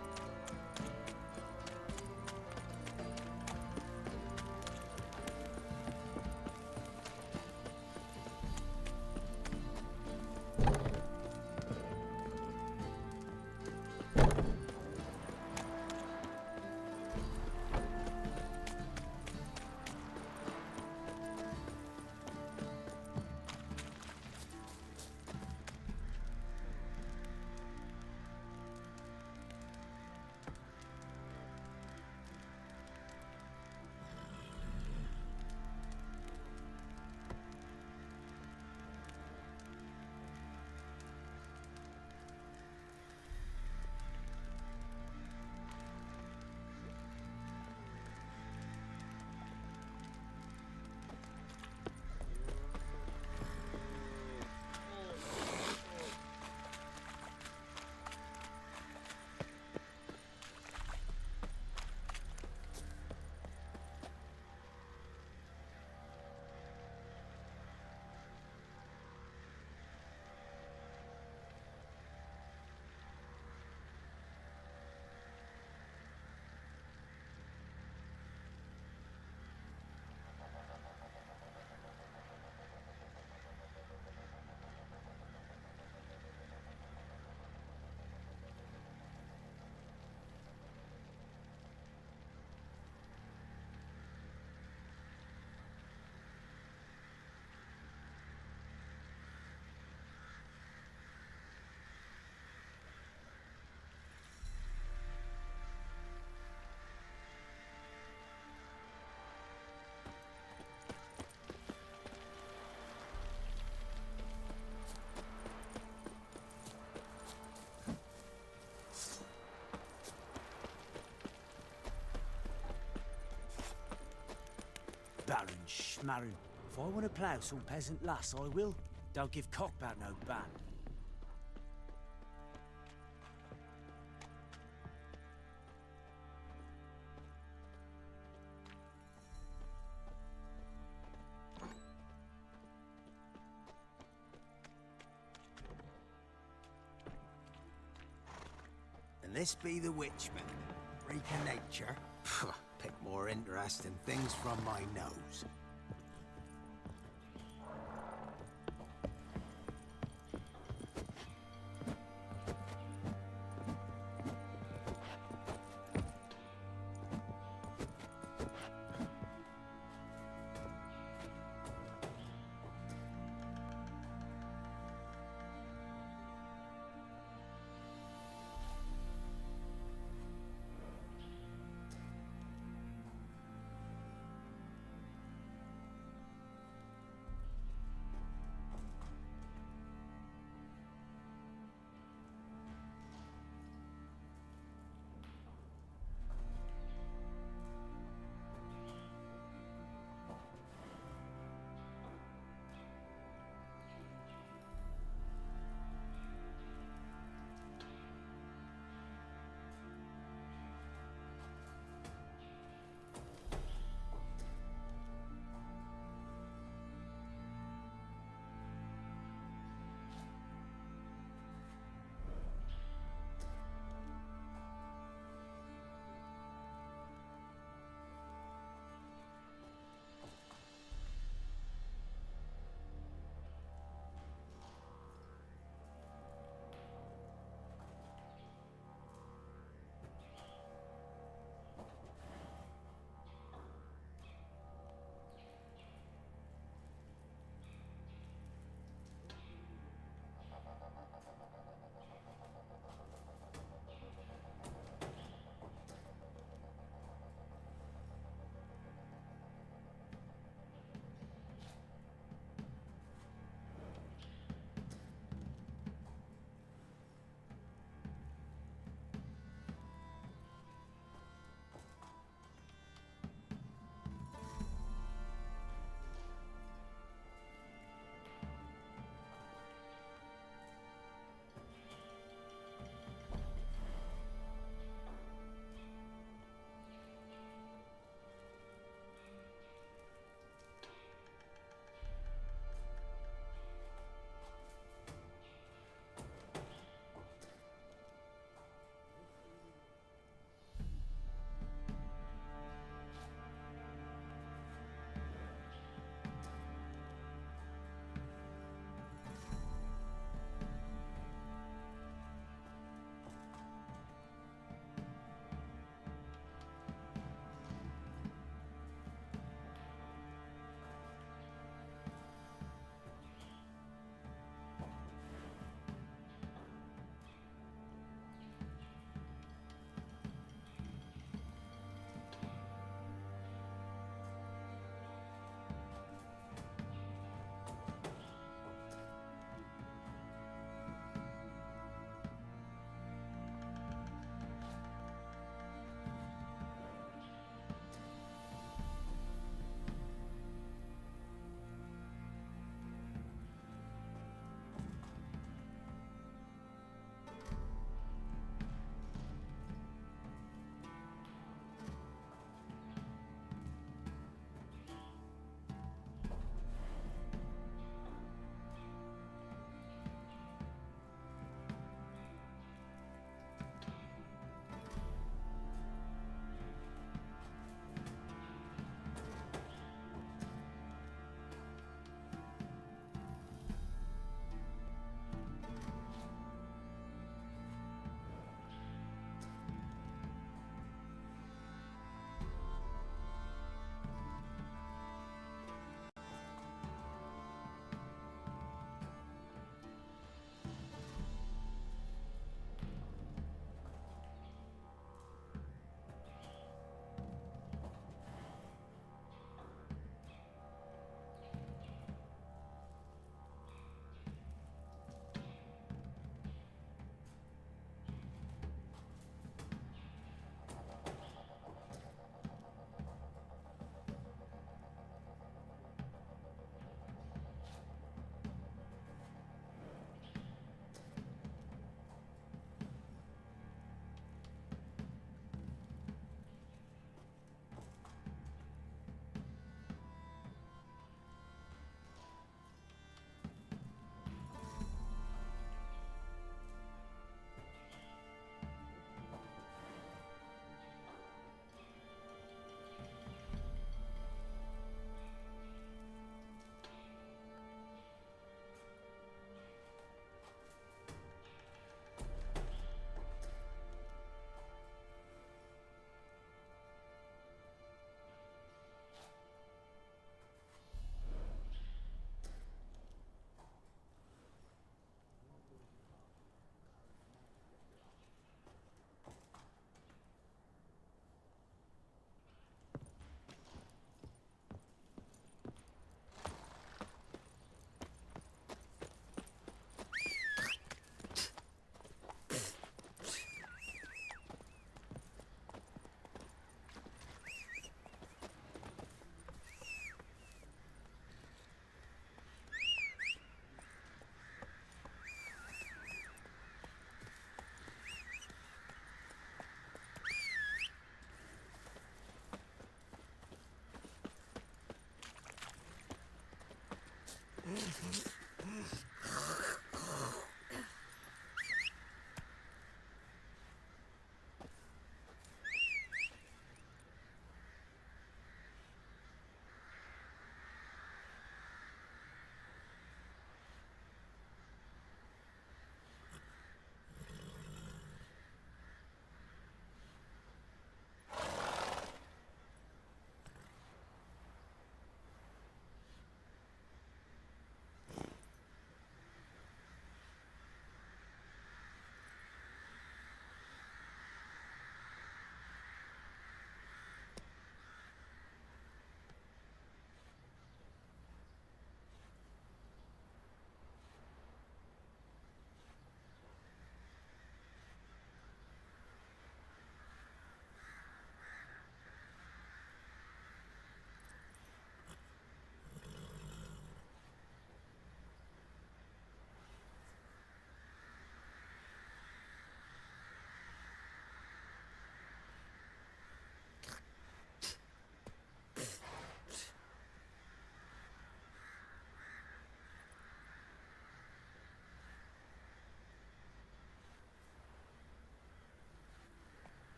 Baron Schmarren. If I want to plough some peasant lass, I will. Don't give cockbat no ban. And this be the Witchman. Freak of nature. Pick more interesting things from my nose.